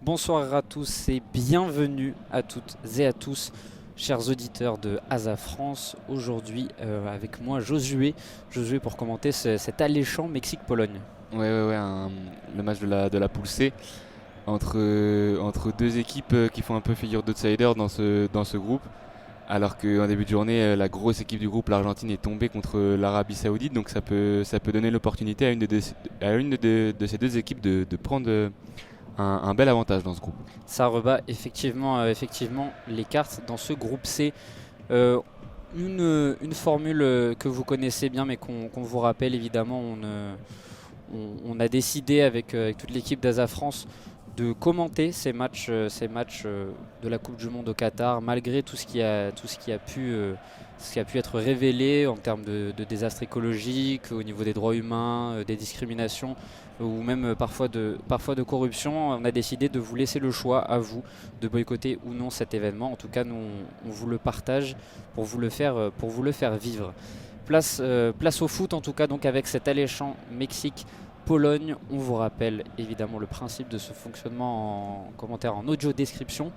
Bonsoir à tous et bienvenue à toutes et à tous, chers auditeurs de Asa France. Aujourd'hui, avec moi Josué. Josué pour commenter cet alléchant Mexique-Pologne. Le match de la poule C entre deux équipes qui font un peu figure d'outsider dans ce groupe. Alors qu'en début de journée, la grosse équipe du groupe, l'Argentine, est tombée contre l'Arabie Saoudite. Donc ça peut donner l'opportunité à une de ces deux équipes de prendre un bel avantage dans ce groupe. Ça rebat effectivement les cartes dans ce groupe C. Euh, une formule que vous connaissez bien mais qu'on vous rappelle évidemment, on a décidé avec toute l'équipe d'Asa France de commenter ces matchs de la Coupe du Monde au Qatar, malgré tout ce qui a pu être révélé en termes de désastres écologiques, au niveau des droits humains, des discriminations ou même parfois de corruption. On a décidé de vous laisser le choix à vous de boycotter ou non cet événement. En tout cas, nous, on vous le partage pour vous le faire vivre. Place au foot en tout cas, donc avec cet alléchant Mexique-Pologne. On vous rappelle évidemment le principe de ce fonctionnement en commentaire en audio description.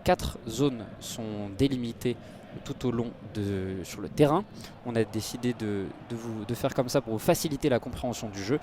4 zones sont délimitées tout au long sur le terrain. On a décidé de faire comme ça pour vous faciliter la compréhension du jeu.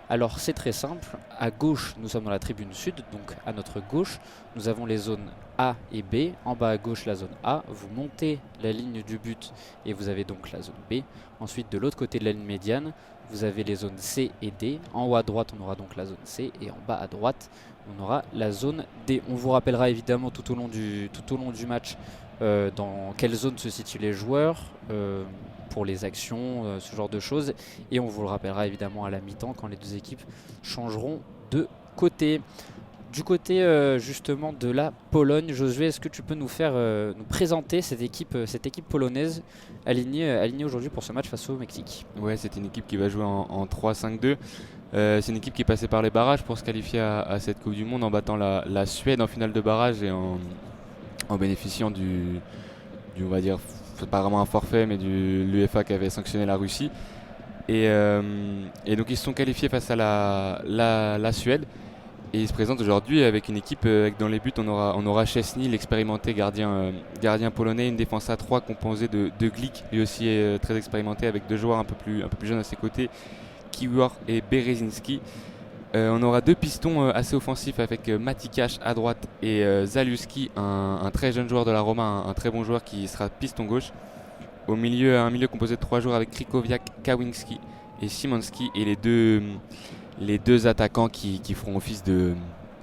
Alors c'est très simple, à gauche nous sommes dans la tribune sud, donc à notre gauche nous avons les zones A et B, en bas à gauche la zone A, vous montez la ligne du but et vous avez donc la zone B. Ensuite de l'autre côté de la ligne médiane vous avez les zones C et D, en haut à droite on aura donc la zone C et en bas à droite on aura la zone D. On vous rappellera évidemment tout au long du match dans quelle zone se situent les joueurs, pour les actions, ce genre de choses. Et on vous le rappellera évidemment à la mi-temps quand les deux équipes changeront de côté. Du côté justement de la Pologne, Josué, est-ce que tu peux nous présenter cette équipe polonaise alignée aujourd'hui pour ce match face au Mexique? Ouais, c'est une équipe qui va jouer en 3-5-2. C'est une équipe qui est passée par les barrages pour se qualifier à cette Coupe du Monde en battant la Suède en finale de barrage et en bénéficiant on va dire, c'est pas vraiment un forfait, mais l'UEFA qui avait sanctionné la Russie. Et donc ils se sont qualifiés face à la Suède. Et ils se présentent aujourd'hui avec une équipe dans les buts, on aura Szczęsny, l'expérimenté gardien polonais, une défense à 3 composée de Glick, lui aussi est très expérimenté, avec deux joueurs un peu plus jeunes à ses côtés, Kiwior et Berezinski. On aura deux pistons assez offensifs avec Matikash à droite et Zalewski, un très jeune joueur de la Roma, un très bon joueur qui sera piston gauche. Au milieu, un milieu composé de trois joueurs avec Krychowiak, Kawinski et Szymanski, et les deux attaquants qui feront office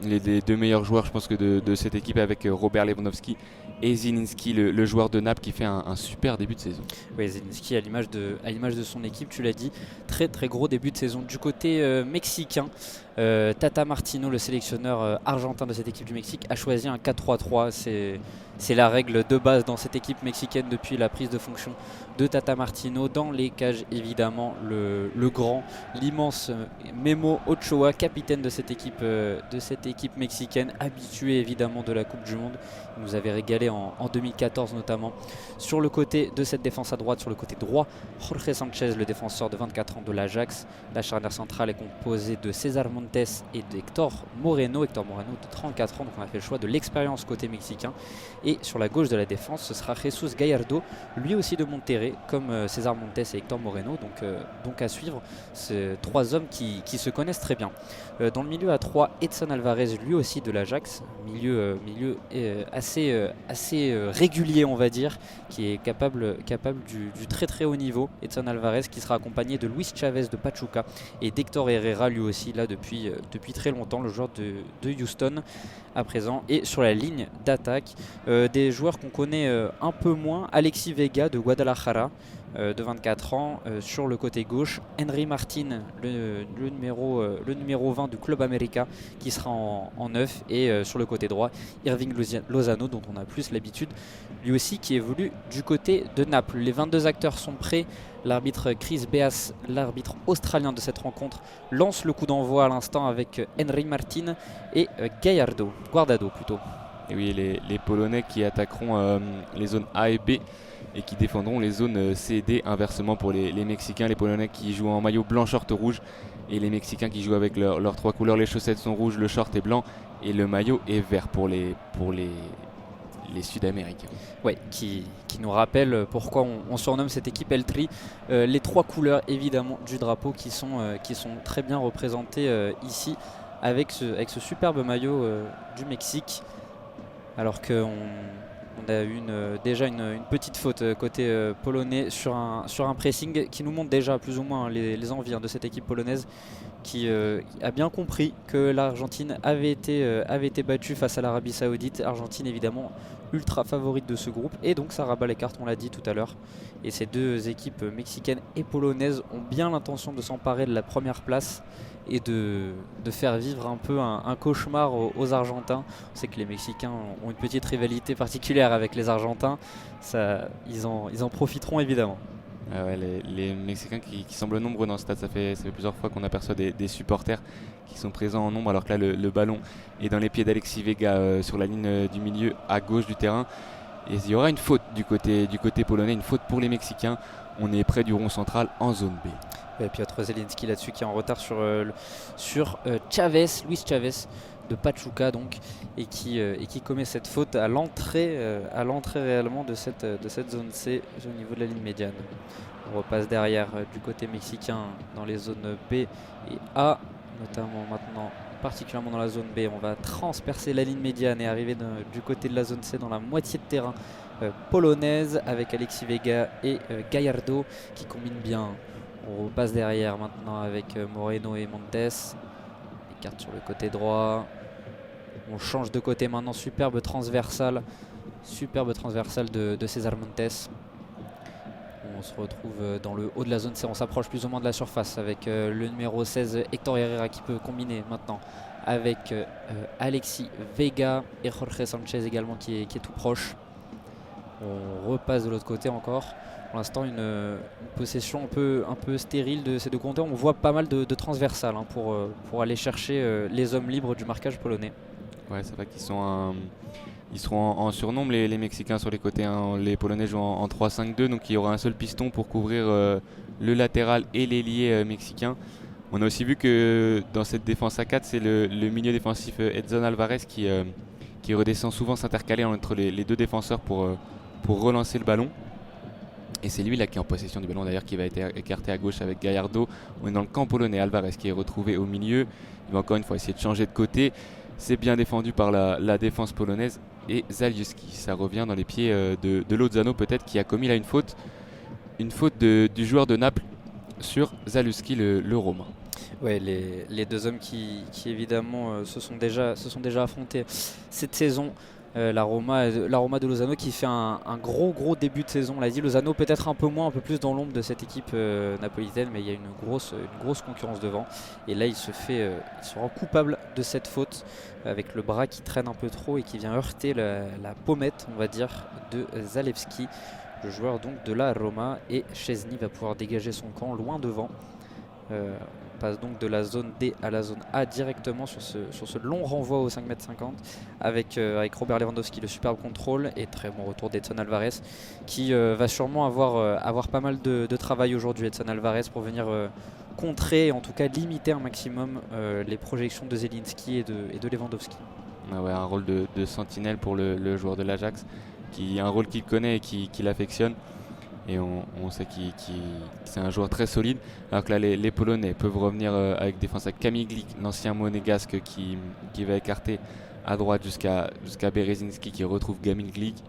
les deux meilleurs joueurs, je pense, que de cette équipe, avec Robert Lewandowski et Zielinski, le joueur de Naples, qui fait un super début de saison. Oui, Zelensky à l'image de son équipe, tu l'as dit, très très gros début de saison. Du côté mexicain, Tata Martino, le sélectionneur argentin de cette équipe du Mexique, a choisi un 4-3-3. C'est la règle de base dans cette équipe mexicaine depuis la prise de fonction de Tata Martino. Dans les cages, évidemment, l'immense Memo Ochoa, capitaine de cette équipe mexicaine, habitué évidemment de la Coupe du Monde. Il nous avait régalé en 2014 notamment. Sur le côté de cette défense à droite, sur le côté droit, Jorge Sanchez, le défenseur de 24 ans de l'Ajax. La charnière centrale est composée de César Montes et d'Hector Moreno. Hector Moreno de 34 ans, donc on a fait le choix de l'expérience côté mexicain. Et sur la gauche de la défense, ce sera Jesus Gallardo, lui aussi de Monterrey, comme César Montes et Hector Moreno. Donc à suivre, ces trois hommes qui se connaissent très bien. Dans le milieu à 3, Edson Alvarez, lui aussi de l'Ajax, milieu assez régulier, on va dire, qui est capable du très très haut niveau. Edson Alvarez qui sera accompagné de Luis Chavez de Pachuca et d'Hector Herrera, lui aussi là depuis très longtemps, le joueur de Houston à présent. Et sur la ligne d'attaque, des joueurs qu'on connaît un peu moins, Alexis Vega de Guadalajara, de 24 ans. Sur le côté gauche, Henry Martin, le numéro 20 du Club América, qui sera en 9. Et sur le côté droit, Irving Lozano, dont on a plus l'habitude, lui aussi qui évolue du côté de Naples. Les 22 acteurs sont prêts. L'arbitre Chris Beas, l'arbitre australien de cette rencontre, lance le coup d'envoi à l'instant avec Henry Martin et Guardado plutôt. Et oui, les Polonais qui attaqueront les zones A et B et qui défendront les zones C et D, inversement pour les Mexicains. Les Polonais qui jouent en maillot blanc, short rouge, et les Mexicains qui jouent avec leurs trois couleurs. Les chaussettes sont rouges, le short est blanc et le maillot est vert pour les Sud-Américains. Ouais, qui nous rappelle pourquoi on surnomme cette équipe El Tri. Les 3 couleurs évidemment du drapeau qui sont très bien représentées ici avec ce superbe maillot du Mexique. Alors qu'on a eu déjà une petite faute côté polonais sur un pressing qui nous montre déjà plus ou moins les envies de cette équipe polonaise qui a bien compris que l'Argentine avait été battue face à l'Arabie Saoudite. Argentine évidemment ultra favorite de ce groupe et donc ça rabat les cartes, on l'a dit tout à l'heure. Et ces 2 équipes mexicaines et polonaises ont bien l'intention de s'emparer de la première place et de faire vivre un peu un cauchemar aux Argentins. On sait que les Mexicains ont une petite rivalité particulière avec les Argentins, ils en profiteront évidemment. Ah ouais, les Mexicains qui semblent nombreux dans ce stade, ça fait plusieurs fois qu'on aperçoit des supporters qui sont présents en nombre, alors que là le ballon est dans les pieds d'Alexis Vega sur la ligne du milieu à gauche du terrain. Et il y aura une faute du côté polonais, une faute pour les Mexicains. On est près du rond central en zone B. Et Piotr Zelinski là-dessus qui est en retard sur Chavez, Luis Chavez de Pachuca donc, et qui commet cette faute à l'entrée réellement de cette zone C au niveau de la ligne médiane. On repasse derrière du côté mexicain dans les zones B et A, notamment maintenant particulièrement dans la zone B. On va transpercer la ligne médiane et arriver du côté de la zone C dans la moitié de terrain polonaise avec Alexis Vega et Gallardo qui combinent bien. On repasse derrière maintenant avec Moreno et Montes. Les cartes sur le côté droit. On change de côté maintenant. Superbe transversale de César Montes. On se retrouve dans le haut de la zone C. On s'approche plus ou moins de la surface avec le numéro 16 Héctor Herrera qui peut combiner maintenant avec Alexis Vega et Jorge Sanchez également qui est tout proche. On repasse de l'autre côté encore. Pour l'instant, une possession un peu stérile de ces 2 compteurs. On voit pas mal de transversales pour aller chercher les hommes libres du marquage polonais. Ouais, c'est vrai qu'ils seront en surnombre les Mexicains sur les côtés. Hein. Les Polonais jouent en 3-5-2, donc il y aura un seul piston pour couvrir le latéral et l'ailier mexicain. On a aussi vu que dans cette défense à 4, c'est le milieu défensif Edson Alvarez qui redescend souvent s'intercaler entre les 2 défenseurs pour relancer le ballon. Et c'est lui là qui est en possession du ballon d'ailleurs, qui va être écarté à gauche avec Gallardo. On est dans le camp polonais, Alvarez qui est retrouvé au milieu. Il va encore une fois essayer de changer de côté. C'est bien défendu par la défense polonaise. Et Zalewski, ça revient dans les pieds de Lozano peut-être, qui a commis là une faute. Une faute du joueur de Naples sur Zalewski, le Romain. Ouais, les 2 hommes qui évidemment se sont déjà affrontés cette saison. La Roma de Lozano qui fait un gros début de saison. On l'a dit, Lozano peut-être un peu plus dans l'ombre de cette équipe napolitaine, mais il y a une grosse concurrence devant. Et là il se rend coupable de cette faute avec le bras qui traîne un peu trop et qui vient heurter la pommette, on va dire, de Zalewski, le joueur donc de la Roma. Et Szczęsny va pouvoir dégager son camp loin devant. On passe donc de la zone D à la zone A directement sur ce long renvoi au 5,50 m avec Robert Lewandowski, le superbe contrôle et très bon retour d'Edson Alvarez qui va sûrement avoir pas mal de travail aujourd'hui, Edson Alvarez, pour venir contrer et en tout cas limiter un maximum les projections de Zelinski et de Lewandowski. Ah ouais, un rôle de sentinelle pour le joueur de l'Ajax, un rôle qu'il connaît et qu'il affectionne. Et on sait que c'est un joueur très solide. Alors que là, les Polonais peuvent revenir avec défense avec Kamil Glik, l'ancien monégasque qui va écarter à droite jusqu'à Berezinski qui retrouve Kamil Glik.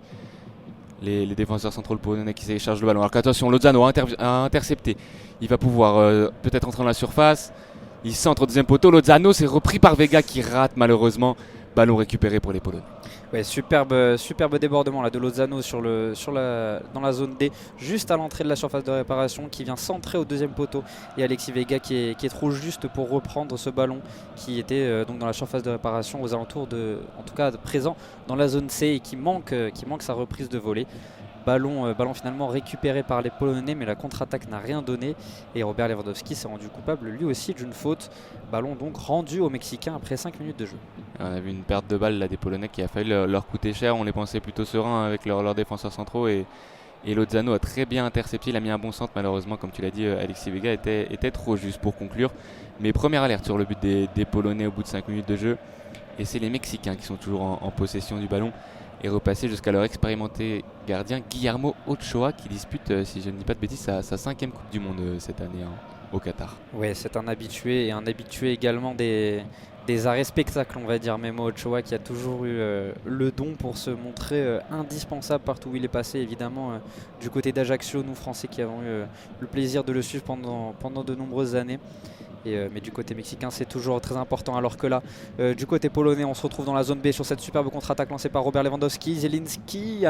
Les défenseurs centraux polonais qui s'échargent le ballon. Alors qu'attention, Lozano a intercepté. Il va pouvoir peut-être entrer dans la surface. Il centre au deuxième poteau. Lozano, c'est repris par Vega qui rate malheureusement. Ballon récupéré pour les Polonais. Ouais, superbe débordement là, de Lozano dans la zone D, juste à l'entrée de la surface de réparation, qui vient centrer au deuxième poteau. Et Alexis Vega qui est trop juste pour reprendre ce ballon qui était donc dans la surface de réparation aux alentours en tout cas présent dans la zone C et qui manque sa reprise de volée. Ballon finalement récupéré par les Polonais, mais la contre-attaque n'a rien donné et Robert Lewandowski s'est rendu coupable lui aussi d'une faute. Ballon donc rendu aux Mexicains après 5 minutes de jeu. On a vu une perte de balle là, des Polonais qui a failli leur coûter cher. On les pensait plutôt sereins avec leurs défenseurs centraux et Lozano a très bien intercepté. Il a mis un bon centre, malheureusement comme tu l'as dit, Alexis Vega était trop juste pour conclure. Mais première alerte sur le but des Polonais au bout de 5 minutes de jeu. Et c'est les Mexicains qui sont toujours en possession du ballon et repassés jusqu'à leur expérimenté gardien Guillermo Ochoa qui dispute, si je ne dis pas de bêtises, sa 5e Coupe du Monde cette année au Qatar. Ouais, c'est un habitué et un habitué également des arrêts spectacles, on va dire. Memo Ochoa qui a toujours eu le don pour se montrer indispensable partout où il est passé. Évidemment, du côté d'Ajaccio, nous Français qui avons eu le plaisir de le suivre pendant de nombreuses années. Mais du côté mexicain, c'est toujours très important. Alors que là, du côté polonais, on se retrouve dans la zone B sur cette superbe contre-attaque lancée par Robert Lewandowski. Zelinski,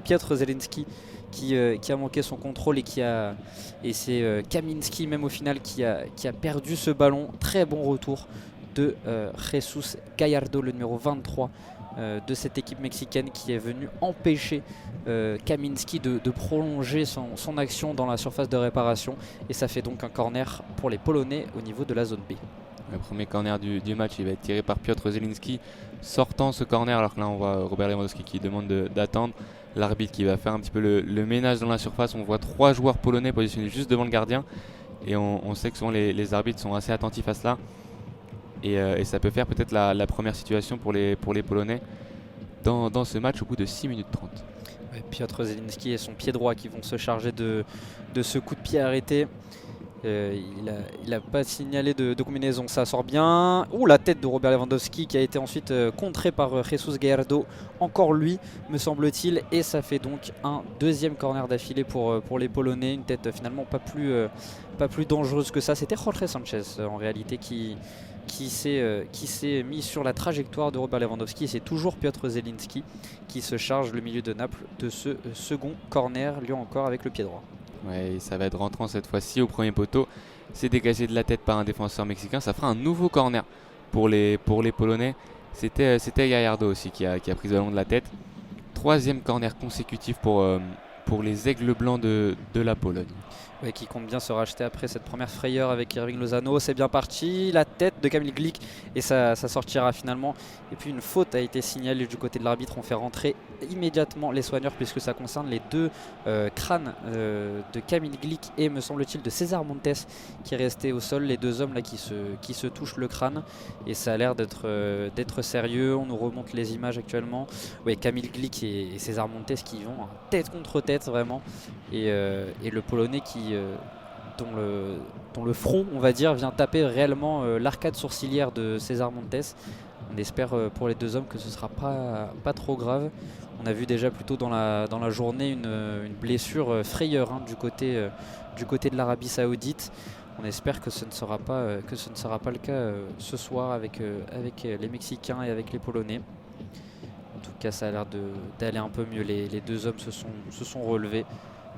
Piotr Zelinski qui a manqué son contrôle et c'est Kaminski même au final qui a perdu ce ballon. Très bon retour de Jesus Gallardo, le numéro 23 de cette équipe mexicaine qui est venu empêcher Kaminski de prolonger son action dans la surface de réparation, et ça fait donc un corner pour les Polonais au niveau de la zone B. Le premier corner du match, il va être tiré par Piotr Zelinski sortant ce corner, alors que là on voit Robert Lewandowski qui demande d'attendre, l'arbitre qui va faire un petit peu le ménage dans la surface. On voit 3 joueurs polonais positionnés juste devant le gardien et on sait que souvent les arbitres sont assez attentifs à cela. Et ça peut faire peut-être la première situation pour les Polonais dans ce match au bout de 6 minutes 30. Ouais, Piotr Zelinski et son pied droit qui vont se charger de ce coup de pied arrêté. Il n'a pas signalé de combinaison, ça sort bien. La tête de Robert Lewandowski qui a été ensuite contrée par Jesus Gallardo, encore lui me semble-t-il, et ça fait donc un deuxième corner d'affilée pour les Polonais. Une tête finalement pas plus dangereuse que ça. C'était Jorge Sanchez en réalité qui s'est mis sur la trajectoire de Robert Lewandowski, et c'est toujours Piotr Zelinski qui se charge, le milieu de Naples, de ce second corner, lui encore avec le pied droit. Ouais, et ça va être rentrant cette fois-ci au premier poteau. C'est dégagé de la tête par un défenseur mexicain. Ça fera un nouveau corner pour les Polonais. C'était Gallardo aussi qui a pris le ballon de la tête. 3e corner consécutif pour les Aigles Blancs de la Pologne. Ouais, qui compte bien se racheter après cette première frayeur avec Irving Lozano. C'est bien parti, la tête de Kamil Glik, et ça sortira finalement. Et puis une faute a été signalée du côté de l'arbitre. On fait rentrer immédiatement les soigneurs puisque ça concerne les 2 crânes de Kamil Glik et, me semble-t-il, de César Montes qui est resté au sol. Les 2 hommes là qui se touchent le crâne, et ça a l'air d'être sérieux. On nous remonte les images actuellement. Ouais, Kamil Glik et César Montes qui vont tête contre tête vraiment, et le Polonais dont le front, on va dire, vient taper réellement l'arcade sourcilière de César Montes. On espère pour les 2 hommes que ce ne sera pas trop grave. On a vu déjà plus tôt dans la journée une blessure frayeur du côté de l'Arabie Saoudite. On espère que ce ne sera pas le cas ce soir avec les Mexicains et avec les Polonais. En tout cas, ça a l'air d'aller un peu mieux. Les 2 hommes se sont relevés.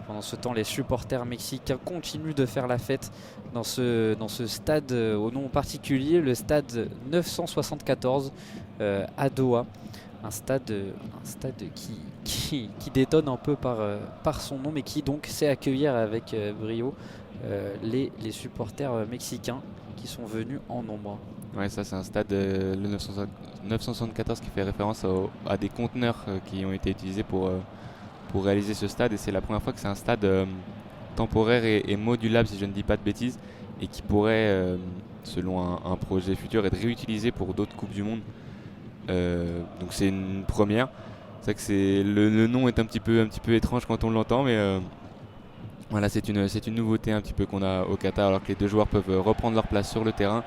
Pendant ce temps, les supporters mexicains continuent de faire la fête dans ce stade au nom particulier, le stade 974 à Doha. Un stade qui détonne un peu par son nom, mais qui donc sait accueillir avec brio les supporters mexicains qui sont venus en nombre. Ouais, ça c'est un stade, le 974, qui fait référence à des conteneurs qui ont été utilisés pour réaliser ce stade, et c'est la première fois que c'est un stade temporaire et modulable, si je ne dis pas de bêtises, et qui pourrait, selon un projet futur, être réutilisé pour d'autres Coupes du Monde. Donc c'est une première. C'est vrai que le nom est un petit peu étrange quand on l'entend, mais voilà, c'est une nouveauté un petit peu qu'on a au Qatar, alors que les 2 joueurs peuvent reprendre leur place sur le terrain.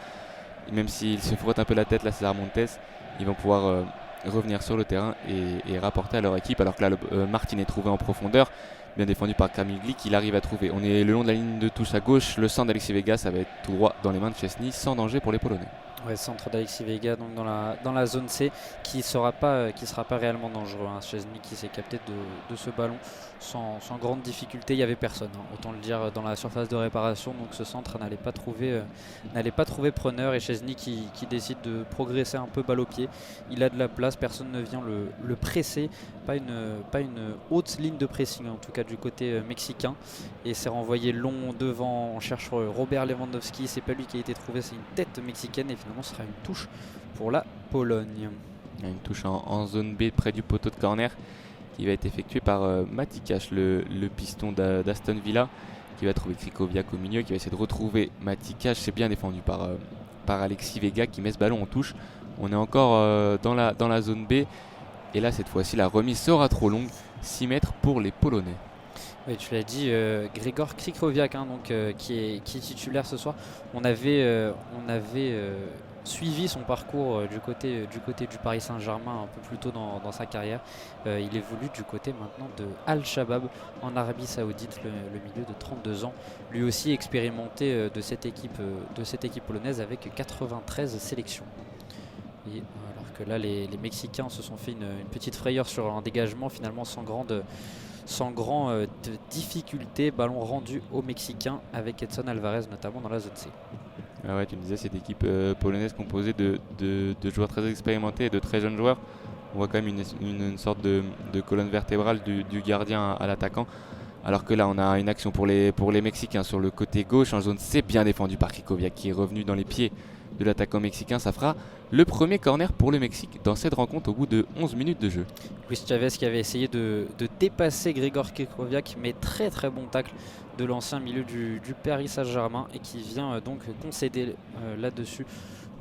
Et même s'ils se frottent un peu la tête, là, César Montes, ils vont pouvoir revenir sur le terrain et rapporter à leur équipe, alors que là Martin est trouvé en profondeur, bien défendu par Kamil Glik. Il arrive à trouver, on est le long de la ligne de touche à gauche, le centre d'Alexis Vega, ça va être tout droit dans les mains de Szczesny, sans danger pour les Polonais. Ouais, centre d'Alexis Vega donc dans la zone C, qui sera pas réellement dangereux. Szczesny qui s'est capté de ce ballon sans grande difficulté. Il n'y avait personne, autant le dire, dans la surface de réparation. Donc ce centre n'allait pas trouver preneur, et Szczesny qui décide de progresser un peu balle au pied. Il a de la place, personne ne vient le presser. Pas une haute ligne de pressing en tout cas du côté mexicain, et c'est renvoyé long devant. On cherche Robert Lewandowski, c'est pas lui qui a été trouvé, c'est une tête mexicaine, et finalement ce sera une touche pour la Pologne. Une touche en zone B près du poteau de corner qui va être effectuée par Mati Cash, le piston d'Aston Villa, qui va trouver Krikoviak au milieu, qui va essayer de retrouver Mati Cash. C'est bien défendu par Alexis Vega qui met ce ballon en touche On est encore dans la zone B. Et là, cette fois-ci, la remise sera trop longue. 6 mètres pour les Polonais. Oui, tu l'as dit, Grégor Krychowiak, hein, donc, qui est titulaire ce soir. On avait suivi son parcours du côté du Paris Saint-Germain un peu plus tôt dans sa carrière. Il évolue du côté maintenant de Al-Shabaab en Arabie Saoudite, le milieu de 32 ans. Lui aussi expérimenté de cette équipe polonaise avec 93 sélections. Et, alors que là, les Mexicains se sont fait une petite frayeur sur un dégagement finalement sans grande difficulté. Ballon rendu aux Mexicains avec Edson Alvarez notamment dans la zone C. Ah ouais, tu me disais, cette équipe polonaise composée de joueurs très expérimentés et de très jeunes joueurs. On voit quand même une sorte de colonne vertébrale du gardien à l'attaquant. Alors que là, on a une action pour les Mexicains sur le côté gauche en zone C, bien défendu par Krychowiak qui est revenu dans les pieds de l'attaquant mexicain. Ça fera le premier corner pour le Mexique dans cette rencontre au bout de 11 minutes de jeu. Luis Chavez qui avait essayé de dépasser Grégor Krychowiak, mais très très bon tacle de l'ancien milieu du Paris Saint-Germain et qui vient donc concéder là-dessus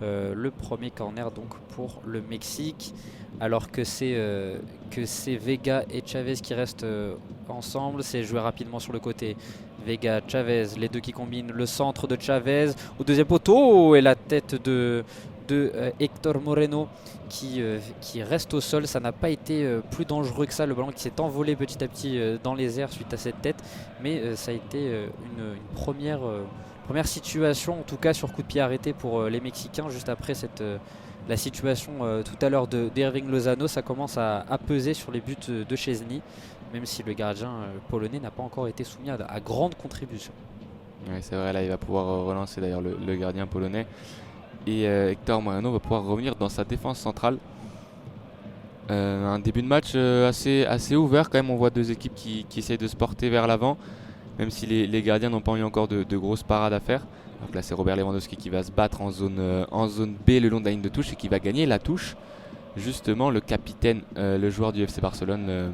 le premier corner donc pour le Mexique, alors que c'est Vega et Chavez qui restent ensemble. C'est joué rapidement sur le côté. Vega, Chavez, les deux qui combinent, le centre de Chavez au deuxième poteau et la tête de Héctor Moreno qui reste au sol. Ça n'a pas été plus dangereux que ça, le ballon qui s'est envolé petit à petit dans les airs suite à cette tête, mais ça a été une première situation, en tout cas sur coup de pied arrêté pour les Mexicains. Juste après la situation tout à l'heure d'Irving Lozano, ça commence à peser sur les buts de Szczęsny, même si le gardien polonais n'a pas encore été soumis à grande contribution. Oui, c'est vrai, là il va pouvoir relancer d'ailleurs le gardien polonais. Et Héctor Moreno va pouvoir revenir dans sa défense centrale. Un début de match assez ouvert quand même. On voit deux équipes qui essayent de se porter vers l'avant, même si les gardiens n'ont pas eu encore de grosses parades à faire. Donc là c'est Robert Lewandowski qui va se battre en zone B le long de la ligne de touche et qui va gagner la touche. Justement le capitaine, le joueur du FC Barcelone,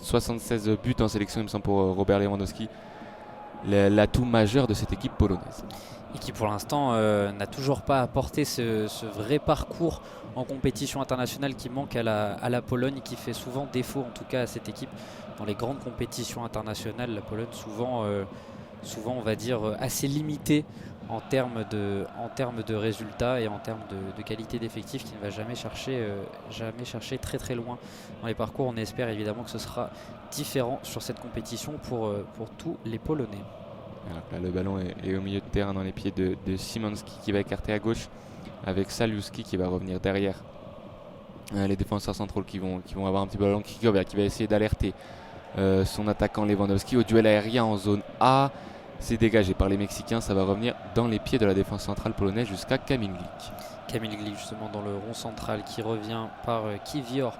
76 buts en sélection il me semble pour Robert Lewandowski, l'atout majeur de cette équipe polonaise. Et qui pour l'instant n'a toujours pas apporté ce vrai parcours en compétition internationale qui manque à la Pologne, qui fait souvent défaut en tout cas à cette équipe dans les grandes compétitions internationales. La Pologne souvent on va dire assez limitée en termes de résultats et en termes de qualité d'effectif, qui ne va jamais chercher très très loin dans les parcours. On espère évidemment que ce sera différent sur cette compétition pour tous les Polonais. Alors là, le ballon est au milieu de terrain dans les pieds de Szymanski qui va écarter à gauche avec Saliuski qui va revenir derrière. Les défenseurs centraux qui vont avoir un petit ballon qui va essayer d'alerter son attaquant Lewandowski au duel aérien en zone A. C'est dégagé par les Mexicains, ça va revenir dans les pieds de la défense centrale polonaise jusqu'à Kamil Glik. Kamil Glik justement dans le rond central qui revient par Kiwior,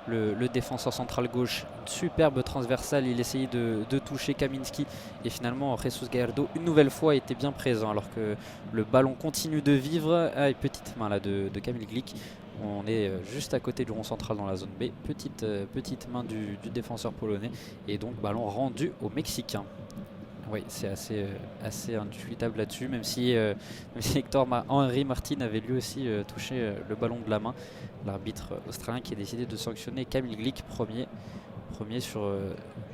le défenseur central gauche. Une superbe transversale, il essayait de toucher Kaminski et finalement Jesus Gallardo une nouvelle fois était bien présent alors que le ballon continue de vivre. Ah, une petite main là de Kamil Glik. On est juste à côté du rond central dans la zone B. Petite main du défenseur polonais et donc ballon rendu aux Mexicains. Oui, c'est assez indiscutable là-dessus, même si Henry Martin avait lui aussi touché le ballon de la main. L'arbitre australien qui a décidé de sanctionner Kamil Glik, premier sur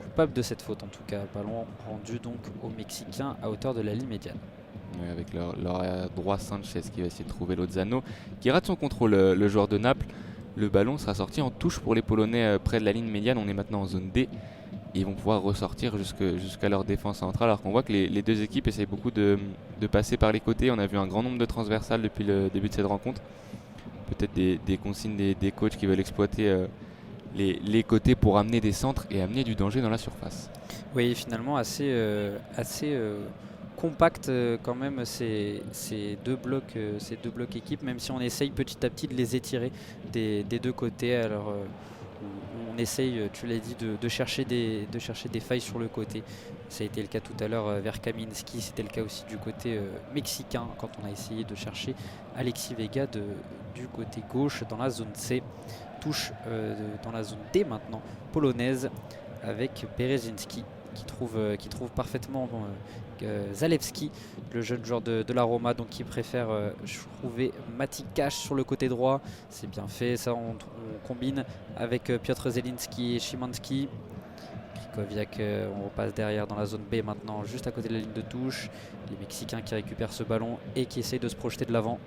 coupable de cette faute en tout cas. Ballon rendu donc aux Mexicains à hauteur de la ligne médiane. Oui, avec leur droit Sanchez qui va essayer de trouver Lozano, qui rate son contrôle, le joueur de Naples. Le ballon sera sorti en touche pour les Polonais près de la ligne médiane. On est maintenant en zone D. Et ils vont pouvoir ressortir jusqu'à leur défense centrale, alors qu'on voit que les deux équipes essayent beaucoup de passer par les côtés. On a vu un grand nombre de transversales depuis le début de cette rencontre. Peut-être des consignes des coachs qui veulent exploiter les côtés pour amener des centres et amener du danger dans la surface. Oui, finalement assez compact quand même ces deux blocs équipes, même si on essaye petit à petit de les étirer des deux côtés. Alors on essaye, tu l'as dit, de chercher des failles sur le côté. Ça a été le cas tout à l'heure vers Kaminski, c'était le cas aussi du côté mexicain quand on a essayé de chercher Alexis Vega du côté gauche dans la zone C. Touche dans la zone D maintenant, polonaise, avec Berezinski qui trouve parfaitement Zalewski, le jeune joueur de la Roma, donc qui préfère trouver Mati Cash sur le côté droit. C'est bien fait, ça on combine avec Piotr Zelinski et Szymanski. Krikowiak, on repasse derrière dans la zone B maintenant, juste à côté de la ligne de touche. Les Mexicains qui récupèrent ce ballon et qui essayent de se projeter de l'avant.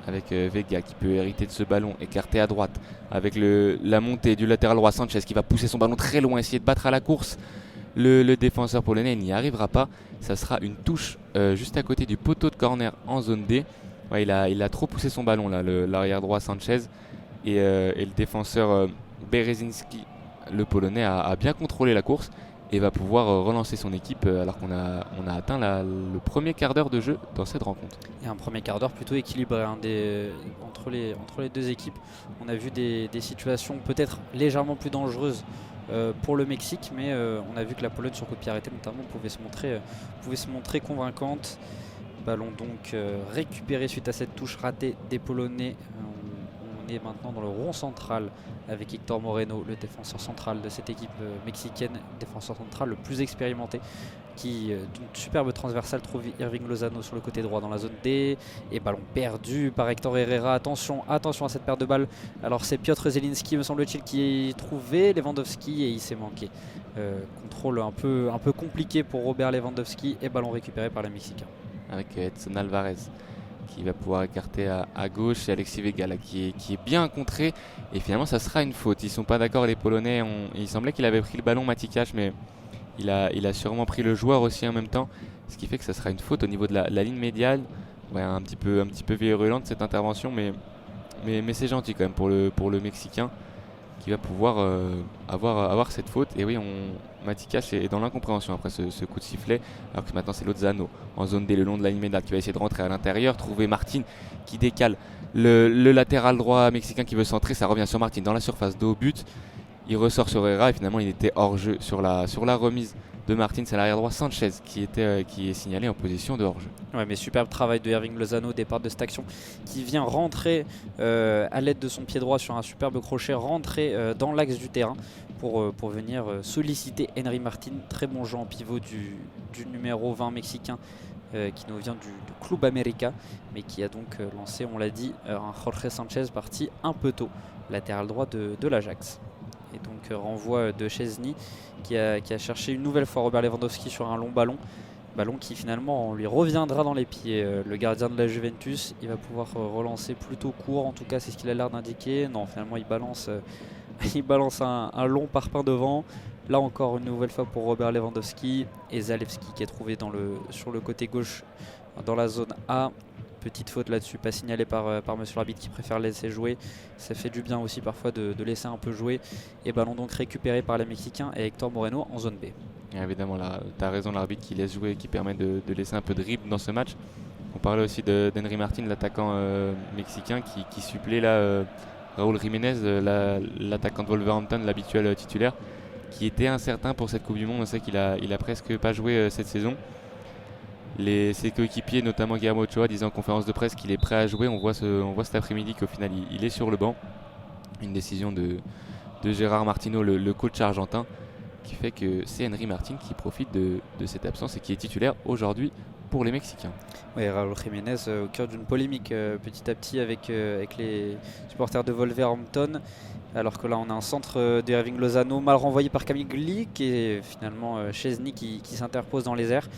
Avec Vega qui peut hériter de ce ballon écarté à droite, avec la montée du latéral droit Sanchez qui va pousser son ballon très loin, essayer de battre à la course le défenseur polonais. Il n'y arrivera pas, ça sera une touche juste à côté du poteau de corner en zone D. Ouais, il a trop poussé son ballon là, l'arrière droit Sanchez, et le défenseur Berezinski, le polonais, a bien contrôlé la course et va pouvoir relancer son équipe alors qu'on a atteint le premier quart d'heure de jeu dans cette rencontre. Et un premier quart d'heure plutôt équilibré entre les deux équipes. On a vu des situations peut-être légèrement plus dangereuses pour le Mexique, mais on a vu que la Pologne sur coup de pied arrêté notamment pouvait se montrer convaincante. Ballon donc récupéré suite à cette touche ratée des Polonais. On est maintenant dans le rond central avec Hector Moreno, le défenseur central de cette équipe mexicaine, défenseur central le plus expérimenté, qui d'une superbe transversale trouve Irving Lozano sur le côté droit dans la zone D, et ballon perdu par Hector Herrera. Attention à cette perte de balle. Alors c'est Piotr Zelinski, me semble-t-il, qui a trouvé Lewandowski et il s'est manqué. Contrôle un peu compliqué pour Robert Lewandowski, et ballon récupéré par les Mexicains. Avec Edson Alvarez qui va pouvoir écarter à gauche, et Alexis Vega là, qui est bien contré, et finalement ça sera une faute. Ils sont pas d'accord les Polonais, il semblait qu'il avait pris le ballon Mati Cash, mais il a sûrement pris le joueur aussi en même temps, ce qui fait que ça sera une faute au niveau de la ligne médiane. Ouais, un petit peu virulente cette intervention, mais c'est gentil quand même pour le Mexicain qui va pouvoir avoir cette faute. Et oui, Mati Cash est dans l'incompréhension après ce coup de sifflet, alors que maintenant c'est Lozano en zone D le long de la ligne médiane qui va essayer de rentrer à l'intérieur, trouver Martin qui décale le latéral droit mexicain qui veut centrer. Ça revient sur Martin dans la surface de haut but, il ressort sur Herrera et finalement il était hors jeu sur la remise de Martin. C'est l'arrière droit Sanchez qui est signalé en position de hors-jeu. Ouais, mais superbe travail de Irving Lozano au départ de cette action, qui vient rentrer à l'aide de son pied droit sur un superbe crochet, rentrer dans l'axe du terrain pour venir solliciter Henry Martin. Très bon jeu en pivot du numéro 20 mexicain qui nous vient du Club América, mais qui a donc lancé, on l'a dit, un Jorge Sanchez parti un peu tôt, latéral droit de l'Ajax. Et donc renvoi de Szczesny qui a cherché une nouvelle fois Robert Lewandowski sur un long ballon qui finalement lui reviendra dans les pieds. Le gardien de la Juventus, il va pouvoir relancer plutôt court, en tout cas c'est ce qu'il a l'air d'indiquer. Non, finalement il balance un long parpaing devant. Là encore une nouvelle fois pour Robert Lewandowski, et Zalewski qui est trouvé sur le côté gauche dans la zone A. Petite faute là-dessus, pas signalée par monsieur l'arbitre qui préfère laisser jouer. Ça fait du bien aussi parfois de laisser un peu jouer. Et ballon donc récupéré par les Mexicains et Hector Moreno en zone B. Et évidemment, là, tu as raison, l'arbitre qui laisse jouer, qui permet de laisser un peu de rythme dans ce match. On parlait aussi d'Henry Martin, l'attaquant mexicain qui supplée là, Raúl Jiménez, l'attaquant de Wolverhampton, l'habituel titulaire, qui était incertain pour cette Coupe du Monde. On sait qu'il a presque pas joué cette saison. Ses coéquipiers, notamment Guillermo Ochoa, disaient en conférence de presse qu'il est prêt à jouer. On voit cet après-midi qu'au final il est sur le banc. Une décision de Gérard Martino, le coach argentin, qui fait que c'est Henry Martin qui profite de cette absence et qui est titulaire aujourd'hui pour les Mexicains. Oui, Raúl Jiménez au cœur d'une polémique petit à petit avec les supporters de Wolverhampton. Alors que là on a un centre d'Irving Lozano mal renvoyé par Kamil Glik, et finalement Szczesny qui s'interpose dans les airs.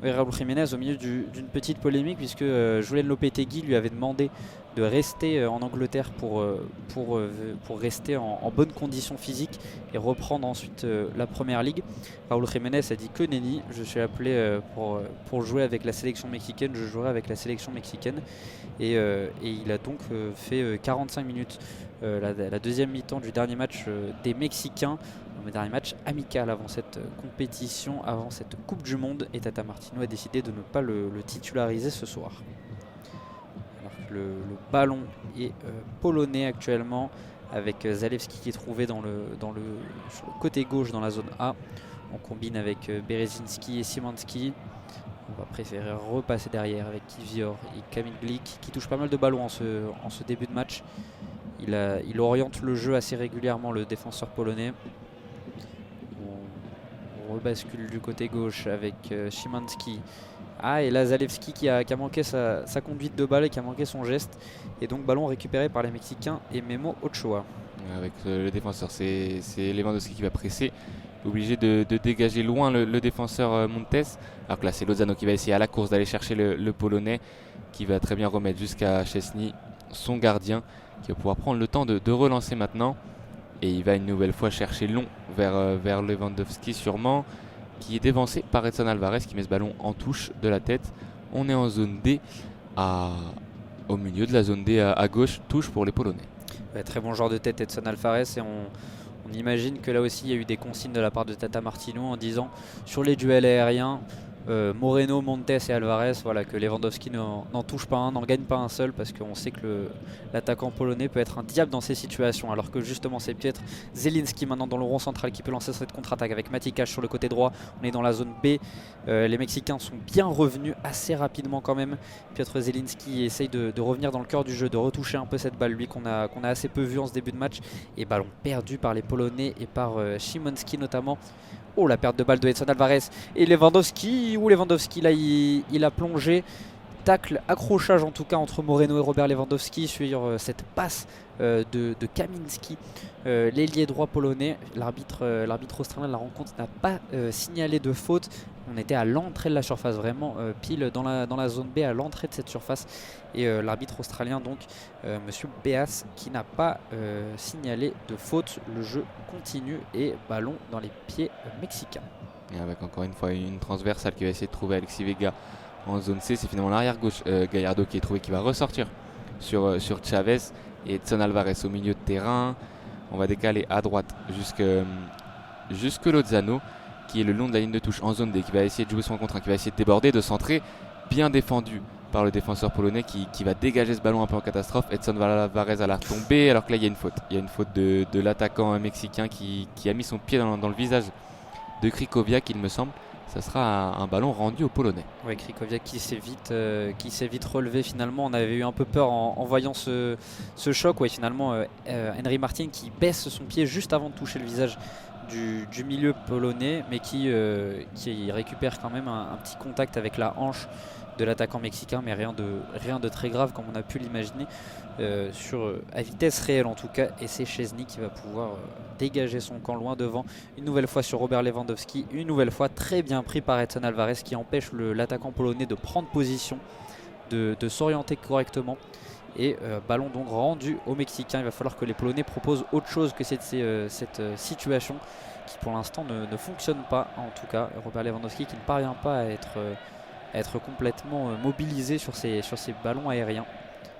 Oui, Raúl Jiménez au milieu d'une petite polémique, puisque Julen Lopetegui lui avait demandé de rester en Angleterre pour rester en bonne condition physique et reprendre ensuite la Première Ligue. Raúl Jiménez a dit que nenni, je suis appelé pour jouer avec la sélection mexicaine, je jouerai avec la sélection mexicaine. Et il a donc fait 45 minutes la deuxième mi-temps du dernier match des Mexicains, le dernier match amical avant cette compétition, avant cette Coupe du Monde, et Tata Martino a décidé de ne pas le titulariser ce soir. Alors que le ballon est polonais actuellement, avec Zalewski qui est trouvé sur le côté gauche dans la zone A. On combine avec Berezinski et Szymanski. On va préférer repasser derrière avec Kiwior et Kamil Glik, qui touche pas mal de ballons en ce début de match. Il oriente le jeu assez régulièrement, le défenseur polonais. On On rebascule du côté gauche avec Szymanski. Et là Zalewski qui a manqué sa conduite de balle et qui a manqué son geste. Et donc ballon récupéré par les Mexicains et Memo Ochoa. Avec le défenseur, c'est Lewandowski qui va presser. Obligé de dégager loin le défenseur Montes. Alors que là c'est Lozano qui va essayer à la course d'aller chercher le Polonais, qui va très bien remettre jusqu'à Szczesny, son gardien, qui va pouvoir prendre le temps de relancer maintenant. Et il va une nouvelle fois chercher long vers Lewandowski sûrement, qui est dévancé par Edson Alvarez qui met ce ballon en touche de la tête. On est en zone D, au milieu de la zone D à gauche, touche pour les Polonais. Ouais, très bon joueur de tête Edson Alvarez, et on imagine que là aussi il y a eu des consignes de la part de Tata Martino en disant sur les duels aériens, Moreno, Montes et Alvarez, voilà, que Lewandowski n'en touche pas un, n'en gagne pas un seul, parce qu'on sait que l'attaquant polonais peut être un diable dans ces situations, alors que justement c'est peut-être Zelinski maintenant dans le rond central qui peut lancer cette contre-attaque avec Matikash sur le côté droit. On est dans la zone B, les Mexicains sont bien revenus assez rapidement quand même. Piotr Zelinski essaye de revenir dans le cœur du jeu, de retoucher un peu cette balle, lui qu'on a assez peu vu en ce début de match, et ballon perdu par les Polonais et par Szymanski notamment. Oh, la perte de balle de Edson Alvarez et Lewandowski. Lewandowski là il a plongé. Tacle, accrochage en tout cas entre Moreno et Robert Lewandowski sur cette passe de Kaminski, l'ailier droit polonais. L'arbitre australien de la rencontre n'a pas signalé de faute. On était à l'entrée de la surface, vraiment pile dans la zone B, à l'entrée de cette surface. Et l'arbitre australien, donc Monsieur Beas, qui n'a pas signalé de faute. Le jeu continue et ballon dans les pieds mexicains. Et avec encore une fois une transversale qui va essayer de trouver Alexis Vega en zone C. C'est finalement l'arrière gauche Gallardo qui est trouvé, qui va ressortir sur Chavez, et Edson Alvarez au milieu de terrain. On va décaler à droite jusque Lozano, qui est le long de la ligne de touche en zone D, qui va essayer de jouer son contre, qui va essayer de déborder, de centrer, bien défendu par le défenseur polonais qui va dégager ce ballon un peu en catastrophe. Edson Alvarez à la retombée, alors que là il y a une faute. Il y a une faute de l'attaquant mexicain qui a mis son pied dans le visage de Krychowiak, il me semble. Ça sera un ballon rendu aux Polonais. Oui, Krychowiak qui s'est vite relevé finalement. On avait eu un peu peur en voyant ce choc. Ouais, finalement, Henry Martin qui baisse son pied juste avant de toucher le visage du milieu polonais, mais qui récupère quand même un petit contact avec la hanche de l'attaquant mexicain, mais rien de très grave comme on a pu l'imaginer, à vitesse réelle en tout cas. Et c'est Szczesny qui va pouvoir dégager son camp loin devant, une nouvelle fois sur Robert Lewandowski, une nouvelle fois très bien pris par Edson Alvarez, qui empêche l'attaquant polonais de prendre position, de s'orienter correctement. Et ballon donc rendu aux Mexicains. Il va falloir que les Polonais proposent autre chose que cette situation qui pour l'instant ne fonctionne pas. En tout cas, Robert Lewandowski qui ne parvient pas à être complètement mobilisé sur ces ballons aériens.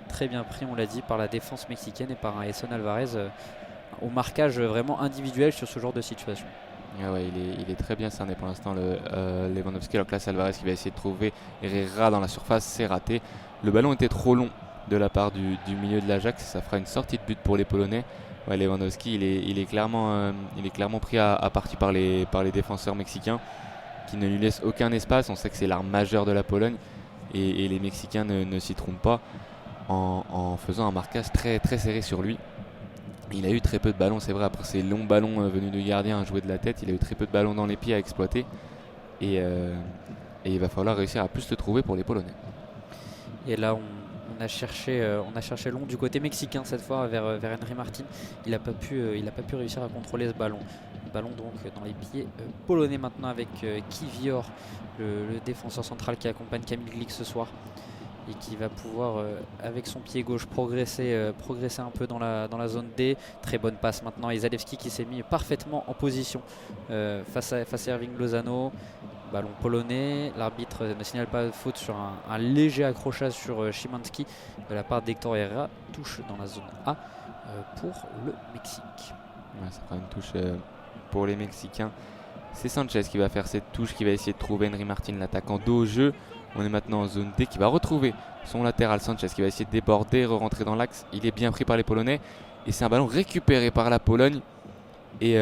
Très bien pris, on l'a dit, par la défense mexicaine et par un Edson Alvarez au marquage vraiment individuel sur ce genre de situation. Ah ouais, il est très bien cerné pour l'instant, Lewandowski. Alors que là c'est Alvarez qui va essayer de trouver Herrera dans la surface, c'est raté. Le ballon était trop long de la part du milieu de l'Ajax, ça fera une sortie de but pour les Polonais. Ouais, Lewandowski il est clairement pris à partie par les défenseurs mexicains, qui ne lui laissent aucun espace. On sait que c'est l'arme majeure de la Pologne, et les Mexicains ne s'y trompent pas en faisant un marquage très, très serré sur lui. Il a eu très peu de ballons, c'est vrai, après ces longs ballons venus du gardien à jouer de la tête. Il a eu très peu de ballons dans les pieds à exploiter, et il va falloir réussir à plus le trouver pour les Polonais. Et là on a cherché long du côté mexicain cette fois vers Henry Martin. Il n'a pas pu réussir à contrôler ce ballon. Le ballon donc dans les pieds polonais maintenant, avec Kiwior, le défenseur central qui accompagne Kamil Glik ce soir, et qui va pouvoir avec son pied gauche progresser un peu dans la zone D. Très bonne passe maintenant, et Zalewski qui s'est mis parfaitement en position face à Erving Lozano. Ballon polonais, l'arbitre ne signale pas de faute sur un léger accrochage sur Szymanski de la part d'Hector Herrera. Touche dans la zone A pour le Mexique. Ouais, ça fera une touche pour les Mexicains. C'est Sanchez qui va faire cette touche, qui va essayer de trouver Henry Martin, l'attaquant, dos au jeu. On est maintenant en zone D, qui va retrouver son latéral Sanchez, qui va essayer de déborder, re-rentrer dans l'axe. Il est bien pris par les Polonais, et c'est un ballon récupéré par la Pologne. Et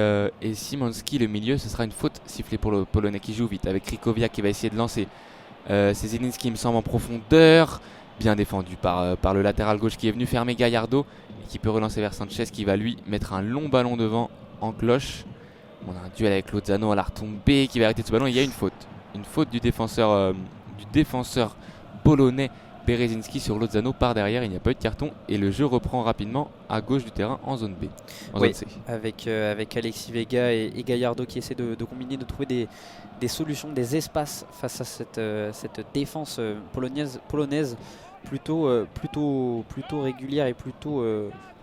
Szymanski, le milieu, ce sera une faute sifflée pour le Polonais qui joue vite, avec Krychowiak qui va essayer de lancer. C'est Zelinski, il me semble, en profondeur, bien défendu par le latéral gauche qui est venu fermer Gallardo, et qui peut relancer vers Sanchez, qui va lui mettre un long ballon devant en cloche. On a un duel avec Lozano à la retombée qui va arrêter ce ballon. Il y a une faute. Une faute du défenseur polonais Berezinski sur Lozano par derrière. Il n'y a pas eu de carton et le jeu reprend rapidement à gauche du terrain en zone B. Zone C. Avec Alexis Vega et Gallardo qui essaient de combiner, de trouver des solutions, des espaces face à cette défense polonaise plutôt régulière et plutôt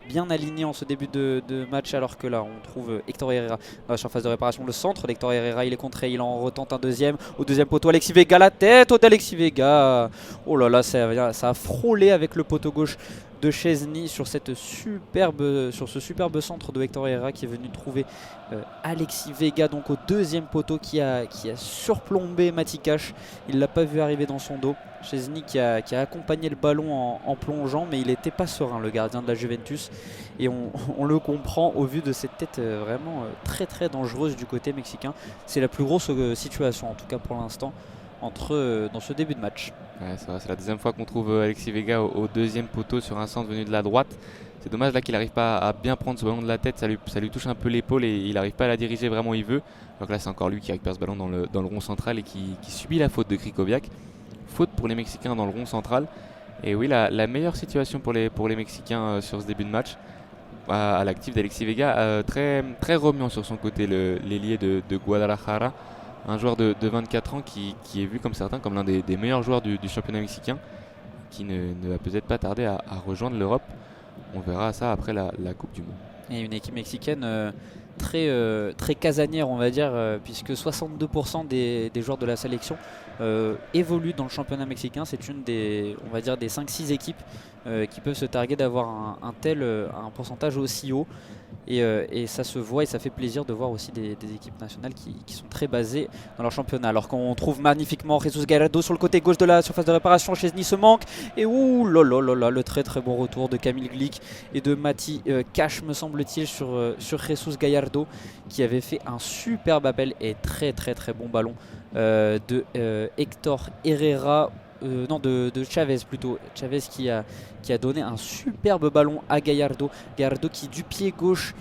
bien alignée en ce début de match, alors que là on trouve Héctor Herrera dans la surface de réparation. Le centre d'Héctor Herrera, il est contré, il en retente un deuxième. Au deuxième poteau, Alexis Vega, la tête d'Alexis Vega. Oh là là, ça a frôlé avec le poteau gauche de Szczesny sur ce superbe centre de Héctor Herrera qui est venu trouver Alexis Vega donc au deuxième poteau qui a surplombé Mati Cash. Il l'a pas vu arriver dans son dos. Szczesny qui a accompagné le ballon en plongeant, mais il n'était pas serein, le gardien de la Juventus, et on le comprend au vu de cette tête vraiment très très dangereuse du côté mexicain. C'est la plus grosse situation en tout cas pour l'instant dans ce début de match. Ouais, c'est la deuxième fois qu'on trouve Alexis Vega au deuxième poteau sur un centre venu de la droite. C'est dommage là qu'il n'arrive pas à bien prendre ce ballon de la tête, ça lui touche un peu l'épaule et il n'arrive pas à la diriger vraiment où il veut. Donc là c'est encore lui qui récupère ce ballon dans le rond central et qui subit la faute de Krychowiak. Faute pour les Mexicains dans le rond central. Et oui, la meilleure situation pour les Mexicains sur ce début de match à l'actif d'Alexis Vega, très, très remuant sur son côté, l'ailier de Guadalajara. Un joueur de 24 ans qui est vu comme certains comme l'un des meilleurs joueurs du championnat mexicain, qui ne va peut-être pas tarder à rejoindre l'Europe. On verra ça après la Coupe du Monde. Et une équipe mexicaine très casanière, on va dire, puisque 62% des joueurs de la sélection évoluent dans le championnat mexicain. C'est une des 5-6 équipes qui peuvent se targuer d'avoir un pourcentage aussi haut. Et ça se voit et ça fait plaisir de voir aussi des équipes nationales qui sont très basées dans leur championnat. Alors qu'on trouve magnifiquement Jesus Gallardo sur le côté gauche de la surface de réparation. Szczesny se manque. Et ouh là là là là, le très très bon retour de Kamil Glik et de Mati Cash, me semble-t-il, sur Jesus Gallardo, qui avait fait un superbe appel et très très très bon ballon de Héctor Herrera. De Chavez plutôt. Chavez qui a donné un superbe ballon à Gallardo. Gallardo qui du pied gauche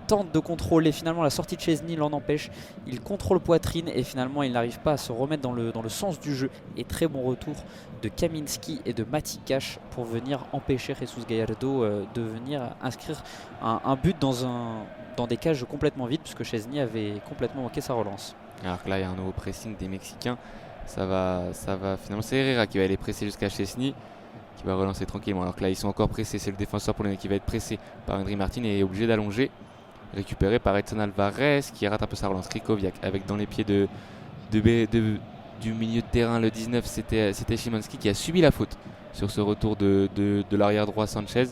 tente de contrôler. Finalement la sortie de Szczesny l'en empêche. Il contrôle poitrine et finalement il n'arrive pas à se remettre dans le sens du jeu. Et très bon retour de Kaminski et de Mati Cash pour venir empêcher Jesus Gallardo de venir inscrire un but dans des cages complètement vides, puisque Szczesny avait complètement manqué sa relance. Alors que là il y a un nouveau pressing des Mexicains. Ça va finalement, c'est Herrera qui va aller presser jusqu'à Szczesny, qui va relancer tranquillement. Alors que là ils sont encore pressés, c'est le défenseur polonais qui va être pressé par Henry Martin et est obligé d'allonger, récupéré par Edson Alvarez qui rate un peu sa relance. Krychowiak avec dans les pieds du milieu de terrain, le 19, c'était Szymanski qui a subi la faute sur ce retour de l'arrière droit Sanchez,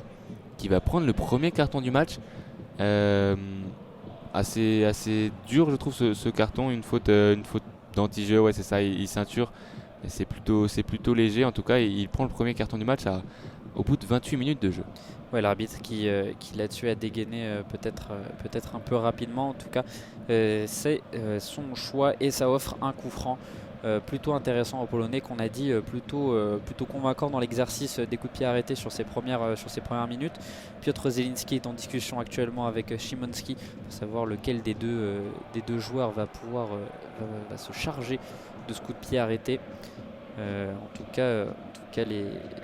qui va prendre le premier carton du match. Assez dur je trouve ce carton, une faute d'anti-jeu, ouais c'est ça, il ceinture, c'est plutôt léger en tout cas, il prend le premier carton du match au bout de 28 minutes de jeu. Ouais, l'arbitre qui là-dessus a dégainé peut-être un peu rapidement, en tout cas c'est son choix et ça offre un coup franc plutôt intéressant aux Polonais, qu'on a dit plutôt convaincant dans l'exercice des coups de pied arrêtés sur ses premières minutes. Piotr Zielinski est en discussion actuellement avec Szymanski pour savoir lequel des deux joueurs va se charger de ce coup de pied arrêté. En tout cas,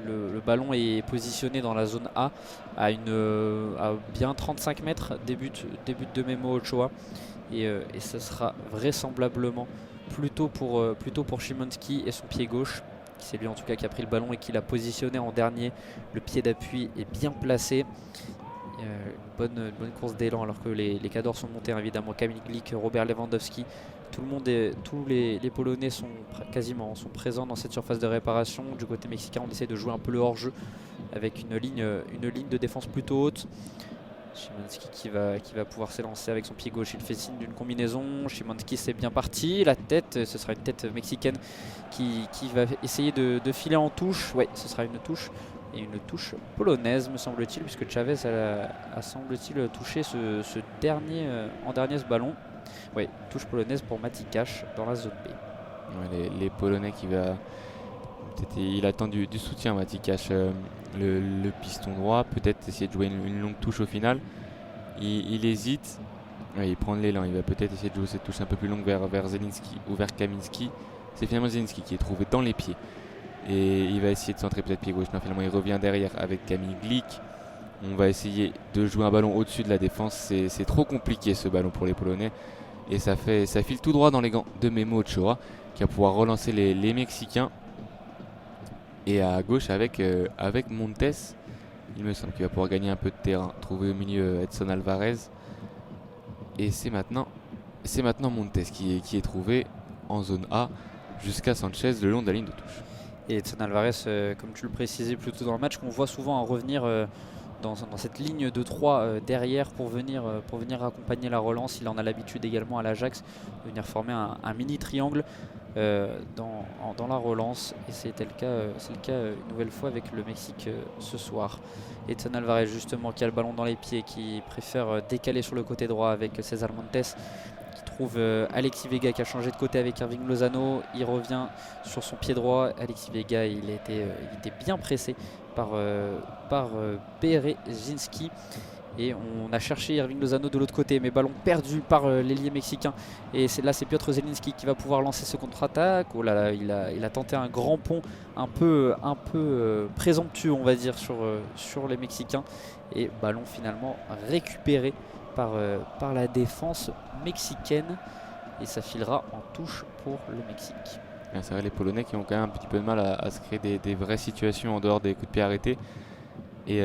le ballon est positionné dans la zone A à bien 35 mètres, début de Memo Ochoa, et ce sera vraisemblablement plutôt pour Szymanski et son pied gauche. C'est lui en tout cas qui a pris le ballon et qui l'a positionné en dernier. Le pied d'appui est bien placé. Une bonne course d'élan alors que les cadors sont montés évidemment. Kamil Glik, Robert Lewandowski, tous les Polonais sont présents dans cette surface de réparation. Du côté mexicain, on essaie de jouer un peu le hors-jeu avec une ligne de défense plutôt haute. Szymanski qui va pouvoir s'élancer avec son pied gauche, il fait signe d'une combinaison. Szymanski, c'est bien parti, la tête, ce sera une tête mexicaine qui va essayer de filer en touche. Ouais, ce sera une touche, et une touche polonaise me semble-t-il, puisque Chavez a semble-t-il touché ce dernier ballon. Ouais, touche polonaise pour Mati Cash dans la zone B. Ouais, les Polonais il attend du soutien, Mati Cash, le piston droit, peut-être essayer de jouer une longue touche au final. Il hésite. Ouais, il prend de l'élan, il va peut-être essayer de jouer cette touche un peu plus longue vers Zelinski ou vers Kaminski. C'est finalement Zelinski qui est trouvé dans les pieds. Et il va essayer de centrer peut-être pied gauche. Non, finalement il revient derrière avec Kamil Glik. On va essayer de jouer un ballon au-dessus de la défense. C'est trop compliqué ce ballon pour les Polonais. Et ça file tout droit dans les gants de Memo Ochoa qui va pouvoir relancer les Mexicains. Et à gauche avec Montes, il me semble qu'il va pouvoir gagner un peu de terrain. Trouver au milieu Edson Alvarez. Et c'est maintenant Montes qui est trouvé en zone A jusqu'à Sanchez le long de la ligne de touche. Et Edson Alvarez, comme tu le précisais plus tôt dans le match, qu'on voit souvent revenir dans cette ligne de 3 derrière pour venir accompagner la relance. Il en a l'habitude également à l'Ajax de venir former un mini triangle dans la relance. Et c'est le cas une nouvelle fois avec le Mexique ce soir. Edson Alvarez justement qui a le ballon dans les pieds, qui préfère décaler sur le côté droit avec César Montes. Trouve Alexis Vega qui a changé de côté avec Irving Lozano. Il revient sur son pied droit. Alexis Vega, il était bien pressé par Berezinski. Et on a cherché Irving Lozano de l'autre côté, mais ballon perdu par l'ailier mexicain. Et c'est Piotr Zelinski qui va pouvoir lancer ce contre-attaque. Oh là là, il a tenté un grand pont un peu présomptueux, on va dire, sur les Mexicains. Et ballon finalement récupéré par la défense mexicaine, et ça filera en touche pour le Mexique. C'est vrai, les Polonais qui ont quand même un petit peu de mal à se créer des vraies situations en dehors des coups de pied arrêtés. Et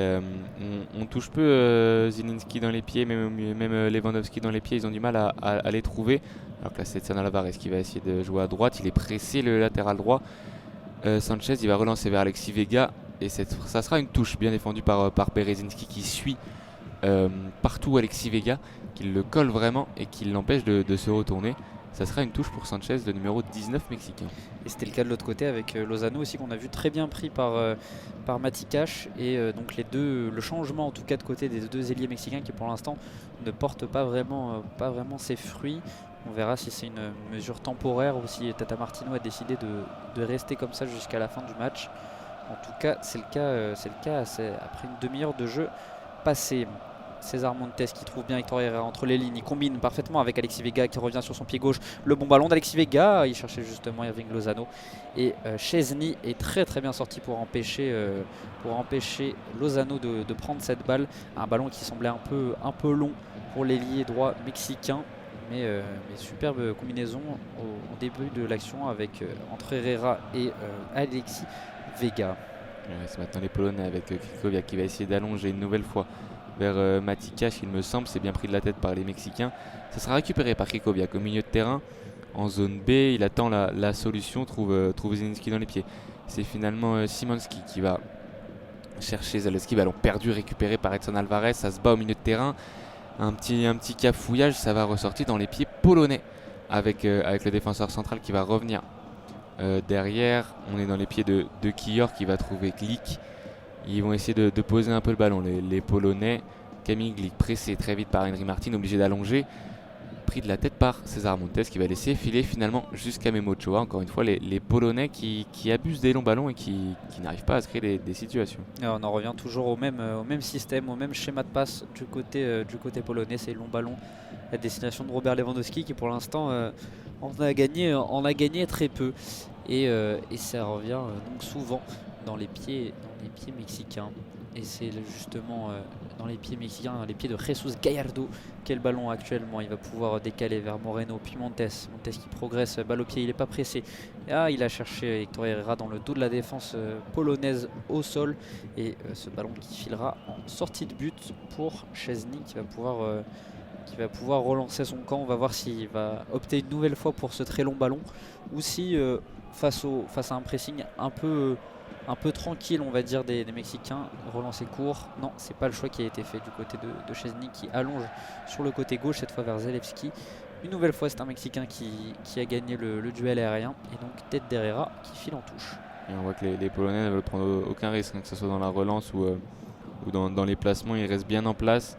on touche peu Zielinski dans les pieds, même Lewandowski dans les pieds, ils ont du mal à les trouver. Alors que là, c'est Edson Alvarez qui va essayer de jouer à droite, il est pressé le latéral droit. Sanchez, il va relancer vers Alexis Vega, et ça sera une touche bien défendue par Berezinski qui suit partout Alexis Vega, qui le colle vraiment et qui l'empêche de se retourner. Ça sera une touche pour Sanchez, le numéro 19 mexicain. Et c'était le cas de l'autre côté avec Lozano aussi, qu'on a vu très bien pris par Matikash. Et donc le changement en tout cas de côté des deux ailiers mexicains qui pour l'instant ne portent pas vraiment ses fruits. On verra si c'est une mesure temporaire ou si Tata Martino a décidé de rester comme ça jusqu'à la fin du match. En tout cas, c'est le cas après une demi-heure de jeu passé. César Montes qui trouve bien Héctor Herrera entre les lignes, il combine parfaitement avec Alexis Vega qui revient sur son pied gauche. Le bon ballon d'Alexis Vega, il cherchait justement Irving Lozano. Et Szczęsny est très bien sorti pour empêcher Lozano de prendre cette balle. Un ballon qui semblait un peu long pour l'ailier droit mexicain. Mais superbe combinaison au début de l'action entre Herrera et Alexis Vega. C'est maintenant les Polonais avec Krychowiak qui va essayer d'allonger une nouvelle fois vers Matikash, il me semble, c'est bien pris de la tête par les Mexicains. Ça sera récupéré par Krychowiak au milieu de terrain en zone B. Il attend la solution, trouve Zielinski dans les pieds. C'est finalement Simonski qui va chercher Zaleski, ballon perdu, récupéré par Edson Alvarez. Ça se bat au milieu de terrain. Un petit cafouillage, ça va ressortir dans les pieds polonais avec le défenseur central qui va revenir derrière. On est dans les pieds de Kior qui va trouver Glik. Ils vont essayer de poser un peu le ballon, les Polonais. Kamil Glik pressé très vite par Henry Martin, obligé d'allonger. Pris de la tête par César Montes qui va laisser filer finalement jusqu'à Memo Ochoa. Encore une fois, les Polonais qui abusent des longs ballons et qui n'arrivent pas à se créer des situations. Et on en revient toujours au même système, au même schéma de passe du côté polonais. C'est long ballon à destination de Robert Lewandowski qui pour l'instant en a gagné très peu. Et ça revient donc souvent dans les pieds mexicains. Et c'est justement dans les pieds mexicains, dans les pieds de Jesus Gallardo, quel ballon actuellement. Il va pouvoir décaler vers Moreno, puis Montes qui progresse, balle au pied, il n'est pas pressé. Il a cherché Héctor Herrera dans le dos de la défense polonaise au sol. Et ce ballon qui filera en sortie de but pour Szczęsny qui va pouvoir relancer son camp. On va voir s'il va opter une nouvelle fois pour ce très long ballon ou si face à un pressing un peu tranquille, on va dire, des Mexicains, relancer court. Non, c'est pas le choix qui a été fait du côté de Szczęsny qui allonge sur le côté gauche, cette fois vers Zalewski. Une nouvelle fois, c'est un Mexicain qui a gagné le duel aérien et donc tête d'Herrera qui file en touche. Et on voit que les Polonais ne veulent prendre aucun risque, que ce soit dans la relance ou dans les placements. Ils restent bien en place,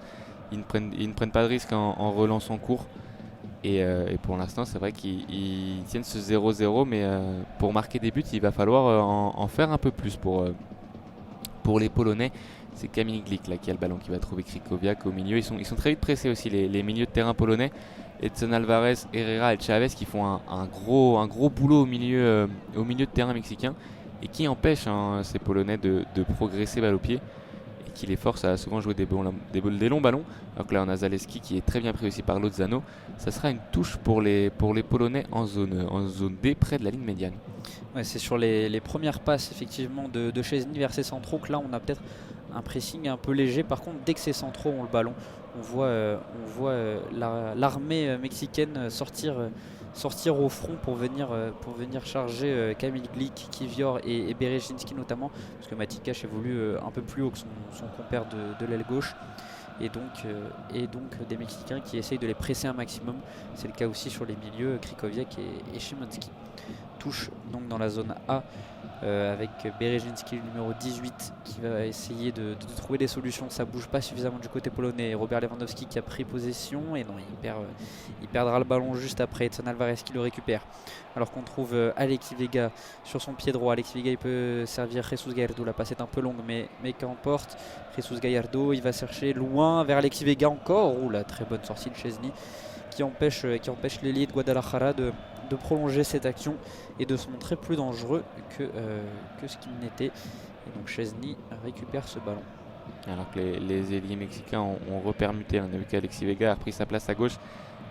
ils ne prennent pas de risque en relance en court. Et pour l'instant, c'est vrai qu'ils tiennent ce 0-0, mais pour marquer des buts, il va falloir en faire un peu plus pour les Polonais C'est Kamil Glik là, qui a le ballon, qui va trouver Krychowiak au milieu. Ils sont très vite pressés aussi, les milieux de terrain polonais. Edson Alvarez, Herrera et Chavez qui font un gros boulot au milieu de terrain mexicain et qui empêchent ces Polonais de progresser balle au pied et qui les force à souvent jouer des longs ballons. Alors que là on a Zaleski qui est très bien pris aussi par Lozano. Ça sera une touche pour les Polonais en zone D près de la ligne médiane. Ouais, c'est sur les premières passes effectivement de Szczęsny vers ses centraux que là on a peut-être un pressing un peu léger. Par contre, dès que ces centraux ont le ballon, on voit l'armée mexicaine sortir au front pour venir charger Kamil Glik, Kiwior et Berezinski notamment, parce que Matikash évolue un peu plus haut que son compère de l'aile gauche. Et donc des Mexicains qui essayent de les presser un maximum. C'est le cas aussi sur les milieux, Krychowiak et Szymanski. Touche donc dans la zone A avec Berezinski, le numéro 18, qui va essayer de trouver des solutions. Ça bouge pas suffisamment du côté polonais. Robert Lewandowski qui a pris possession et non, il perdra le ballon juste après. Edson Alvarez qui le récupère. Alors qu'on trouve Alexis Vega sur son pied droit. Alexis Vega il peut servir Jesus Gallardo. La passe est un peu longue mais qu'emporte Jesus Gallardo. Il va chercher loin vers Alexis Vega encore. Ouh, la très bonne sortie de Szczęsny qui empêche l'ailier de Guadalajara de prolonger cette action et de se montrer plus dangereux que ce qu'il n'était. Et donc Szczęsny récupère ce ballon. Alors que les ailiers mexicains ont repermuté. On a vu qu'Alexis Vega a repris sa place à gauche.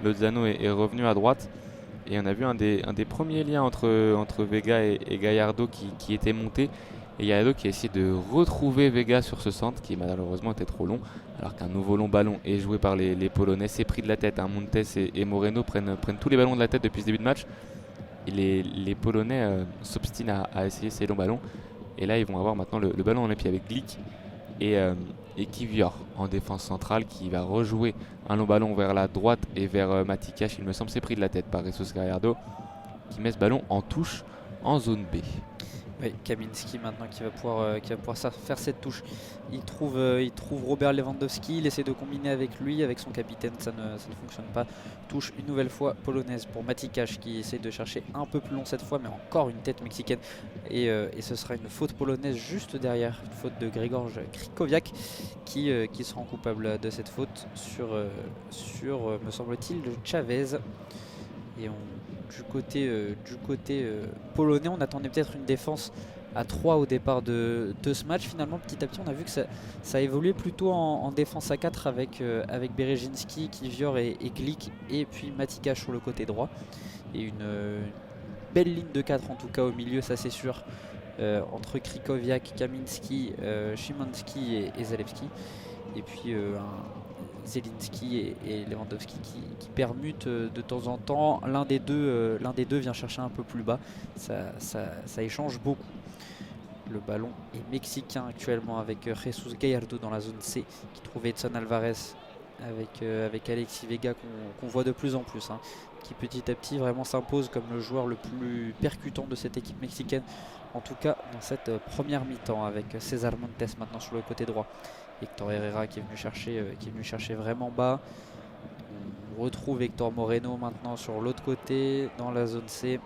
Lozano est revenu à droite. Et on a vu un des premiers liens entre Vega et Gallardo qui était monté. Et Gallardo qui a essayé de retrouver Vega sur ce centre qui malheureusement était trop long. Alors qu'un nouveau long ballon est joué par les Polonais. C'est pris de la tête. Montes et Moreno prennent tous les ballons de la tête depuis ce début de match. Et les Polonais s'obstinent à essayer ces longs ballons. Et là, ils vont avoir maintenant le ballon dans les pieds avec Glik et Kiwior en défense centrale qui va rejouer un long ballon vers la droite et vers Matikash. Il me semble c'est pris de la tête par Jesus Gallardo qui met ce ballon en touche en zone B. Oui, Kaminski maintenant qui va pouvoir faire cette touche. Il trouve Robert Lewandowski, il essaie de combiner avec lui, avec son capitaine, ça ne fonctionne pas. Touche une nouvelle fois polonaise pour Matikash qui essaie de chercher un peu plus long cette fois, mais encore une tête mexicaine. Et ce sera une faute polonaise juste derrière, une faute de Grzegorz Krychowiak qui se rend coupable de cette faute sur me semble-t-il, de Chavez. Et du côté polonais, on attendait peut-être une défense à 3 au départ de ce match. Finalement, petit à petit, on a vu que ça a évolué plutôt en défense à 4 avec Berezinski, Kiwior et Glik, et puis Matikash sur le côté droit. Et une belle ligne de 4 en tout cas au milieu, ça c'est sûr, entre Krychowiak, Kaminski, Szymanski et Zalewski. Et puis Zelinski et Lewandowski qui permutent de temps en temps. L'un des deux vient chercher un peu plus bas. Ça échange beaucoup. Le ballon est mexicain actuellement avec Jesus Gallardo dans la zone C qui trouve Edson Alvarez avec Alexis Vega qu'on voit de plus en plus, qui petit à petit vraiment s'impose comme le joueur le plus percutant de cette équipe mexicaine, en tout cas dans cette première mi-temps, avec César Montes maintenant sur le côté droit. Héctor Herrera qui est venu chercher vraiment bas. On retrouve Héctor Moreno maintenant sur l'autre côté dans la zone C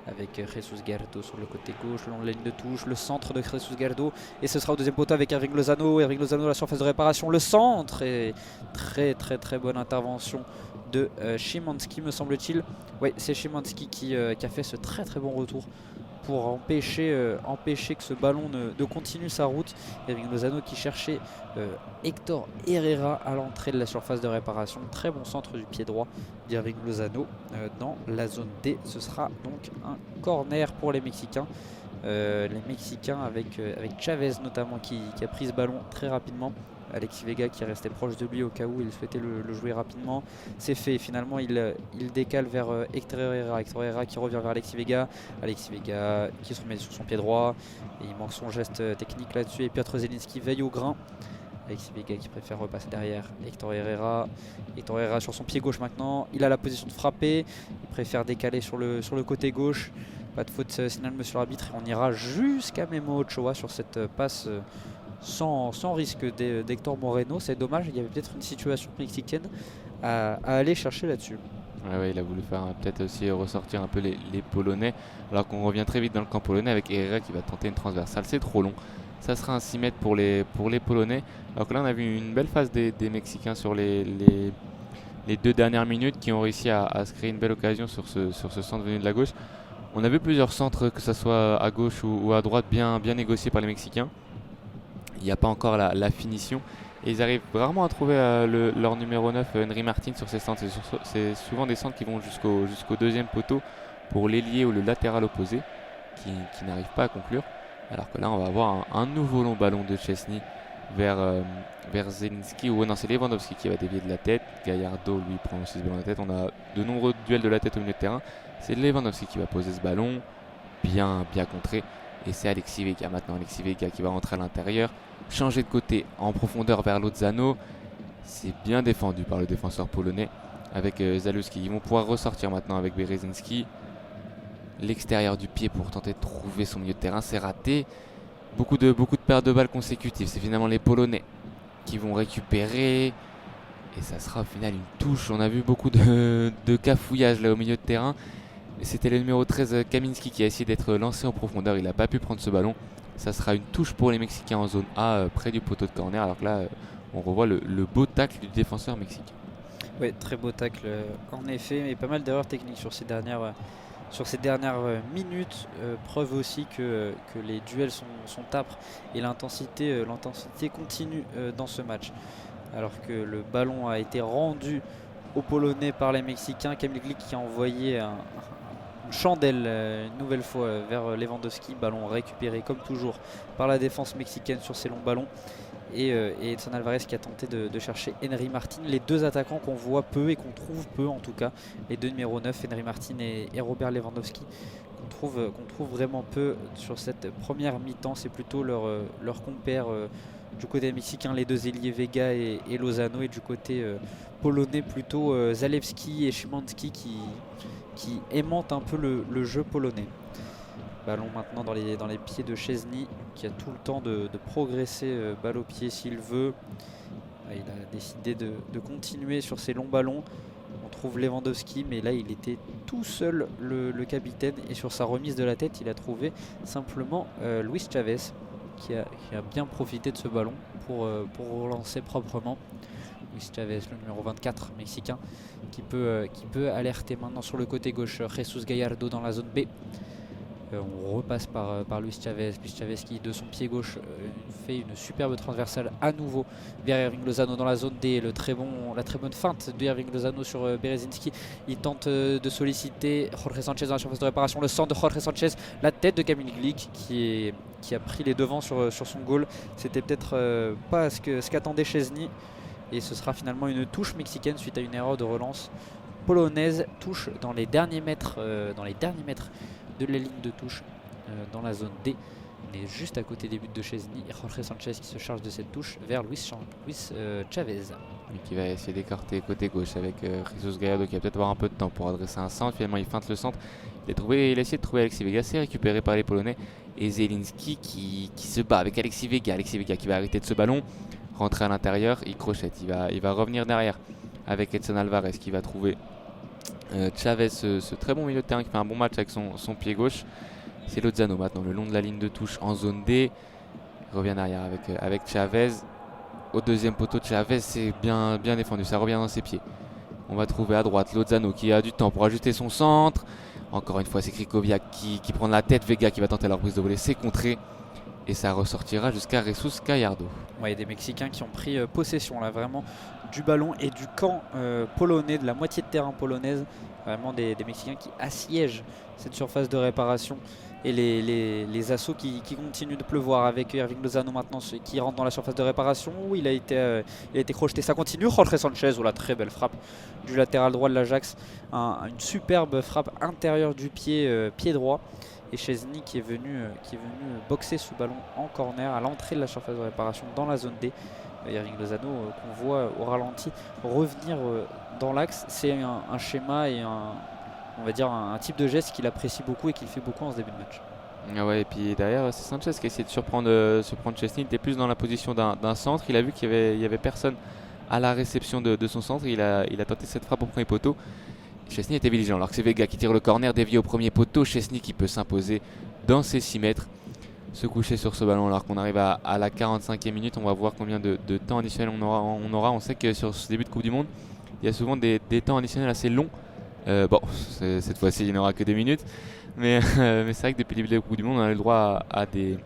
avec Jesus Gallardo sur le côté gauche, le long de la ligne de touche, le centre de Jesus Gallardo, et ce sera au deuxième poteau avec Erving Lozano à la surface de réparation, le centre, et très bonne intervention de Szymanski me semble-t-il. Oui, c'est Szymanski qui a fait ce très bon retour pour empêcher que ce ballon ne continue sa route. Erving Lozano qui cherchait Héctor Herrera à l'entrée de la surface de réparation. Très bon centre du pied droit d'Erving Lozano dans la zone D. Ce sera donc un corner pour les Mexicains. Les Mexicains avec Chavez notamment qui a pris ce ballon très rapidement. Alexis Vega qui est resté proche de lui au cas où il souhaitait le jouer rapidement. C'est fait, finalement il décale vers Héctor Herrera. Héctor Herrera qui revient vers Alexis Vega qui se remet sur son pied droit et il manque son geste technique là-dessus. Et Piotr Zelinski veille au grain. Alexis Vega qui préfère repasser derrière Héctor Herrera sur son pied gauche maintenant, il a la position de frapper, il préfère décaler sur le côté gauche. Pas de faute signale monsieur l'arbitre, on ira jusqu'à Memo Ochoa sur cette passe sans risque d'Héctor Moreno. C'est dommage, il y avait peut-être une situation mexicaine à aller chercher là-dessus. Ouais, il a voulu faire peut-être aussi ressortir un peu les Polonais, alors qu'on revient très vite dans le camp polonais avec Herrera qui va tenter une transversale. C'est trop long. Ça sera un 6 mètres pour les Polonais. Alors que là, on a vu une belle phase des Mexicains sur les 2 dernières minutes qui ont réussi à se créer une belle occasion sur ce centre venu de la gauche. On a vu plusieurs centres, que ce soit à gauche ou à droite, bien négociés par les Mexicains. Il n'y a pas encore la finition. Et ils arrivent vraiment à trouver leur numéro 9, Henry Martin, sur ces centres. C'est souvent des centres qui vont jusqu'au deuxième poteau pour l'ailier ou le latéral opposé qui n'arrive pas à conclure. Alors que là, on va avoir un nouveau long ballon de Szczesny vers Zelinski. Ou non, c'est Lewandowski qui va dévier de la tête. Gallardo, lui, prend aussi ce ballon de la tête. On a de nombreux duels de la tête au milieu de terrain. C'est Lewandowski qui va poser ce ballon, bien contré. Et c'est Alexis Vega maintenant. Alexis Vega qui va rentrer à l'intérieur, changer de côté en profondeur vers Lozano. C'est bien défendu par le défenseur polonais avec Zalewski. Ils vont pouvoir ressortir maintenant avec Berezinski. L'extérieur du pied pour tenter de trouver son milieu de terrain. C'est raté. Beaucoup de pertes de balles consécutives. C'est finalement les Polonais qui vont récupérer. Et ça sera au final une touche. On a vu beaucoup de cafouillage là au milieu de terrain. C'était le numéro 13 Kaminski qui a essayé d'être lancé en profondeur. Il n'a pas pu prendre ce ballon. Ça sera une touche pour les Mexicains en zone A près du poteau de corner. Alors que là, on revoit le beau tacle du défenseur mexicain. Oui, très beau tacle en effet. Mais pas mal d'erreurs techniques sur ces dernières minutes. Preuve aussi que les duels sont âpres et l'intensité continue dans ce match. Alors que le ballon a été rendu aux Polonais par les Mexicains. Kamil Glik qui a envoyé une chandelle une nouvelle fois vers Lewandowski. Ballon récupéré comme toujours par la défense mexicaine sur ces longs ballons. Et Edson Alvarez qui a tenté de chercher Henry Martin. Les deux attaquants qu'on voit peu et qu'on trouve peu en tout cas. Les deux numéros 9, Henry Martin et Robert Lewandowski, qu'on trouve vraiment peu sur cette première mi-temps. C'est plutôt leur compère du côté mexicain, les deux ailiers Vega et Lozano, et du côté polonais plutôt Zalewski et Szymanski qui aimantent un peu le jeu polonais. Ballon maintenant dans les pieds de Szczesny qui a tout le temps de progresser balle au pied s'il veut. Il a décidé de continuer sur ces longs ballons. On trouve Lewandowski, mais là il était tout seul le capitaine, et sur sa remise de la tête il a trouvé simplement Luis Chavez qui a bien profité de ce ballon pour relancer proprement. Luis Chavez, le numéro 24 mexicain, qui peut alerter maintenant sur le côté gauche Jesus Gallardo dans la zone B. On repasse par Luis Chavez qui de son pied gauche fait une superbe transversale à nouveau vers Erving Lozano dans la zone D. La très bonne feinte de Erving Lozano sur Berezinski. Il tente de solliciter Jorge Sanchez dans la surface de réparation. Le centre de Jorge Sanchez, la tête de Kamil Glik qui a pris les devants sur son goal. C'était peut-être pas ce qu'attendait Szczesny, et ce sera finalement une touche mexicaine suite à une erreur de relance polonaise. Touche dans les derniers mètres de la ligne de touche dans la zone D. On est juste à côté des buts de Szczesny, et Jorge Sanchez qui se charge de cette touche vers Luis Chavez. Qui va essayer d'écarter côté gauche avec Jesus Gallardo qui va peut-être avoir un peu de temps pour adresser un centre. Finalement il feinte le centre. Il a essayé de trouver Alexis Vega, c'est récupéré par les Polonais. Et Zelinski qui se bat avec Alexis Vega. Alexis Vega qui va arrêter de ce ballon, rentrer à l'intérieur, il crochette, il va revenir derrière avec Edson Alvarez qui va trouver Chavez, ce très bon milieu de terrain qui fait un bon match avec son pied gauche. C'est Lozano maintenant le long de la ligne de touche en zone D. Il revient derrière avec Chavez. Au deuxième poteau de Chavez, c'est bien défendu, ça revient dans ses pieds. On va trouver à droite Lozano qui a du temps pour ajuster son centre. Encore une fois, c'est Krikoviak qui prend la tête. Vega qui va tenter la reprise de volée, c'est contré. Et ça ressortira jusqu'à Jesus Gallardo. Ouais, des Mexicains qui ont pris possession là vraiment du ballon et du camp polonais, de la moitié de terrain polonaise. Vraiment des Mexicains qui assiègent cette surface de réparation. Et les assauts qui continuent de pleuvoir avec Erving Lozano maintenant qui rentre dans la surface de réparation où il a été crocheté. Ça continue. Jorge Sanchez, la très belle frappe du latéral droit de l'Ajax. Une superbe frappe intérieure du pied droit. Et Szczesny qui est venu boxer ce ballon en corner à l'entrée de la surface de réparation dans la zone D. Erving Lozano qu'on voit au ralenti revenir dans l'axe. C'est un schéma et on va dire un type de geste qu'il apprécie beaucoup et qu'il fait beaucoup en ce début de match. Ah ouais, et puis derrière c'est Sanchez qui a essayé de surprendre Szczesny. Il était plus dans la position d'un centre. Il a vu qu'il y avait personne à la réception de son centre. Il a tenté cette frappe au premier poteau. Szczesny était vigilant alors que c'est Vega qui tire le corner dévié au premier poteau. Szczesny qui peut s'imposer dans ses 6 mètres. se coucher sur ce ballon alors qu'on arrive à la 45e minute. On va voir combien de temps additionnel on sait que sur ce début de Coupe du Monde, il y a souvent des temps additionnels assez longs. Bon, cette fois-ci, il n'y aura que 2 minutes. Mais c'est vrai que depuis le début de la Coupe du Monde, on a le droit à des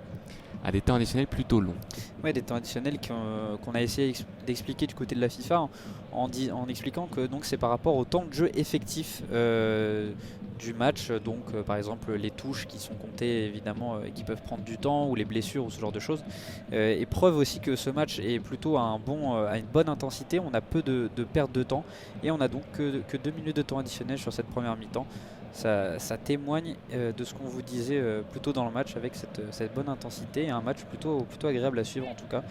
temps additionnels plutôt longs. Ouais, des temps additionnels qu'on a essayé d'expliquer du côté de la FIFA en expliquant que donc c'est par rapport au temps de jeu effectif du match. Donc par exemple les touches qui sont comptées évidemment et qui peuvent prendre du temps, ou les blessures ou ce genre de choses. Et preuve aussi que ce match est plutôt à une bonne intensité. On a peu de perte de temps et on a donc que 2 minutes de temps additionnel sur cette première mi-temps. Ça témoigne de ce qu'on vous disait plus tôt dans le match, avec cette bonne intensité et un match plutôt agréable à suivre en tout cas.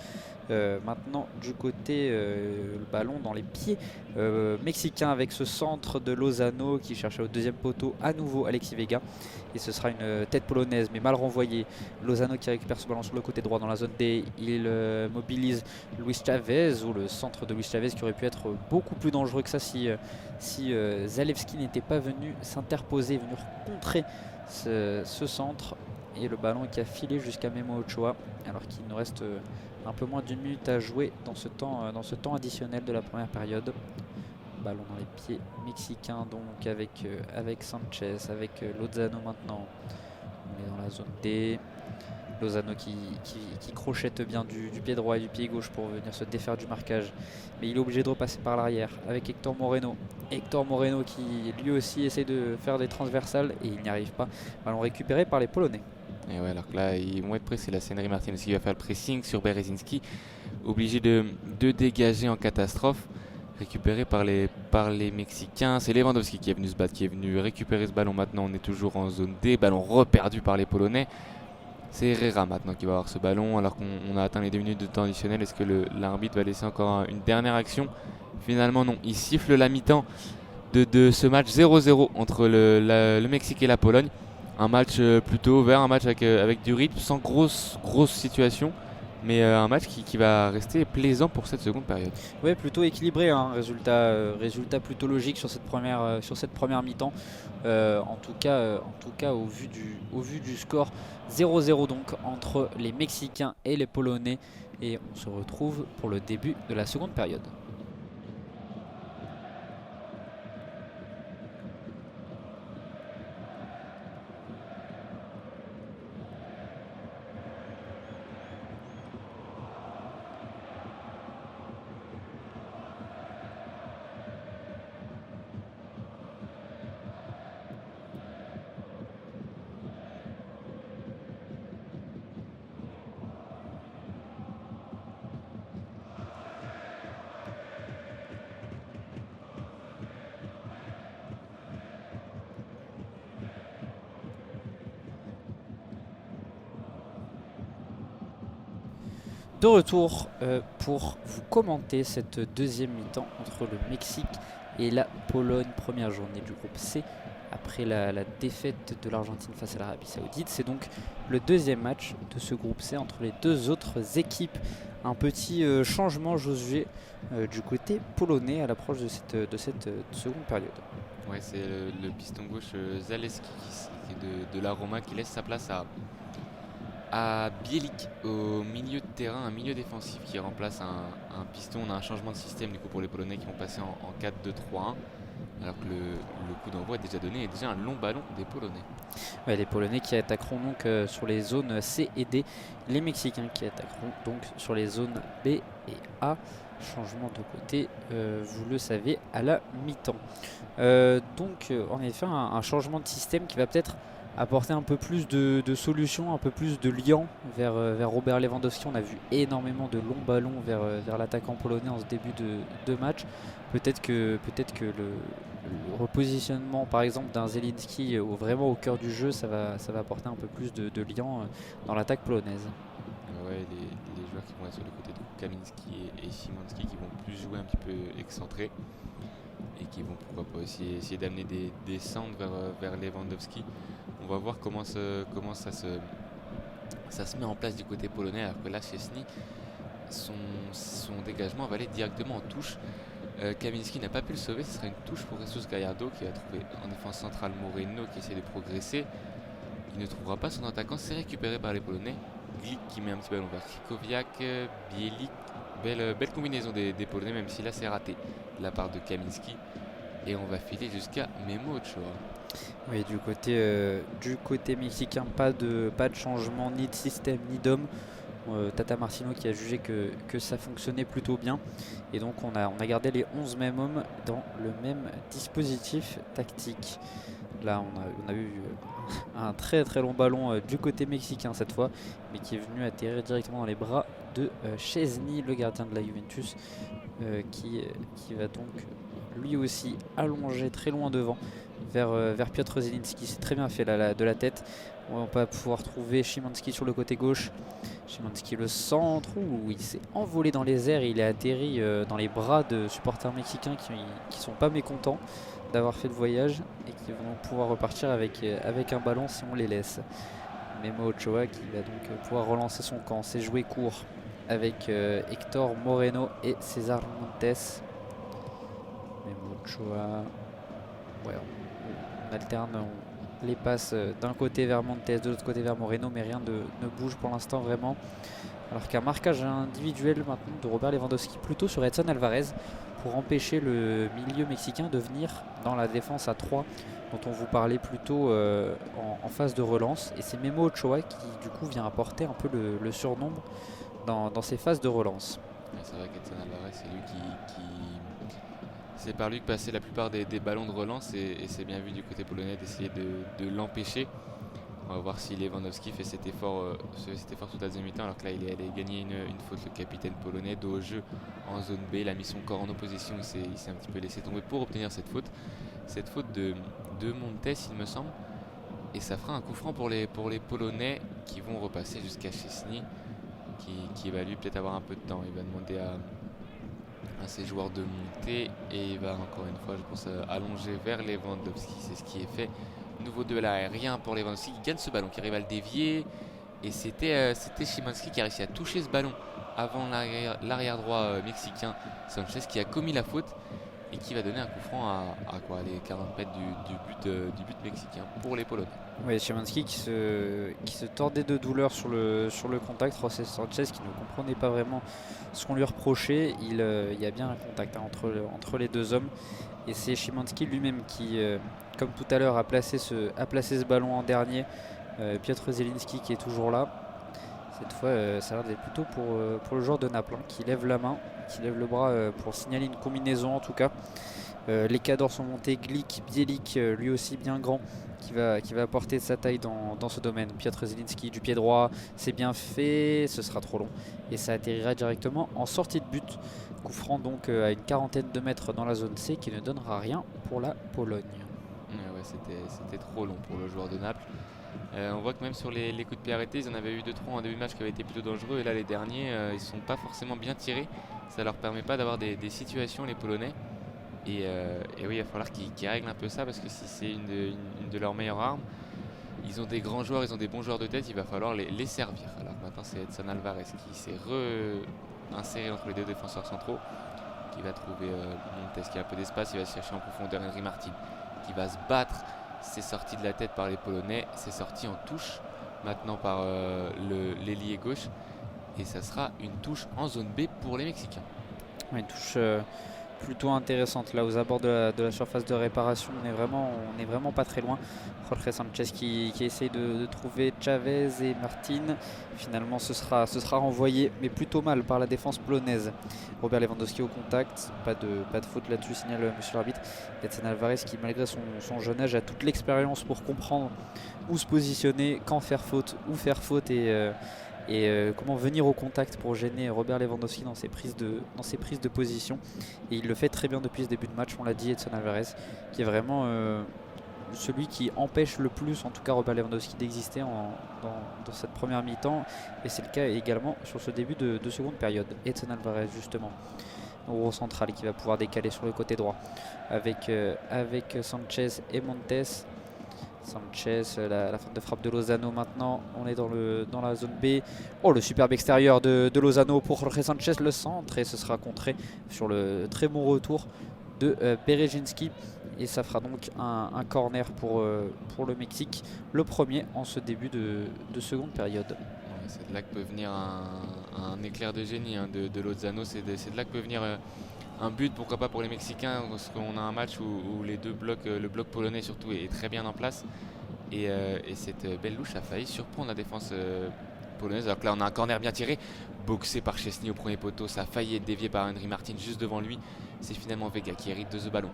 Maintenant du côté le ballon dans les pieds mexicains, avec ce centre de Lozano qui cherchait au deuxième poteau, à nouveau Alexis Vega, et ce sera une tête polonaise mais mal renvoyée. Lozano qui récupère ce ballon sur le côté droit dans la zone D, il mobilise Luis Chavez, ou le centre de Luis Chavez qui aurait pu être beaucoup plus dangereux que ça si Zalewski n'était pas venu s'interposer, venu contrer ce centre, et le ballon qui a filé jusqu'à Memo Ochoa alors qu'il nous reste un peu moins d'une minute à jouer dans ce temps additionnel de la première période. Ballon dans les pieds mexicains donc avec Sanchez, avec Lozano maintenant. On est dans la zone D. Lozano qui crochette bien du pied droit et du pied gauche pour venir se défaire du marquage. Mais il est obligé de repasser par l'arrière avec Hector Moreno. Hector Moreno qui lui aussi essaie de faire des transversales et il n'y arrive pas. Ballon récupéré par les Polonais. Et ouais, alors que là, ils vont être pressés. La Henry Martinez qui va faire le pressing sur Berezinski, obligé de dégager en catastrophe, récupéré par les Mexicains. C'est Lewandowski qui est venu se battre, qui est venu récupérer ce ballon. Maintenant, on est toujours en zone D, ballon reperdu par les Polonais. C'est Herrera maintenant qui va avoir ce ballon alors qu'on a atteint les 2 minutes de temps additionnel. Est-ce que l'arbitre va laisser encore une dernière action? Finalement non, il siffle la mi-temps de ce match 0-0 entre le Mexique et la Pologne. Un match plutôt ouvert, un match avec du rythme, sans grosse situation, mais un match qui va rester plaisant pour cette seconde période. Oui, plutôt équilibré, hein. Résultat plutôt logique sur cette première mi-temps. En tout cas au vu du score 0-0 donc entre les Mexicains et les Polonais, et on se retrouve pour le début de la seconde période. De retour pour vous commenter cette deuxième mi-temps entre le Mexique et la Pologne, première journée du groupe C après la défaite de l'Argentine face à l'Arabie Saoudite. C'est donc le deuxième match de ce groupe C entre les deux autres équipes. Un petit changement, Josué, du côté polonais à l'approche de cette seconde période. Ouais, c'est le piston gauche Zalewski qui est de la Roma, qui laisse sa place à Bielik au milieu de terrain, un milieu défensif qui remplace un piston. On a un changement de système du coup pour les Polonais qui vont passer en 4-2-3-1, alors que le coup d'envoi est déjà donné, et déjà un long ballon des Polonais. Ouais, les Polonais qui attaqueront donc sur les zones C et D, les Mexicains qui attaqueront donc sur les zones B et A. Changement de côté, vous le savez, à la mi-temps. Donc en effet un changement de système qui va peut-être apporter un peu plus de solutions, un peu plus de liant vers Robert Lewandowski. On a vu énormément de longs ballons vers l'attaquant polonais en ce début de match. Peut-être que le repositionnement par exemple d'un Zelinski vraiment au cœur du jeu, ça va apporter un peu plus de liant dans l'attaque polonaise. Ouais, les joueurs qui vont être sur le côté de Kaminski et Szymanski qui vont plus jouer un petit peu excentrés et qui vont pourquoi pas aussi essayer d'amener des centres vers Lewandowski. On va voir comment ça se met en place du côté polonais, alors que là Szczęsny, son dégagement va aller directement en touche. Kaminski n'a pas pu le sauver, ce sera une touche pour Jesus Gallardo qui va trouver en défense centrale Moreno qui essaie de progresser. Il ne trouvera pas son attaquant, c'est récupéré par les Polonais. Glick qui met un petit ballon vers Krikowiak, Bielik. Belle combinaison des Polonais, même si là c'est raté de la part de Kaminski. Et on va filer jusqu'à Memo Ochoa. Oui, du côté mexicain, pas de changement ni de système ni d'homme. Tata Martino qui a jugé que ça fonctionnait plutôt bien. Et donc on a gardé les 11 mêmes hommes dans le même dispositif tactique. Là on a eu un très très long ballon du côté mexicain cette fois, mais qui est venu atterrir directement dans les bras de Szczesny, le gardien de la Juventus, qui va donc lui aussi allonger très loin devant vers Piotr Zielinski. C'est très bien fait là, de la tête. On va pouvoir trouver Szymanski sur le côté gauche. Szymanski le centre, où il s'est envolé dans les airs et il est atterri dans les bras de supporters mexicains qui sont pas mécontents d'avoir fait le voyage et qui vont pouvoir repartir avec un ballon si on les laisse. Memo Ochoa qui va donc pouvoir relancer son camp. C'est joué court avec Hector Moreno et César Montes. Memo Ochoa, ouais, on alterne les passes d'un côté vers Montes, de l'autre côté vers Moreno, mais rien ne bouge pour l'instant vraiment. Alors qu'un marquage individuel maintenant de Robert Lewandowski plutôt sur Edson Alvarez pour empêcher le milieu mexicain de venir dans la défense à 3 dont on vous parlait plus tôt en phase de relance. Et c'est Memo Ochoa qui du coup vient apporter un peu le surnombre dans ces phases de relance. C'est vrai qu'Edson Alvarez, c'est lui qui c'est par lui que passaient la plupart des ballons de relance et c'est bien vu du côté polonais d'essayer de l'empêcher. On va voir si Lewandowski fait cet effort toute la deuxième mi-temps, alors que là il est allé gagner une faute, le capitaine polonais, dos au jeu en zone B. Il a mis son corps en opposition, il s'est un petit peu laissé tomber pour obtenir cette faute de Montes il me semble. Et ça fera un coup franc pour les Polonais qui vont repasser jusqu'à Szczesny qui va lui peut-être avoir un peu de temps. Il va demander à ses joueurs de monter et il va encore une fois je pense allonger vers Lewandowski. C'est ce qui est fait. Nouveau duel aérien pour Lewandowski qui gagne ce ballon, qui arrive à le dévier. Et c'était Szymanski qui a réussi à toucher ce ballon avant l'arrière droit mexicain Sanchez qui a commis la faute et qui va donner un coup franc à quoi, les 40 mètres du but mexicain pour les Polonais. Oui, Szymanski qui se tordait de douleur sur le contact. José Sanchez qui ne comprenait pas vraiment ce qu'on lui reprochait. Il y a bien un contact entre les deux hommes. Et c'est Szymanski lui-même qui, comme tout à l'heure, a placé ce ballon en dernier. Piotr Zielinski qui est toujours là. Cette fois, ça a l'air d'être plutôt pour le joueur de Naples qui lève la main, qui lève le bras pour signaler une combinaison en tout cas. Les cadors sont montés. Glick, Bielik, lui aussi bien grand, qui va apporter sa taille dans ce domaine. Piotr Zielinski du pied droit, c'est bien fait, ce sera trop long. Et ça atterrira directement en sortie de but. Coup franc donc à une quarantaine de mètres dans la zone C qui ne donnera rien pour la Pologne. Ouais, c'était trop long pour le joueur de Naples. On voit que même sur les coups de pied arrêtés, ils en avaient eu 2-3 en début de match qui avaient été plutôt dangereux. Et là, les derniers, ils ne sont pas forcément bien tirés. Ça leur permet pas d'avoir des situations, les Polonais. Et oui, il va falloir qu'ils règlent un peu ça parce que si c'est une de leurs meilleures armes, ils ont des grands joueurs, ils ont des bons joueurs de tête, il va falloir les servir. Alors maintenant, c'est Edson Alvarez qui s'est inséré entre les deux défenseurs centraux, qui va trouver Montes qui a un peu d'espace, il va chercher en profondeur Henry Martin qui va se battre. C'est sorti de la tête par les Polonais, c'est sorti en touche maintenant par l'ailier gauche et ça sera une touche en zone B pour les Mexicains. Une touche plutôt intéressante là aux abords de la surface de réparation. On est vraiment pas très loin. Jorge Sanchez qui essaye de trouver Chavez et Martin. Finalement ce sera renvoyé, mais plutôt mal par la défense polonaise. Robert Lewandowski au contact, pas de faute là-dessus, signale monsieur l'arbitre. Edson Alvarez qui malgré son jeune âge a toute l'expérience pour comprendre où se positionner, quand faire faute, où faire faute et comment venir au contact pour gêner Robert Lewandowski dans ses prises de position. Et il le fait très bien depuis ce début de match, on l'a dit, Edson Alvarez qui est vraiment celui qui empêche le plus en tout cas Robert Lewandowski d'exister dans cette première mi-temps, et c'est le cas également sur ce début de seconde période. Edson Alvarez justement au central qui va pouvoir décaler sur le côté droit avec Sanchez et Montes. Sanchez, la fin de frappe de Lozano maintenant, on est dans la zone B. Oh, le superbe extérieur de Lozano pour Jorge Sanchez, le centre, et ce sera contré sur le très bon retour de Berejinski. Et ça fera donc un corner pour le Mexique, le premier en ce début de seconde période. Ouais, c'est de là que peut venir un éclair de génie de Lozano. C'est de là que peut venir un but, pourquoi pas pour les Mexicains, parce qu'on a un match où les deux blocs, le bloc polonais surtout, est très bien en place. Et cette belle louche a failli surprendre la défense polonaise. Alors que là, on a un corner bien tiré, boxé par Szczesny au premier poteau. Ça a failli être dévié par Henry Martin juste devant lui. C'est finalement Vega qui hérite de ce ballon.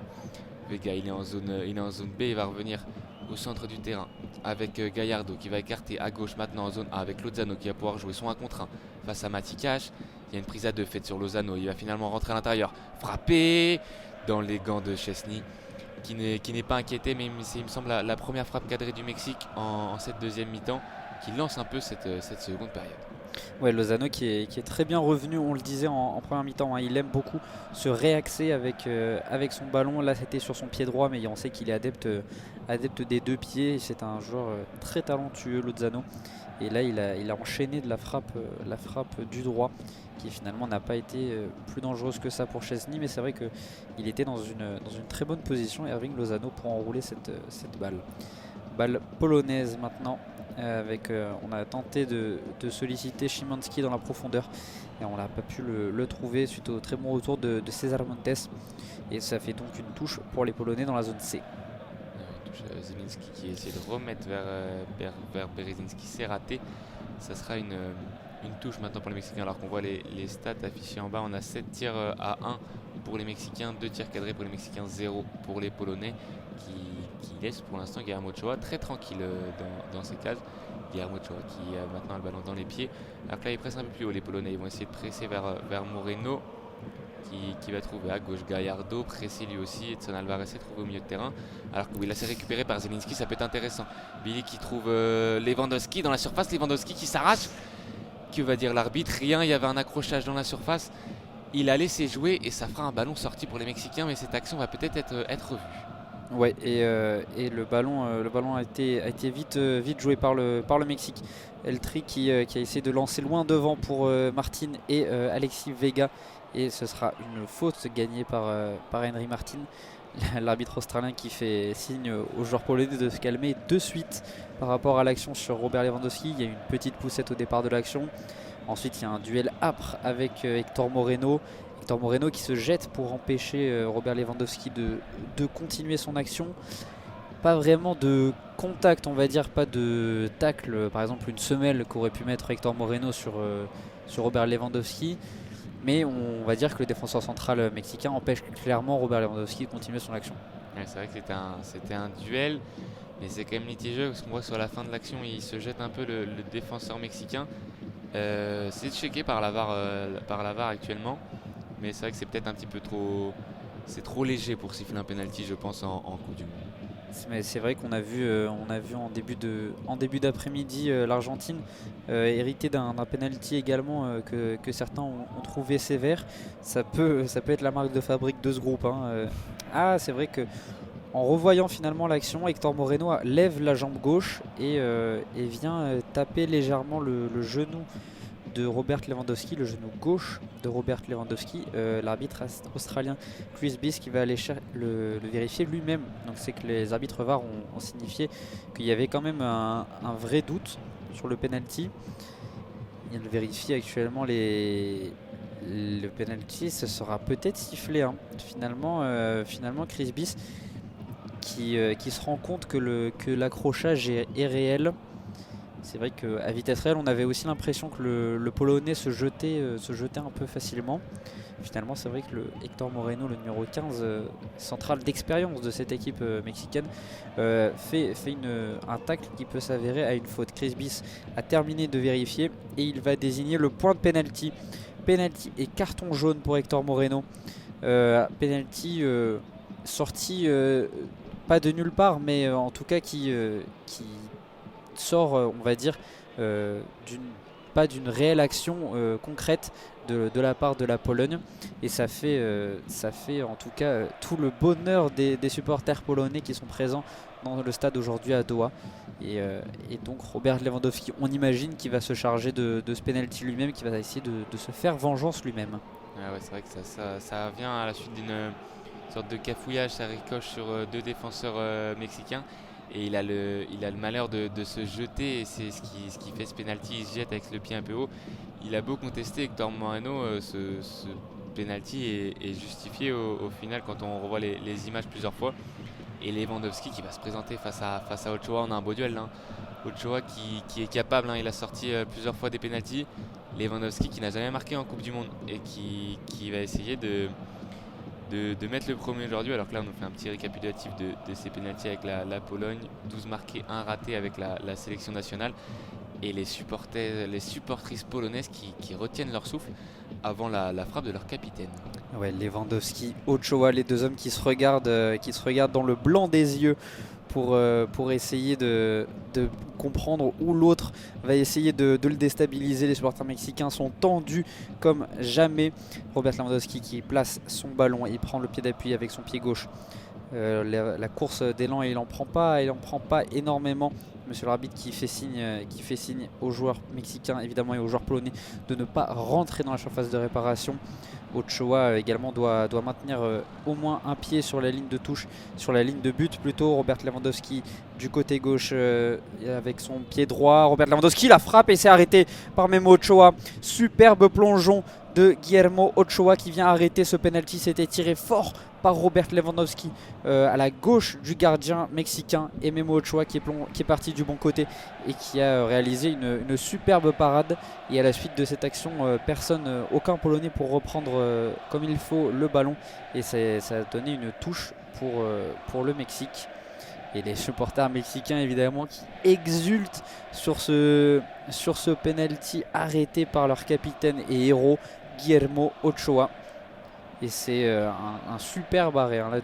Vega, il est en zone B, il va revenir au centre du terrain avec Gallardo qui va écarter à gauche maintenant en zone A avec Lozano qui va pouvoir jouer son 1 contre 1 face à Matty Cash. Il y a une prise à 2 faite sur Lozano, il va finalement rentrer à l'intérieur, frapper dans les gants de Szczesny qui n'est pas inquiété, mais il me semble la première frappe cadrée du Mexique en cette deuxième mi-temps qui lance un peu cette seconde période. Ouais, Lozano qui est très bien revenu, on le disait en première mi-temps, hein, il aime beaucoup se réaxer avec son ballon. Là c'était sur son pied droit, mais on sait qu'il est adepte des 2 pieds. C'est un joueur très talentueux, Lozano. Et là il a enchaîné de la frappe du droit, qui finalement n'a pas été plus dangereuse que ça pour Szczesny, mais c'est vrai qu'il était dans une très bonne position, Erving Lozano, pour enrouler cette balle. Balle polonaise maintenant. On a tenté de solliciter Szymanski dans la profondeur et on n'a pas pu le trouver suite au très bon retour de César Montes, et ça fait donc une touche pour les Polonais dans la zone C. Touche Zielinski qui essaie de remettre vers Berezynski, c'est raté. Ça sera une touche maintenant pour les Mexicains, alors qu'on voit les stats affichées en bas. On a 7 tirs à 1 pour les Mexicains, 2 tirs cadrés pour les Mexicains, 0 pour les Polonais, qui laisse pour l'instant Guillermo Ochoa très tranquille dans ses cases. Guillermo Ochoa qui a maintenant le ballon dans les pieds. Alors que là, ils pressent un peu plus haut, les Polonais. Ils vont essayer de presser vers Moreno, qui va trouver à gauche Gallardo, pressé lui aussi. Edson Alvarez est trouvé au milieu de terrain. Alors que oui, là, c'est récupéré par Zielinski, ça peut être intéressant. Billy qui trouve Lewandowski dans la surface. Lewandowski qui s'arrache. Que va dire l'arbitre? Rien, il y avait un accrochage dans la surface. Il a laissé jouer et ça fera un ballon sorti pour les Mexicains, mais cette action va peut-être être revue. Ouais, et le ballon a été vite joué par le Mexique. Eltri qui a essayé de lancer loin devant pour Martin et Alexis Vega, et ce sera une faute gagnée par Henry Martin. L'arbitre australien qui fait signe aux joueurs polonais de se calmer de suite par rapport à l'action sur Robert Lewandowski. Il y a eu une petite poussette au départ de l'action. Ensuite, il y a un duel âpre avec Hector Moreno. Hector Moreno qui se jette pour empêcher Robert Lewandowski de continuer son action. Pas vraiment de contact, on va dire, pas de tacle, par exemple une semelle qu'aurait pu mettre Hector Moreno sur Robert Lewandowski. Mais on va dire que le défenseur central mexicain empêche clairement Robert Lewandowski de continuer son action. Ouais, c'est vrai que c'était un duel, mais c'est quand même litigieux parce qu'on voit que sur la fin de l'action, il se jette un peu le défenseur mexicain. C'est checké par la VAR actuellement, mais c'est vrai que c'est peut-être un petit peu trop léger pour siffler un penalty, je pense, en Coupe du Monde. Mais c'est vrai qu'on a vu en début d'après-midi l'Argentine hériter d'un penalty également que certains ont trouvé sévère. Ça peut être la marque de fabrique de ce groupe, hein. C'est vrai que en revoyant finalement l'action, Hector Moreno lève la jambe gauche et vient taper légèrement le genou de Robert Lewandowski, le genou gauche de Robert Lewandowski. L'arbitre australien Chris Biss qui va aller le vérifier lui-même. Donc c'est que les arbitres VAR ont signifié qu'il y avait quand même un vrai doute sur le penalty. Il vérifie actuellement le penalty, ce sera peut-être sifflé, hein. Finalement Chris Biss qui se rend compte que l'accrochage est réel. C'est vrai qu'à vitesse réelle, on avait aussi l'impression que le Polonais se jetait un peu facilement. Finalement, c'est vrai que le Hector Moreno, le numéro 15, central d'expérience de cette équipe mexicaine, fait un tacle qui peut s'avérer à une faute. Chris Biss a terminé de vérifier et il va désigner le point de penalty. Penalty et carton jaune pour Hector Moreno. Penalty sorti pas de nulle part, mais en tout cas qui sort, on va dire, pas d'une réelle action concrète de la part de la Pologne, et ça fait en tout cas tout le bonheur des supporters polonais qui sont présents dans le stade aujourd'hui à Doha, et donc Robert Lewandowski, on imagine qu'il va se charger de ce penalty lui-même, qui va essayer de se faire vengeance lui-même. Ouais, c'est vrai que ça vient à la suite sorte de cafouillage, ça ricoche sur deux défenseurs mexicains. Et il a le malheur de se jeter, et c'est ce qui fait ce penalty. Il se jette avec le pied un peu haut. Il a beau contester Hector Moreno, ce penalty est justifié au final quand on revoit les images plusieurs fois. Et Lewandowski qui va se présenter face à Ochoa. On a un beau duel, hein. Ochoa qui est capable, hein, il a sorti plusieurs fois des penalties. Lewandowski qui n'a jamais marqué en Coupe du Monde et qui va essayer de mettre le premier aujourd'hui. Alors que là on nous fait un petit récapitulatif de ces pénaltys avec la Pologne, 12 marqués, 1 raté avec la sélection nationale, et les supportrices polonaises qui retiennent leur souffle avant la frappe de leur capitaine. Ouais, Lewandowski, Ochoa, les deux hommes qui se regardent dans le blanc des yeux pour essayer de comprendre où l'autre va essayer de le déstabiliser. Les supporters mexicains sont tendus comme jamais. Robert Lewandowski qui place son ballon, il prend le pied d'appui avec son pied gauche. La course d'élan, il en prend pas énormément. Monsieur l'arbitre qui fait signe aux joueurs mexicains évidemment et aux joueurs polonais de ne pas rentrer dans la surface de réparation. Ochoa également doit maintenir au moins un pied sur la ligne de touche, sur la ligne de but plutôt. Robert Lewandowski du côté gauche avec son pied droit. Robert Lewandowski la frappe et c'est arrêté par Memo Ochoa. Superbe plongeon de Guillermo Ochoa qui vient arrêter ce penalty. C'était tiré fort par Robert Lewandowski à la gauche du gardien mexicain, et Memo Ochoa qui est parti du bon côté et qui a réalisé une superbe parade. Et à la suite de cette action, aucun Polonais pour reprendre comme il faut le ballon, et ça a donné une touche pour le Mexique. Et les supporters mexicains évidemment qui exultent sur ce penalty arrêté par leur capitaine et héros Guillermo Ochoa. Et c'est un superbe arrêt, hein, là,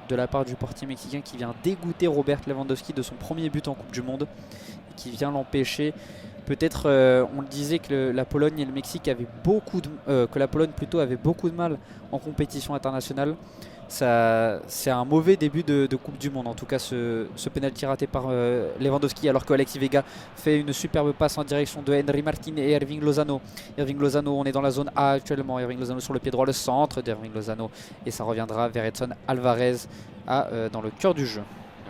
de la part du portier mexicain qui vient dégoûter Robert Lewandowski de son premier but en Coupe du Monde, qui vient l'empêcher. Peut-être, on le disait, que la Pologne et le Mexique avaient que la Pologne plutôt avait beaucoup de mal en compétition internationale. C'est un mauvais début de Coupe du Monde, en tout cas ce penalty raté par Lewandowski, alors que Alexis Vega fait une superbe passe en direction de Henry Martin et Erving Lozano. Erving Lozano, on est dans la zone A actuellement. Erving Lozano sur le pied droit, le centre d'Erving Lozano, et ça reviendra vers Edson Alvarez dans le cœur du jeu.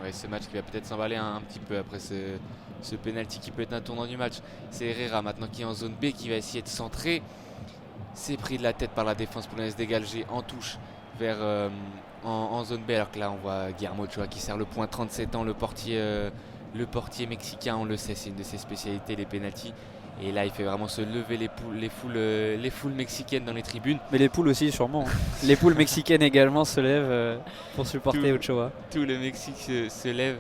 Ouais, ce match qui va peut-être s'emballer un petit peu après ce penalty qui peut être un tournant du match. C'est Herrera maintenant qui est en zone B, qui va essayer de centrer. C'est pris de la tête par la défense polonaise, dégagée en touche vers en zone B, alors que là on voit Guillermo Ochoa qui sert le point. 37 ans, le portier mexicain, on le sait, c'est une de ses spécialités, les pénaltys. Et là il fait vraiment se lever les foules mexicaines dans les tribunes. Mais les poules aussi sûrement. Les poules mexicaines également se lèvent pour supporter Ochoa. Tout le Mexique se lève.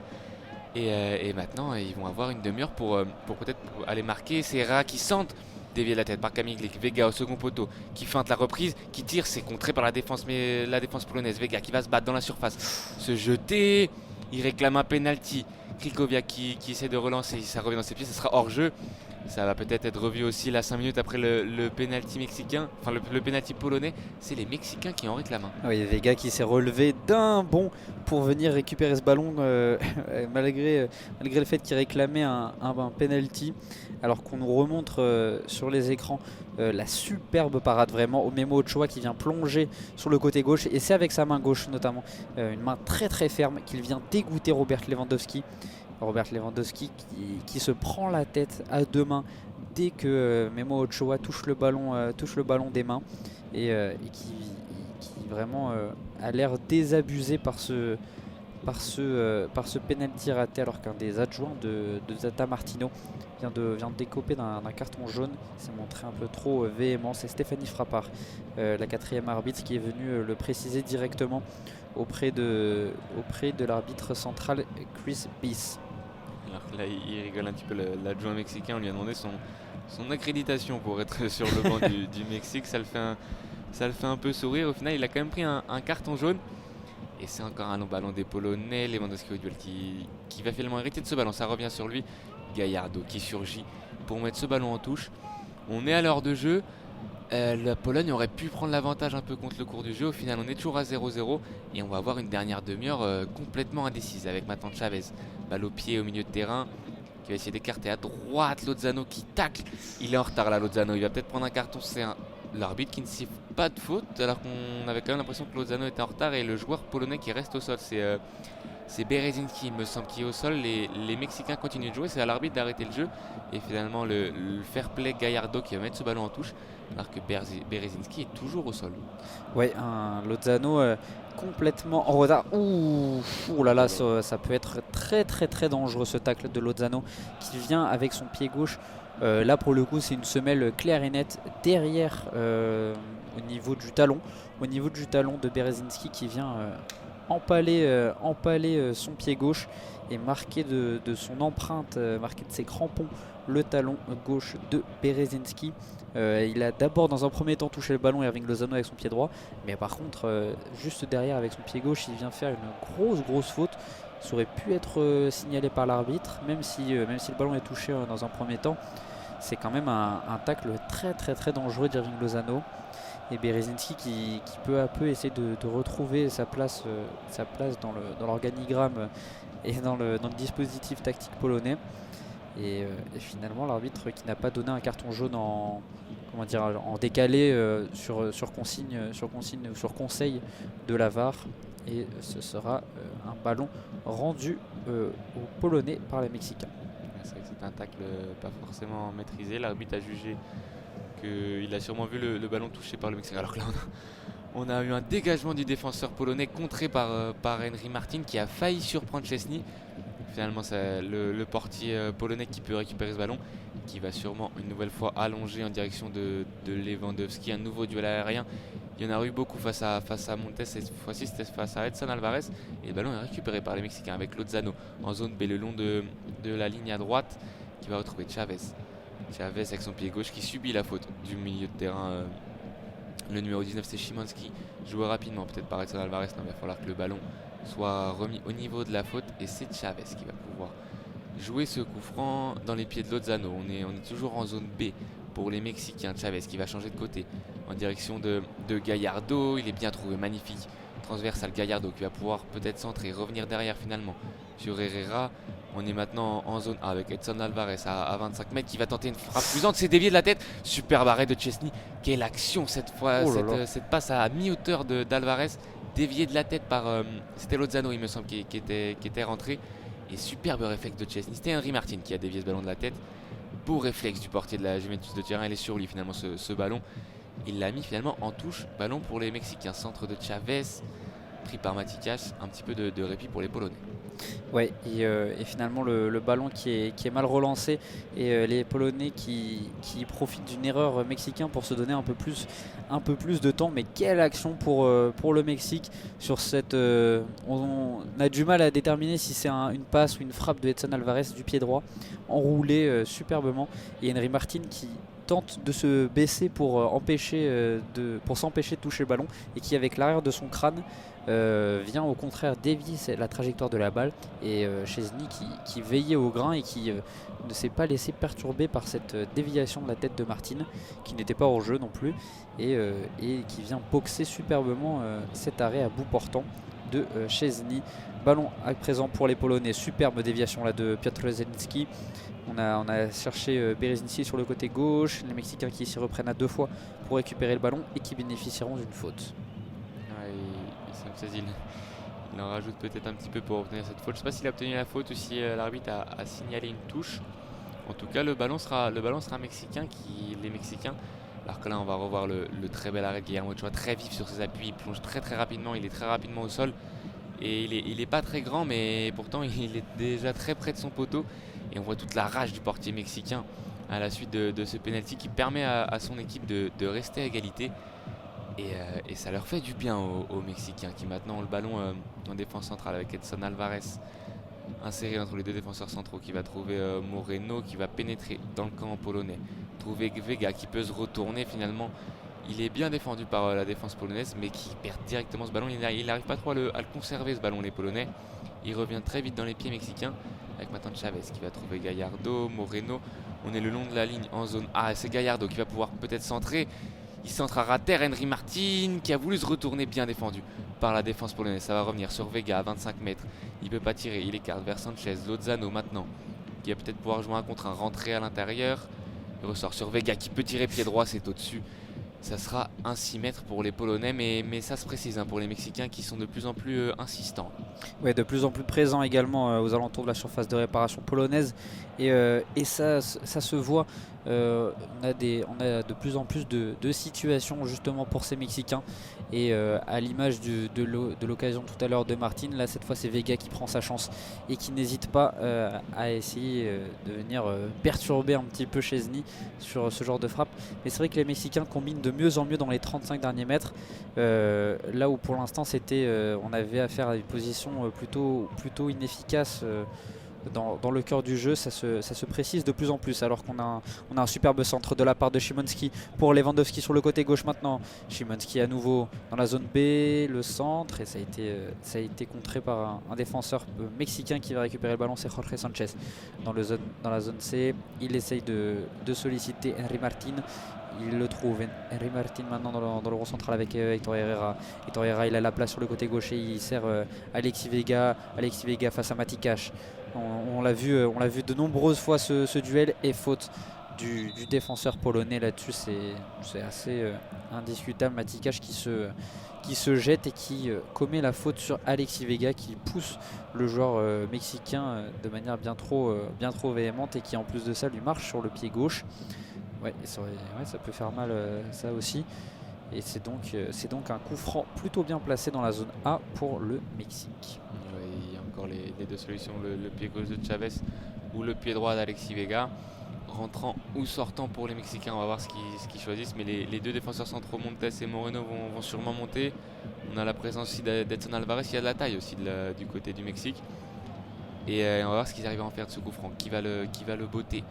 Et maintenant ils vont avoir une demi-heure pour peut-être aller marquer. C'est Herrera qui centre, dévié la tête par Kamil Glik. Vega au second poteau qui feinte la reprise, qui tire, c'est contré par la défense polonaise. Vega qui va se battre dans la surface, se jeter, il réclame un penalty. Krychowiak qui essaie de relancer, ça revient dans ses pieds, ça sera hors jeu. Ça va peut-être être revu aussi là 5 minutes après le penalty mexicain, enfin le penalty polonais. C'est les Mexicains qui en réclament. Oui, Vega qui s'est relevé d'un bond pour venir récupérer ce ballon malgré le fait qu'il réclamait un penalty. Alors qu'on nous remontre sur les écrans la superbe parade vraiment au Memo Ochoa qui vient plonger sur le côté gauche, et c'est avec sa main gauche notamment, une main très très ferme, qu'il vient dégoûter Robert Lewandowski. Robert Lewandowski qui se prend la tête à deux mains dès que Memo Ochoa touche le ballon des mains, et qui vraiment a l'air désabusé par ce penalty raté, alors qu'un des adjoints de Tata Martino vient de décoper d'un carton jaune. Il s'est montré un peu trop véhément. C'est Stéphanie Frappard, la quatrième arbitre, qui est venue le préciser directement auprès de l'arbitre central Chris Biss. Alors là il rigole un petit peu, l'adjoint mexicain. On lui a demandé son accréditation pour être sur le banc du Mexique. Ça le fait un peu sourire. Au final il a quand même pris un carton jaune. Et c'est encore un long ballon des Polonais. Lewandowski au duel qui va finalement hériter de ce ballon. Ça revient sur lui. Gallardo qui surgit pour mettre ce ballon en touche. On est à l'heure de jeu. La Pologne aurait pu prendre l'avantage un peu contre le cours du jeu. Au final on est toujours à 0-0 et on va avoir une dernière demi-heure complètement indécise avec maintenant Chavez, balle au pied au milieu de terrain, qui va essayer d'écarter à droite Lozano qui tacle. Il est en retard là, Lozano, il va peut-être prendre un carton. C'est un l'arbitre qui ne siffle pas de faute alors qu'on avait quand même l'impression que Lozano était en retard et le joueur polonais qui reste au sol. C'est Berezinski, il me semble, qui est au sol. Les Mexicains continuent de jouer, c'est à l'arbitre d'arrêter le jeu. Et finalement, le fair play Gallardo qui va mettre ce ballon en touche, alors que Berezinski est toujours au sol. Ouais, un Lozano complètement en retard. Ouh là là, ça peut être très très très dangereux ce tacle de Lozano qui vient avec son pied gauche. Là pour le coup, c'est une semelle claire et nette derrière au niveau du talon. Au niveau du talon de Berezinski qui vient empaler son pied gauche et marquer de son empreinte, marquer de ses crampons le talon gauche de Berezinski. Il a d'abord dans un premier temps touché le ballon Hirving Lozano avec son pied droit, mais par contre juste derrière avec son pied gauche il vient faire une grosse faute. Ça aurait pu être signalé par l'arbitre, même si le ballon est touché dans un premier temps. C'est quand même un tacle très très très dangereux d'Hirving Lozano. Et Berezinski qui peu à peu essaie de retrouver sa place dans l'organigramme et dans le dispositif tactique polonais. Et finalement l'arbitre qui n'a pas donné un carton jaune en décalé sur consigne ou sur conseil de la VAR. Et ce sera un ballon rendu aux Polonais par les Mexicains. C'est vrai que c'est un tacle pas forcément maîtrisé. L'arbitre a jugé qu'il a sûrement vu le ballon touché par le Mexicain. Alors que là, on a eu un dégagement du défenseur polonais contré par Henry Martin qui a failli surprendre Szczesny. Finalement, c'est le portier polonais qui peut récupérer ce ballon, qui va sûrement une nouvelle fois allonger en direction de Lewandowski. Un nouveau duel aérien. Il y en a eu beaucoup face à Montes. Cette fois-ci, c'était face à Edson Alvarez. Et le ballon est récupéré par les Mexicains avec Lozano en zone B le long de la ligne à droite, qui va retrouver Chavez. Chavez avec son pied gauche qui subit la faute du milieu de terrain. Le numéro 19 c'est Szymanski, joué rapidement peut-être par Edson Alvarez. Non, il va falloir que le ballon soit remis au niveau de la faute et c'est Chavez qui va pouvoir jouer ce coup franc dans les pieds de Lozano. On est toujours en zone B pour les Mexicains. Chavez qui va changer de côté en direction de Gallardo. Il est bien trouvé, magnifique transversal. Gallardo qui va pouvoir peut-être centrer, revenir derrière finalement sur Herrera. On est maintenant en zone A avec Edson Alvarez à 25 mètres qui va tenter une frappe puissante. C'est dévié de la tête. Superbe arrêt de Szczesny. Quelle action cette fois. Cette passe à mi-hauteur d'Alvarez. Dévié de la tête par c'était Lozano il me semble qui était rentré. Et superbe réflexe de Szczesny. C'était Henry Martin qui a dévié ce ballon de la tête. Beau réflexe du portier de la Juventus de Turin. Elle est sur lui finalement ce ballon. Il l'a mis finalement en touche. Ballon pour les Mexicains. Centre de Chavez pris par Matikas. Un petit peu de répit pour les Polonais. Ouais, et finalement le ballon qui est mal relancé et les Polonais qui profitent d'une erreur mexicain pour se donner un peu plus de temps. Mais quelle action pour le Mexique sur cette. On a du mal à déterminer si c'est une passe ou une frappe de Edson Alvarez du pied droit, enroulé superbement. Et Henry Martin qui tente de se baisser pour s'empêcher de toucher le ballon et qui avec l'arrière de son crâne vient au contraire dévier la trajectoire de la balle. Et Szczesny qui veillait au grain et qui ne s'est pas laissé perturber par cette déviation de la tête de Martin qui n'était pas hors jeu non plus et qui vient boxer superbement cet arrêt à bout portant de Szczesny. Ballon à présent pour les Polonais, superbe déviation là de Piotr Zelinski. On a cherché Berezinski sur le côté gauche, les Mexicains qui s'y reprennent à deux fois pour récupérer le ballon et qui bénéficieront d'une faute. Il en rajoute peut-être un petit peu pour obtenir cette faute. Je ne sais pas s'il a obtenu la faute ou si l'arbitre a signalé une touche. En tout cas, le ballon sera mexicain. Les Mexicains. Alors que là, on va revoir le très bel arrêt de Guillermo Ochoa, très vif sur ses appuis. Il plonge très très rapidement. Il est très rapidement au sol. Et il est pas très grand, mais pourtant il est déjà très près de son poteau. Et on voit toute la rage du portier mexicain à la suite de ce penalty qui permet à son équipe de rester à égalité. Et ça leur fait du bien aux Mexicains qui maintenant ont le ballon en défense centrale avec Edson Alvarez inséré entre les deux défenseurs centraux qui va trouver Moreno qui va pénétrer dans le camp polonais. Trouver Vega qui peut se retourner finalement. Il est bien défendu par la défense polonaise mais qui perd directement ce ballon. Il n'arrive pas trop à le conserver ce ballon les Polonais. Il revient très vite dans les pieds mexicains avec maintenant Chavez qui va trouver Gallardo, Moreno. On est le long de la ligne en zone A. C'est Gallardo qui va pouvoir peut-être centrer. Il centre à terre, Henry Martin qui a voulu se retourner, bien défendu par la défense polonaise. Ça va revenir sur Vega à 25 mètres. Il ne peut pas tirer, il écarte vers Sanchez. Lozano maintenant qui va peut-être pouvoir jouer un contre un, rentrer à l'intérieur. Il ressort sur Vega qui peut tirer pied droit, c'est au-dessus. Ça sera un 6 mètres pour les Polonais, mais ça se précise pour les Mexicains qui sont de plus en plus insistants. Ouais, de plus en plus présent également aux alentours de la surface de réparation polonaise. Et ça se voit. On a de plus en plus de situations justement pour ces Mexicains. Et à l'image de l'occasion tout à l'heure de Martin, là cette fois c'est Vega qui prend sa chance et qui n'hésite pas à essayer de venir perturber un petit peu Szczęsny sur ce genre de frappe. Mais c'est vrai que les Mexicains combinent de mieux en mieux dans les 35 derniers mètres. Là où pour l'instant on avait affaire à une position plutôt inefficace dans le cœur du jeu, ça se précise de plus en plus, alors qu'on a un superbe centre de la part de Szymanski pour Lewandowski sur le côté gauche maintenant. Szymanski à nouveau dans la zone B, le centre, et ça a été contré par un défenseur mexicain qui va récupérer le ballon, c'est Jorge Sanchez dans la zone C. Il essaye de solliciter Henry Martin. Il le trouve, Henry Martin maintenant dans le rond central avec Héctor Herrera. Héctor Herrera, il a la place sur le côté gauche et il sert Alexis Vega face à Mati Cash. On l'a vu de nombreuses fois ce duel, et faute du défenseur polonais là-dessus, c'est assez indiscutable. Mati Cash qui se jette et qui commet la faute sur Alexis Vega, qui pousse le joueur mexicain de manière bien trop véhémente, et qui en plus de ça lui marche sur le pied gauche. Ouais, ça peut faire mal ça aussi. Et c'est donc un coup franc plutôt bien placé dans la zone A pour le Mexique. Ouais, il y a encore les deux solutions, le pied gauche de Chavez ou le pied droit d'Alexis Vega. Rentrant ou sortant pour les Mexicains, on va voir ce qu'ils choisissent. Mais les deux défenseurs centraux, Montes et Moreno, vont sûrement monter. On a la présence aussi d'Edson Alvarez, il y a de la taille aussi du côté du Mexique. Et on va voir ce qu'ils arrivent à en faire de ce coup franc. Qui va le botter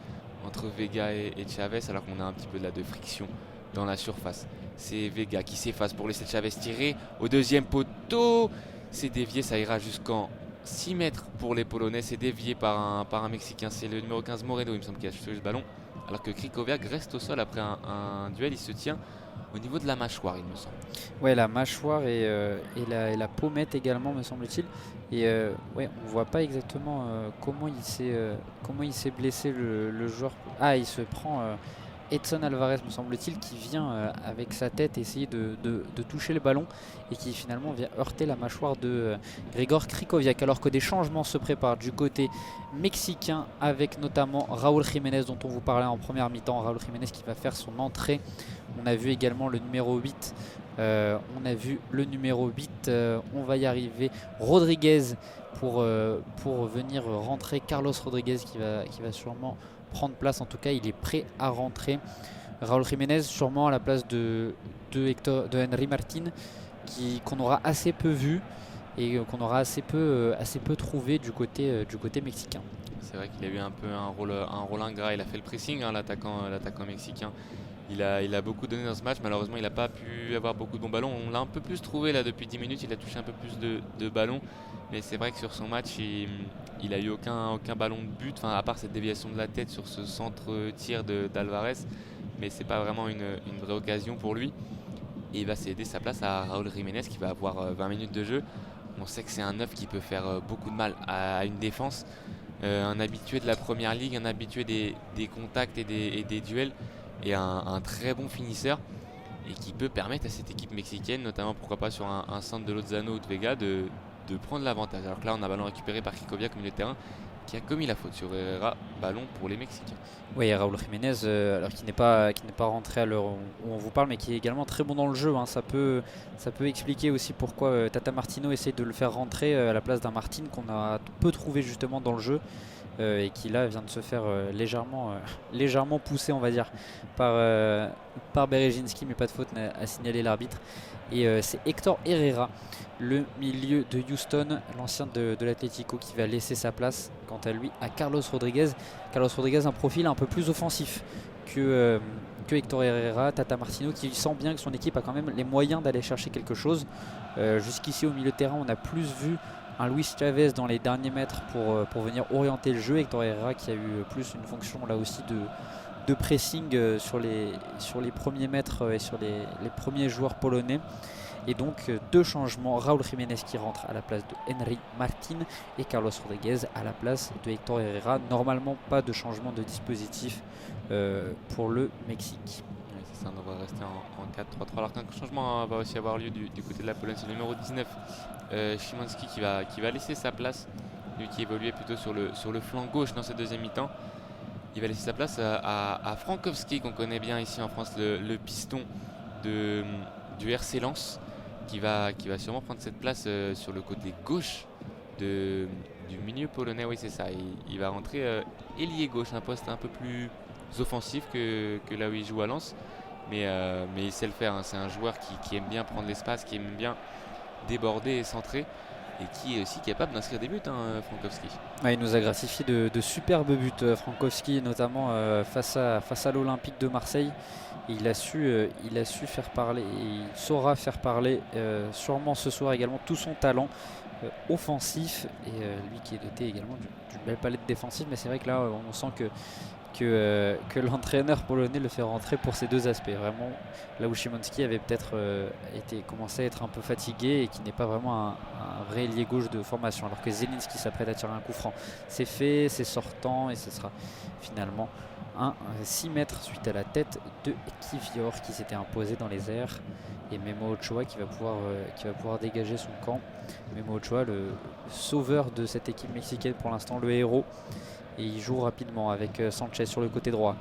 entre Vega et Chavez, alors qu'on a un petit peu de friction dans la surface. C'est Vega qui s'efface pour laisser Chavez tirer au deuxième poteau. C'est dévié, ça ira jusqu'en 6 mètres pour les Polonais. C'est dévié par un Mexicain. C'est le numéro 15 Moreno, il me semble, qui a touché le ballon. Alors que Krychowiak reste au sol après un duel. Il se tient au niveau de la mâchoire, il me semble. Ouais, la mâchoire et la pommette également, me semble-t-il. Et ouais, on voit pas exactement comment il s'est blessé le joueur. Ah, il se prend Edson Alvarez, me semble-t-il, qui vient avec sa tête essayer de toucher le ballon, et qui finalement vient heurter la mâchoire de Grigor Krychowiak, alors que des changements se préparent du côté mexicain, avec notamment Raúl Jiménez dont on vous parlait en première mi-temps. Raúl Jiménez qui va faire son entrée. On a vu également le numéro 8. On va y arriver. Rodriguez pour venir rentrer. Carlos Rodriguez qui va sûrement prendre place. En tout cas, il est prêt à rentrer. Raúl Jiménez sûrement à la place de Henry Martin, qu'on aura assez peu vu et qu'on aura assez peu trouvé du côté mexicain. C'est vrai qu'il a eu un peu un rôle ingrat. Il a fait le pressing, l'attaquant mexicain. Il a beaucoup donné dans ce match. Malheureusement, il n'a pas pu avoir beaucoup de bons ballons. On l'a un peu plus trouvé là depuis 10 minutes. Il a touché un peu plus de ballons. Mais c'est vrai que sur son match, il a eu aucun ballon de but, à part cette déviation de la tête sur ce centre-tir d'Alvarez. Mais c'est pas vraiment une vraie occasion pour lui. Et il va céder sa place à Raúl Jiménez qui va avoir 20 minutes de jeu. On sait que c'est un 9 qui peut faire beaucoup de mal à une défense. Un habitué de la première ligue, un habitué des contacts et des duels. Et un très bon finisseur, et qui peut permettre à cette équipe mexicaine, notamment pourquoi pas sur un centre de Lozano ou de Vega, de prendre l'avantage. Alors que là on a ballon récupéré par Krychowiak au milieu de terrain, qui a commis la faute sur Herrera. Ballon pour les Mexicains. Oui, Raúl Jiménez, alors qui n'est pas rentré à l'heure où on vous parle, mais qui est également très bon dans le jeu. Ça peut expliquer aussi pourquoi Tata Martino essaie de le faire rentrer à la place d'un Martin qu'on a peu trouvé justement dans le jeu. Et qui là vient de se faire légèrement pousser, on va dire, par Berezinski, mais pas de faute à signaler l'arbitre. Et c'est Héctor Herrera, le milieu de Houston, l'ancien de l'Atlético, qui va laisser sa place quant à lui à Carlos Rodriguez. Carlos Rodriguez, un profil un peu plus offensif que Héctor Herrera. Tata Martino qui sent bien que son équipe a quand même les moyens d'aller chercher quelque chose. Jusqu'ici au milieu de terrain, on a plus vu un Luis Chavez dans les derniers mètres pour venir orienter le jeu. Héctor Herrera qui a eu plus une fonction là aussi de pressing sur les premiers mètres et sur les premiers joueurs polonais. Et donc deux changements, Raúl Jiménez qui rentre à la place de Henry Martin et Carlos Rodriguez à la place de Héctor Herrera. Normalement pas de changement de dispositif pour le Mexique. Ouais, c'est ça devrait rester en 4-3-3. Alors qu'un changement va aussi avoir lieu du côté de la Pologne. C'est le numéro 19, Szymanski, qui va laisser sa place, lui qui évoluait plutôt sur le flanc gauche dans cette deuxième mi-temps. Il va laisser sa place à Frankowski, qu'on connaît bien ici en France, le piston du RC Lens, qui va sûrement prendre cette place sur le côté gauche du milieu polonais. Oui, c'est ça. Il va rentrer ailier gauche, un poste un peu plus offensif que là où il joue à Lens. Mais il sait le faire. Hein. C'est un joueur qui aime bien prendre l'espace, qui aime bien déborder et centrer, et qui est aussi capable d'inscrire des buts, Frankowski. Ouais, il nous a gratifié de superbes buts, Frankowski, notamment face à l'Olympique de Marseille. Et il a su faire parler, et il saura faire parler sûrement ce soir également tout son talent offensif, et lui qui est doté également d'une belle palette défensive. Mais c'est vrai que là on sent que l'entraîneur polonais le fait rentrer pour ces deux aspects. Vraiment, là où Szymanski avait peut-être commencé à être un peu fatigué et qui n'est pas vraiment un vrai ailier gauche de formation, alors que Zielinski s'apprête à tirer un coup franc. C'est fait, c'est sortant, et ce sera finalement un 6 mètres suite à la tête de Kiwior qui s'était imposé dans les airs, et Memo Ochoa qui va pouvoir dégager son camp. Memo Ochoa, le sauveur de cette équipe mexicaine pour l'instant, le héros. Et il joue rapidement avec Sanchez sur le côté droit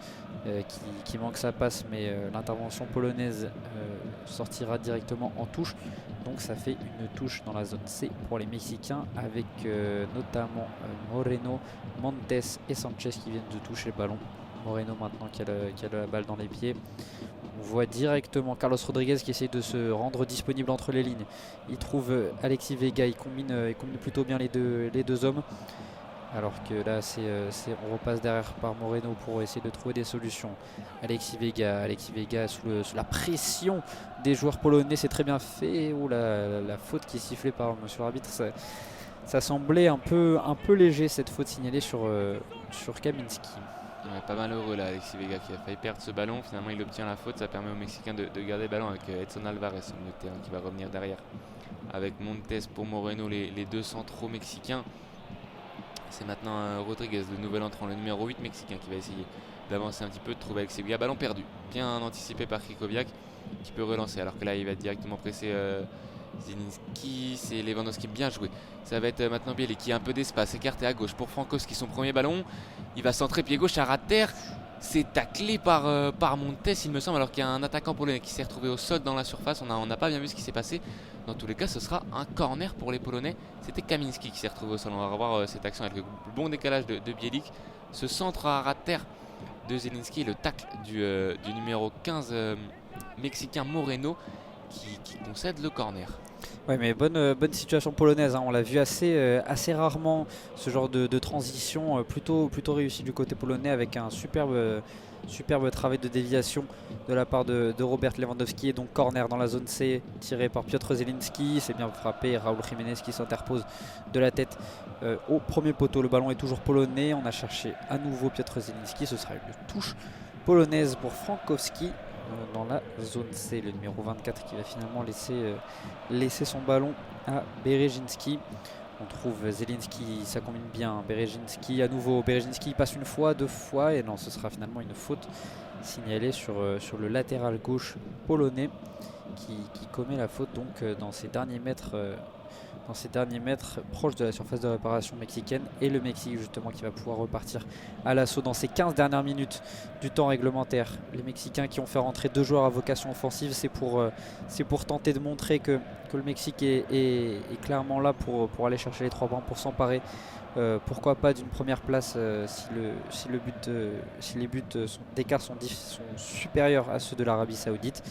qui manque sa passe, mais l'intervention polonaise sortira directement en touche. Donc ça fait une touche dans la zone C pour les Mexicains, avec notamment Moreno, Montes et Sanchez qui viennent de toucher le ballon. Moreno maintenant qui a la balle dans les pieds. On voit directement Carlos Rodriguez qui essaye de se rendre disponible entre les lignes. Il trouve Alexis Vega, il combine plutôt bien les deux hommes. Alors que là on repasse derrière par Moreno pour essayer de trouver des solutions. Alexis Vega sous la pression des joueurs polonais, c'est très bien fait. Oh, la faute qui est sifflée par monsieur l'arbitre, ça semblait un peu léger, cette faute signalée sur Kaminski. Ouais, pas malheureux là, Alexis Vega, qui a failli perdre ce ballon. Finalement il obtient la faute, ça permet aux Mexicains de garder le ballon, avec Edson Alvarez au milieu de terrain qui va revenir derrière avec Montes pour Moreno, les deux centraux mexicains. C'est maintenant Rodriguez, le nouvel entrant, le numéro 8 mexicain, qui va essayer d'avancer un petit peu, de trouver Alexis Vega. Ballon perdu, bien anticipé par Krychowiak, qui peut relancer, alors que là il va directement presser Zielinski. C'est Lewandowski, bien joué. Ça va être maintenant Bielé qui a un peu d'espace, écarté à gauche pour Frankowski, son premier ballon. Il va centrer pied gauche à ras de terre. C'est taclé par Montes, il me semble, alors qu'il y a un attaquant polonais qui s'est retrouvé au sol dans la surface. On n'a pas bien vu ce qui s'est passé. Dans tous les cas, ce sera un corner pour les Polonais. C'était Kaminski qui s'est retrouvé au sol. On va revoir cette action avec le bon décalage de Bielik. Ce centre à ras de terre de Zielinski et le tacle du numéro 15 mexicain Moreno qui concède le corner. Ouais, mais bonne situation polonaise, hein. On l'a vu assez rarement, ce genre de transition plutôt réussi du côté polonais, avec un superbe travail de déviation de la part de Robert Lewandowski, et donc corner dans la zone C tiré par Piotr Zielinski. C'est bien frappé, Raúl Jiménez qui s'interpose de la tête au premier poteau. Le ballon est toujours polonais, on a cherché à nouveau Piotr Zielinski, ce sera une touche polonaise pour Frankowski dans la zone C, le numéro 24 qui va finalement laisser son ballon à Berejinski. On trouve Zielinski, ça combine bien. Berejinski à nouveau, Berejinski passe une fois, deux fois, et non, ce sera finalement une faute signalée sur le latéral gauche polonais qui commet la faute donc dans ses derniers mètres proche de la surface de réparation mexicaine, et le Mexique justement qui va pouvoir repartir à l'assaut dans ces 15 dernières minutes du temps réglementaire. Les Mexicains qui ont fait rentrer deux joueurs à vocation offensive, c'est pour tenter de montrer que le Mexique est clairement là pour aller chercher les 3 points, pour s'emparer pourquoi pas d'une première place si les buts d'écart sont supérieurs à ceux de l'Arabie Saoudite.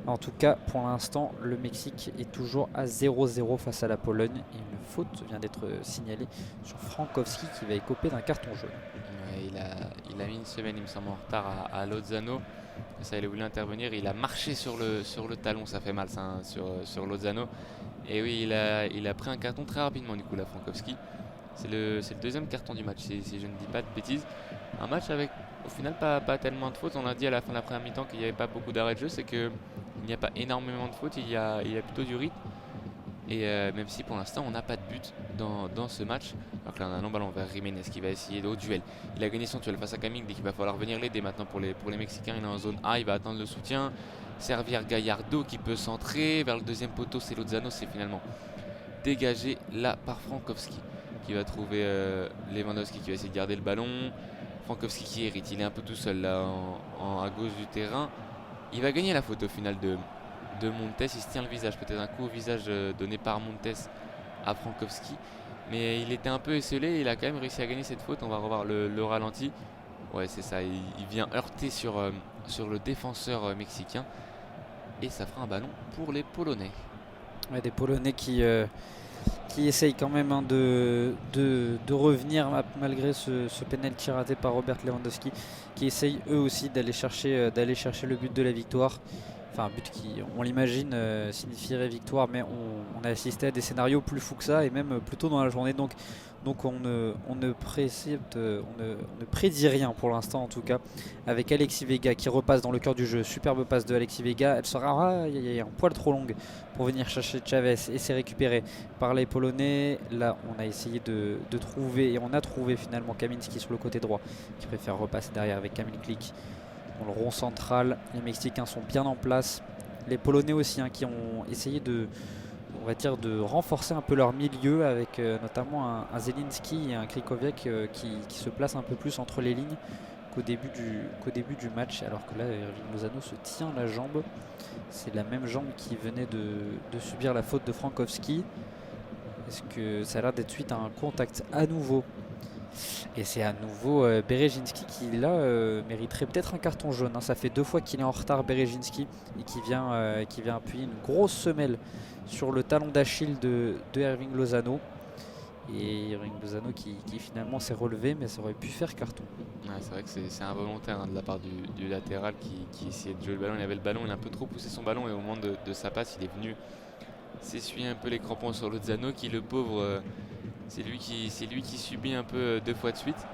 En tout cas, pour l'instant, le Mexique est toujours à 0-0 face à la Pologne, et une faute vient d'être signalée sur Frankowski qui va écoper d'un carton jaune. Ouais, il a mis une semaine, il me semble, en retard à Lozano. Ça, il a voulu intervenir, il a marché sur le talon, ça fait mal ça, hein, sur Lozano. Et oui, il a pris un carton très rapidement du coup là, Frankowski. C'est le deuxième carton du match, si je ne dis pas de bêtises. Un match avec au final pas tellement de fautes. On a dit à la fin de la première mi-temps qu'il n'y avait pas beaucoup d'arrêts de jeu, c'est qu'il n'y a pas énormément de fautes, il y a plutôt du rythme. Et même si pour l'instant on n'a pas de but dans ce match. Alors que là on a un long ballon vers Jiménez qui va essayer de haut duel. Il a gagné son duel face à Camille, dès qu'il va falloir venir l'aider maintenant pour les Mexicains. Il est en zone A, il va attendre le soutien. Servir Gallardo qui peut centrer vers le deuxième poteau. C'est Lozano, c'est finalement dégagé là par Frankowski qui va trouver Lewandowski qui va essayer de garder le ballon. Frankowski qui hérite, il est un peu tout seul là à gauche du terrain. Il va gagner la faute au final de Montes, il se tient le visage, peut-être un coup au visage donné par Montes à Frankowski, mais il était un peu esselé, il a quand même réussi à gagner cette faute. On va revoir le ralenti. Ouais, c'est ça, il vient heurter sur le défenseur mexicain et ça fera un ballon pour les Polonais. Ouais, des Polonais qui essayent quand même de revenir malgré ce penalty raté par Robert Lewandowski, qui essayent eux aussi d'aller chercher le but de la victoire. Enfin, un but qui, on l'imagine, signifierait victoire, mais on a assisté à des scénarios plus fous que ça, et même plus tôt dans la journée. Donc on ne prédit rien pour l'instant, en tout cas, avec Alexis Vega qui repasse dans le cœur du jeu. Superbe passe de Alexis Vega. Elle sera un poil trop longue pour venir chercher Chavez, et c'est récupéré par les Polonais. Là, on a essayé de trouver, et on a trouvé finalement Kaminski sur le côté droit, qui préfère repasser derrière avec Kamil Glik. Dans le rond central, les Mexicains sont bien en place. Les Polonais aussi, qui ont essayé de renforcer un peu leur milieu avec notamment un Zelinski et un Krikoviak qui se placent un peu plus entre les lignes qu'au début du match. Alors que là, Irving Lozano se tient la jambe. C'est la même jambe qui venait de subir la faute de Frankowski. Est-ce que ça a l'air d'être suite à un contact à nouveau? Et c'est à nouveau Berejinski qui là mériterait peut-être un carton jaune. Ça fait 2 fois qu'il est en retard, Berejinski, et qui vient appuyer une grosse semelle sur le talon d'Achille de Irving Lozano. Et Irving Lozano qui finalement s'est relevé, mais ça aurait pu faire carton. Ouais, c'est vrai que c'est involontaire de la part du latéral qui essayait de jouer le ballon. Il avait le ballon, il a un peu trop poussé son ballon, et au moment de sa passe, il est venu s'essuyer un peu les crampons sur Lozano qui, le pauvre, c'est lui qui subit un peu 2 fois de suite.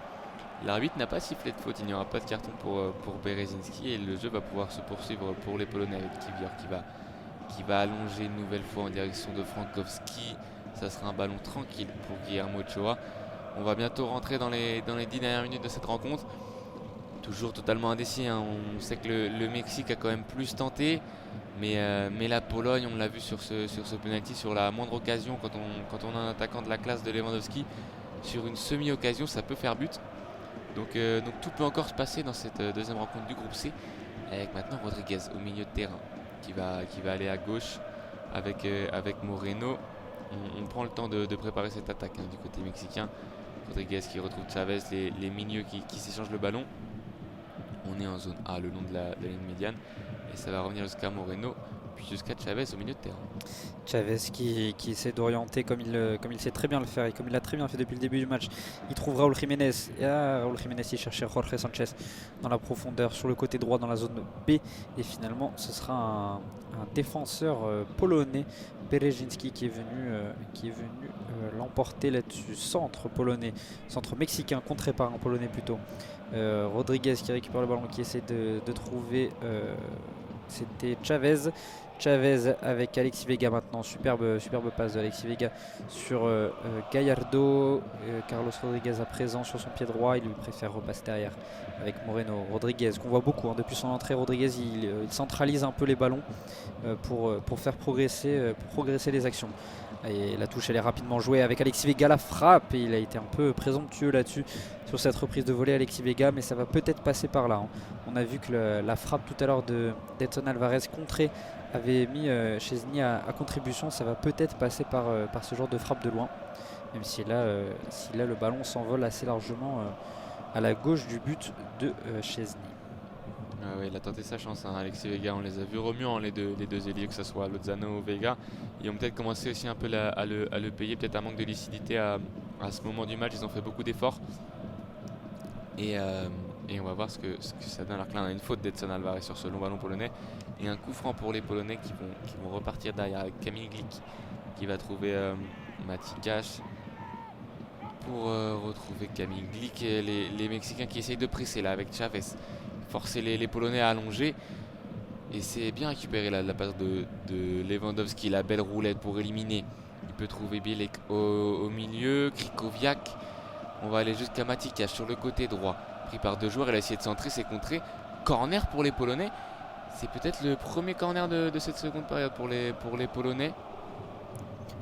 L'arbitre n'a pas sifflé de faute, il n'y aura pas de carton pour Berezynski, et le jeu va pouvoir se poursuivre pour les Polonais avec Kiwior qui va allonger une nouvelle fois en direction de Frankowski. Ça sera un ballon tranquille pour Guillermo Ochoa. On va bientôt rentrer dans les 10 dernières minutes de cette rencontre. Toujours totalement indécis, On sait que le Mexique a quand même plus tenté. Mais la Pologne, on l'a vu sur ce penalty, sur la moindre occasion, quand on a un attaquant de la classe de Lewandowski, sur une semi-occasion, ça peut faire but. Donc tout peut encore se passer dans cette deuxième rencontre du groupe C, avec maintenant Rodriguez au milieu de terrain, qui va aller à gauche avec Moreno. On prend le temps de préparer cette attaque du côté mexicain. Rodriguez qui retrouve Chavez, les milieux qui s'échangent le ballon. On est en zone A, le long de la ligne médiane. Et ça va revenir jusqu'à Moreno, puis jusqu'à Chavez au milieu de terrain. Chavez qui essaie d'orienter comme il sait très bien le faire, et comme il l'a très bien fait depuis le début du match. Il trouve Raúl Jiménez, et Raúl Jiménez il cherchait Jorge Sanchez dans la profondeur sur le côté droit dans la zone B, et finalement ce sera un défenseur polonais, Berejinski, qui est venu l'emporter là-dessus. Centre mexicain contré par un polonais plutôt. Rodriguez qui récupère le ballon, qui essaie de trouver c'était Chavez avec Alexis Vega maintenant. Superbe passe de Alexis Vega sur Gallardo. Carlos Rodriguez à présent sur son pied droit. Il lui préfère repasser derrière avec Moreno. Rodriguez qu'on voit beaucoup depuis son entrée. Rodriguez il centralise un peu les ballons pour faire progresser les actions. Et la touche elle est rapidement jouée avec Alexis Vega, la frappe, et il a été un peu présomptueux là-dessus sur cette reprise de volée Alexis Vega, mais ça va peut-être passer par là. On a vu que la frappe tout à l'heure d'Edson Alvarez contrée avait mis Szczesny à contribution. Ça va peut-être passer par ce genre de frappe de loin, même si là le ballon s'envole assez largement à la gauche du but de Szczesny. Ah oui, il a tenté sa chance, Alexis Vega. On les a vus remuants, les deux ailiers, que ce soit Lozano ou Vega. Ils ont peut-être commencé aussi un peu à le payer, peut-être un manque de lucidité à ce moment du match. Ils ont fait beaucoup d'efforts. Et on va voir ce que ça donne. Alors que là, on a une faute d'Edson Alvarez sur ce long ballon polonais. Et un coup franc pour les Polonais qui vont repartir derrière avec Kamil Glik qui va trouver Mati Cash pour retrouver Kamil Glik. Les Mexicains qui essayent de presser là avec Chavez. Forcer les Polonais à allonger. Et c'est bien récupéré là, de la part de Lewandowski, la belle roulette pour éliminer. Il peut trouver Bielek au milieu, Krikoviak. On va aller jusqu'à Matikac sur le côté droit. Pris par 2 joueurs, il a essayé de centrer, c'est contré. Corner pour les Polonais. C'est peut-être le premier corner de cette seconde période pour les Polonais.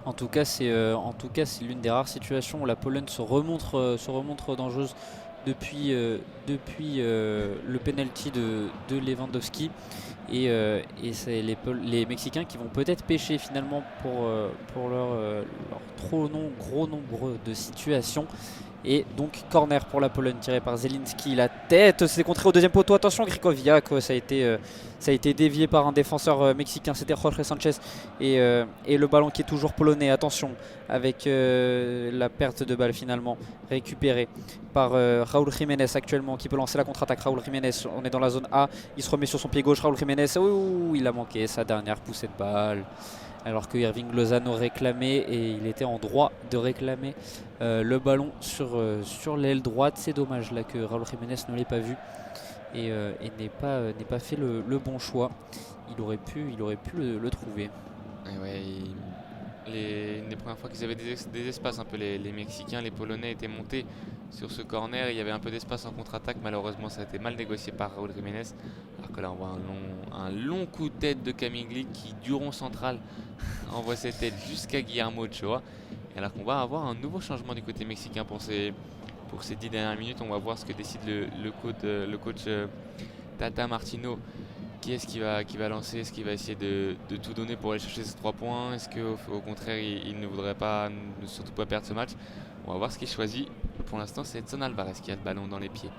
En tout cas, c'est l'une des rares situations où la Pologne se remontre dangereuse depuis le penalty de Lewandowski. Et c'est les Mexicains qui vont peut-être pêcher finalement pour leur gros nombre de situations. Et donc corner pour la Pologne tiré par Zelinski, la tête, c'est contré au deuxième poteau, attention Krikoviak, ça a été dévié par un défenseur mexicain, c'était Jorge Sanchez, et le ballon qui est toujours polonais, attention, avec la perte de balle finalement récupérée par Raúl Jiménez actuellement, qui peut lancer la contre-attaque. Raúl Jiménez, on est dans la zone A, il se remet sur son pied gauche, Raúl Jiménez, il a manqué sa dernière poussée de balle. Alors que Hirving Lozano réclamait, et il était en droit de réclamer le ballon sur l'aile droite. C'est dommage là que Raúl Jiménez ne l'ait pas vu et n'ait pas fait le bon choix. Il aurait pu le trouver. Et ouais, les premières fois qu'ils avaient des espaces, un peu les Mexicains, les Polonais étaient montés sur ce corner. Il y avait un peu d'espace en contre-attaque. Malheureusement, ça a été mal négocié par Raúl Jiménez. Alors que là, on voit un long coup de tête de Kamil Glik qui, du rond central, envoie cette tête jusqu'à Guillermo Ochoa. Et alors qu'on va avoir un nouveau changement du côté mexicain pour ces 10 dernières minutes. On va voir ce que décide le coach Tata Martino. Qui est-ce qui va lancer? Est-ce qu'il va essayer de tout donner pour aller chercher ces 3 points? Est-ce qu'au contraire, il ne voudrait surtout pas perdre ce match? On va voir ce qui est choisi. Pour l'instant, c'est Edson Alvarez qui a le ballon dans les pieds.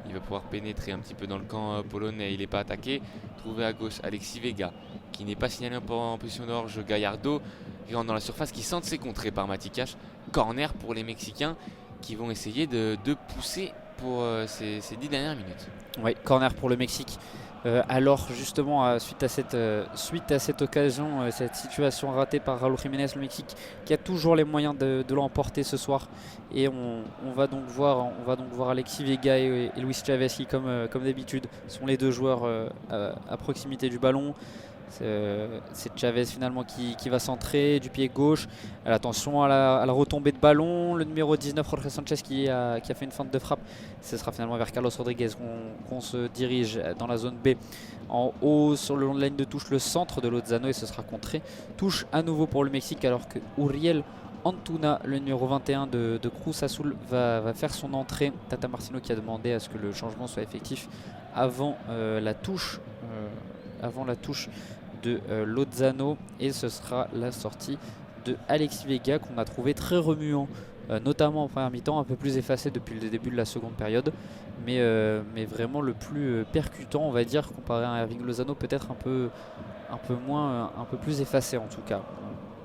Il va pouvoir pénétrer un petit peu dans le camp polonais. Il n'est pas attaqué. Trouvé à gauche Alexis Vega, qui n'est pas signalé en position d'orge. Gallardo, qui rentre dans la surface, qui sent ses contrées par Matikac. Corner pour les Mexicains qui vont essayer de pousser pour ces 10 dernières minutes. Oui, corner pour le Mexique. Alors justement suite à cette occasion, cette situation ratée par Raúl Jiménez, le Mexique qui a toujours les moyens de l'emporter ce soir, et on va donc voir Alexis Vega et Luis Chavez qui comme d'habitude sont les 2 joueurs à proximité du ballon. C'est Chavez finalement qui va centrer du pied gauche. Attention à la retombée de ballon. Le numéro 19, Jorge Sanchez, qui a fait une feinte de frappe. Ce sera finalement vers Carlos Rodriguez qu'on se dirige dans la zone B. En haut, sur le long de la ligne de touche, le centre de Lozano, et ce sera contré. Touche à nouveau pour le Mexique, alors que Uriel Antuna, le numéro 21 de Cruz Azul, va faire son entrée. Tata Martino qui a demandé à ce que le changement soit effectif avant la touche de Lozano, et ce sera la sortie de Alexis Vega qu'on a trouvé très remuant, notamment en première mi-temps, un peu plus effacé depuis le début de la seconde période, mais vraiment le plus percutant, on va dire, comparé à Hirving Lozano, peut-être un peu plus effacé en tout cas,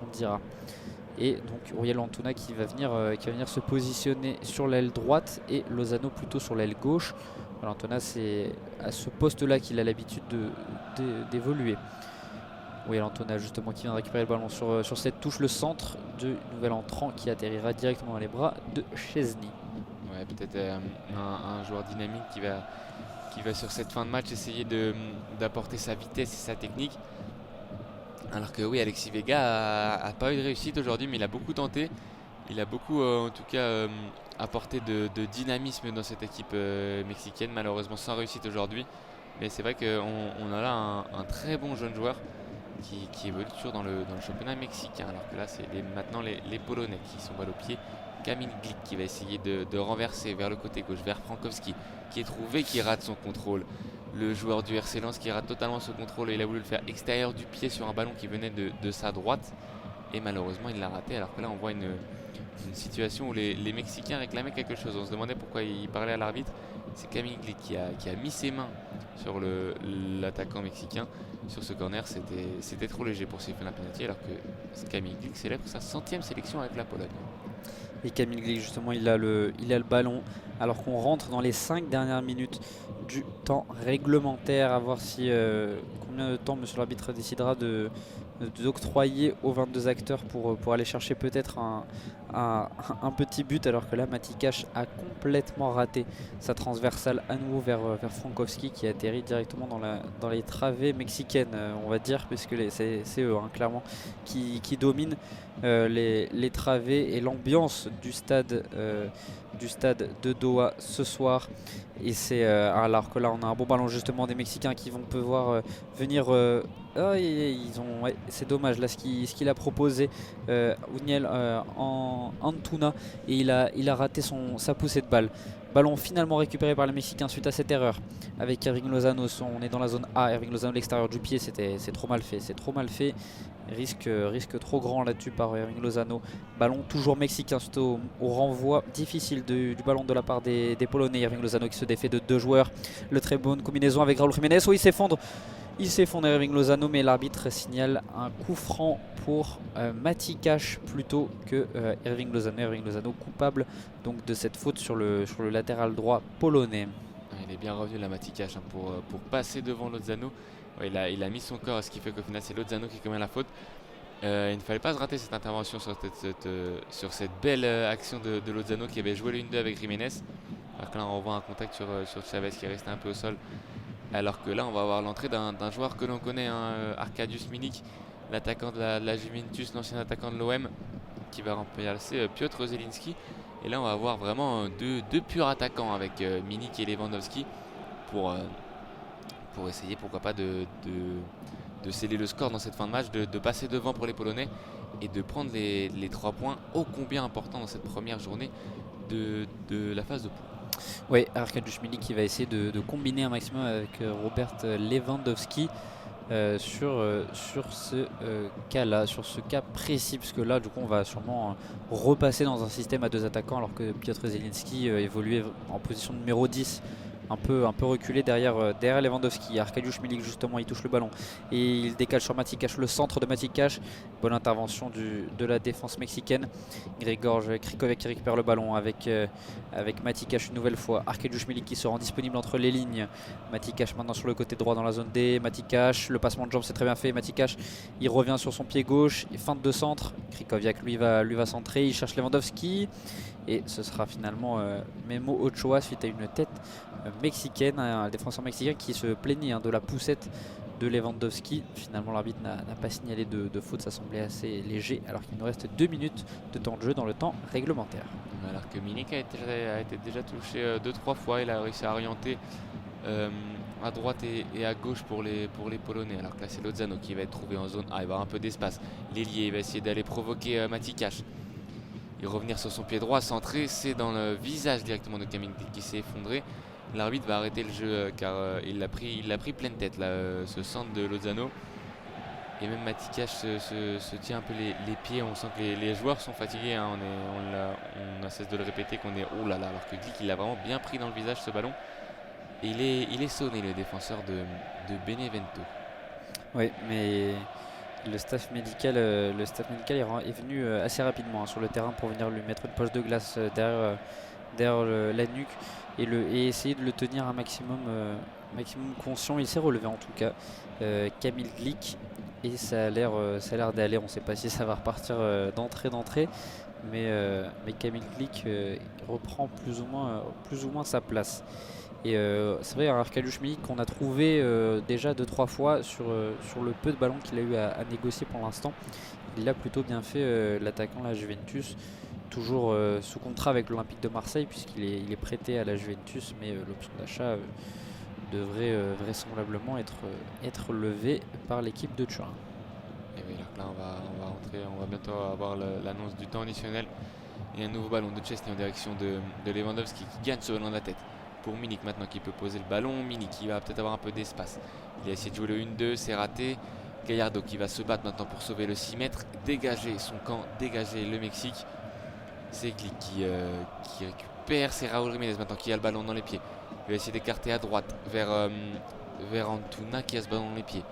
on dira. Et donc Uriel Antuna qui va venir se positionner sur l'aile droite et Lozano plutôt sur l'aile gauche. Alors Antuna, c'est à ce poste-là qu'il a l'habitude d'évoluer. Oui, Antuna justement qui vient de récupérer le ballon sur cette touche, le centre du nouvel entrant qui atterrira directement dans les bras de Szczesny. Ouais, peut-être un joueur dynamique qui va sur cette fin de match essayer d'apporter sa vitesse et sa technique. Alors que oui, Alexis Vega a pas eu de réussite aujourd'hui, mais il a beaucoup tenté. Il a beaucoup en tout cas apporté de dynamisme dans cette équipe mexicaine, malheureusement sans réussite aujourd'hui. Mais c'est vrai qu'on a là un très bon jeune joueur qui évolue toujours dans le championnat mexicain. Alors que là, c'est maintenant les Polonais qui sont balle au pied. Kamil Glik qui va essayer de renverser vers le côté gauche, vers Frankowski, qui est trouvé, qui rate son contrôle. Le joueur du RC Lens qui rate totalement ce contrôle, et il a voulu le faire extérieur du pied sur un ballon qui venait de sa droite. Et malheureusement, il l'a raté. Alors que là, on voit une situation où les Mexicains réclamaient quelque chose. On se demandait pourquoi il parlait à l'arbitre. C'est Kamil Glik qui a mis ses mains sur l'attaquant mexicain. Sur ce corner, c'était trop léger pour siffler un penalty, alors que Kamil Glik célèbre sa 100e sélection avec la Pologne. Et Kamil Glik justement, il a le ballon alors qu'on rentre dans les 5 dernières minutes du temps réglementaire. À voir si combien de temps monsieur l'arbitre décidera de d'octroyer aux 22 acteurs pour aller chercher peut-être un petit but, alors que là Matikash a complètement raté sa transversale à nouveau vers Frankowski, qui atterrit directement dans les travées mexicaines, on va dire, puisque c'est eux clairement qui dominent les travées et l'ambiance du stade de Doha ce soir. Et c'est alors que là on a un bon ballon justement des Mexicains qui vont pouvoir venir. C'est dommage là ce qu'il a proposé Ouniel en Antuna, et il a raté sa poussée de balle. Ballon finalement récupéré par les Mexicains suite à cette erreur avec Irving Lozano. On est dans la zone A. Irving Lozano, l'extérieur du pied, c'est trop mal fait. Risque trop grand là-dessus par Irving Lozano. Ballon toujours mexicain suite au renvoi difficile du ballon de la part des Polonais. Irving Lozano qui se défait de 2 joueurs. Le très bonne combinaison avec Raúl Jiménez. Il s'effondre Irving Lozano, mais l'arbitre signale un coup franc pour Matikash plutôt que Irving Lozano. Irving Lozano coupable donc de cette faute sur le latéral droit polonais. Il est bien revenu la Matikash pour passer devant Lozano. Il a mis son corps, ce qui fait qu'au final c'est Lozano qui commet la faute. Il ne fallait pas se rater cette intervention sur cette belle action de Lozano, qui avait joué le 1-2 avec Jiménez. Alors que là on voit un contact sur Chavez qui est resté un peu au sol. Alors que là on va avoir l'entrée d'un joueur que l'on connaît, Arkadiusz Milik, l'attaquant de la Juventus, l'ancien attaquant de l'OM, qui va remplacer Piotr Zelinski. Et là on va avoir vraiment deux purs attaquants avec Milik et Lewandowski pour essayer pourquoi pas de sceller le score dans cette fin de match, de passer devant pour les Polonais et de prendre les 3 points ô combien importants dans cette première journée de la phase de poule. Oui, Arkadiusz Milik qui va essayer de combiner un maximum avec Robert Lewandowski sur ce cas-là, sur ce cas précis, parce que là du coup on va sûrement repasser dans un système à 2 attaquants, alors que Piotr Zelinski évoluait en position numéro 10, un peu reculé derrière Lewandowski. Arkadiusz Milik justement, il touche le ballon et il décale sur Matikash, le centre de Matikash. Bonne intervention de la défense mexicaine. Grigor Krikoviak qui récupère le ballon avec Matikash une nouvelle fois. Arkadiusz Milik qui se rend disponible entre les lignes. Matikash maintenant sur le côté droit dans la zone D. Matikash, le passement de jambe c'est très bien fait. Matikash, il revient sur son pied gauche, feinte de centre. Krikoviak lui va centrer, il cherche Lewandowski. Et ce sera finalement Memo Ochoa suite à une tête mexicaine, un défenseur mexicain qui se plaignait de la poussette de Lewandowski. Finalement l'arbitre n'a pas signalé de faute, ça semblait assez léger, alors qu'il nous reste 2 minutes de temps de jeu dans le temps réglementaire. Alors que Milik a été déjà touché 2-3 fois, il a réussi à orienter à droite et à gauche pour les Polonais, alors que là c'est Lozano qui va être trouvé en zone A. Il va avoir un peu d'espace, l'ailier il va essayer d'aller provoquer Matikash et revenir sur son pied droit, centré, c'est dans le visage directement de Kamil Glik qui s'est effondré. L'arbitre va arrêter le jeu car il l'a pris pleine tête là, ce centre de Lozano. Et même Matikash se tient un peu les pieds. On sent que les joueurs sont fatigués, hein. On a cesse de le répéter qu'on est oh là là, alors que Glik il a vraiment bien pris dans le visage ce ballon. Et il est sonné, le défenseur de Benevento. Oui, mais le staff médical est venu assez rapidement sur le terrain pour venir lui mettre une poche de glace derrière la nuque et essayer de le tenir un maximum conscient. Il s'est relevé en tout cas, Kamil Glik, et ça a l'air d'aller. On ne sait pas si ça va repartir d'entrée, mais Kamil Glik reprend plus ou moins sa place. Et c'est vrai, Arkadiusz Milik qu'on a trouvé déjà 2-3 fois sur le peu de ballons qu'il a eu à négocier pour l'instant. Il l'a plutôt bien fait, l'attaquant la Juventus, toujours sous contrat avec l'Olympique de Marseille, puisqu'il est prêté à la Juventus, mais l'option d'achat devrait vraisemblablement être levée par l'équipe de Turin. Et oui, là on va bientôt avoir l'annonce du temps additionnel et un nouveau ballon de Szczęsny en direction de Lewandowski qui gagne ce ballon de la tête. Pour Milik maintenant qui peut poser le ballon. Milik qui va peut-être avoir un peu d'espace. Il a essayé de jouer le 1-2, c'est raté. Gallardo qui va se battre maintenant pour sauver le 6 mètres. Dégager son camp, dégager le Mexique. C'est Glik qui récupère. C'est Raúl Jiménez maintenant qui a le ballon dans les pieds. Il va essayer d'écarter à droite vers Antuna qui a ce ballon dans les pieds.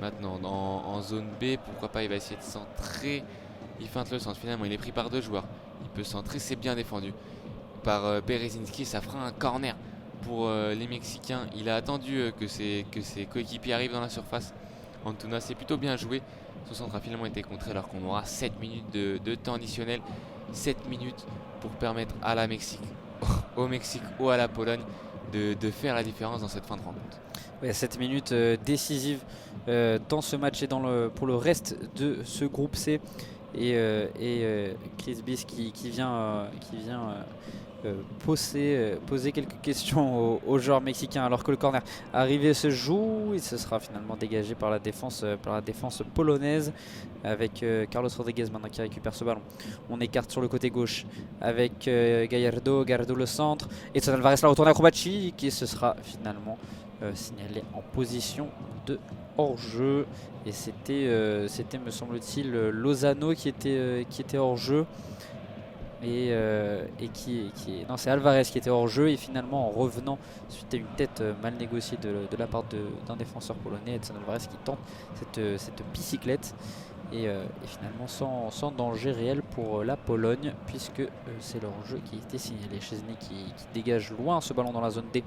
Maintenant en zone B, pourquoi pas, il va essayer de centrer. Il feinte le centre, finalement il est pris par 2 joueurs. Il peut centrer, c'est bien défendu par Berezinski. Ça fera un corner pour les Mexicains. Il a attendu que ses coéquipiers arrivent dans la surface. Antuna, c'est plutôt bien joué. Son centre a finalement été contré alors qu'on aura 7 minutes de temps additionnel. 7 minutes pour permettre à la Mexique, au Mexique ou à la Pologne de faire la différence dans cette fin de rencontre. Ouais, 7 minutes décisives dans ce match et pour le reste de ce groupe C. Et Chris Biss qui vient poser quelques questions aux joueurs mexicains alors que le corner arrivé se joue. Il se sera finalement dégagé par la défense polonaise avec Carlos Rodriguez maintenant qui récupère ce ballon. On écarte sur le côté gauche avec Gallardo le centre. Edson Alvarez la retourne acrobatique et ce sera finalement signalé en position de hors-jeu. Et c'était me semble-t-il Lozano qui était hors-jeu. Non, c'est Alvarez qui était hors jeu et finalement en revenant suite à une tête mal négociée de la part d'un défenseur polonais, Edson Alvarez qui tente cette bicyclette et finalement sans danger réel pour la Pologne puisque c'est leur jeu qui a été signalé. Szczesny qui dégage loin ce ballon dans la zone D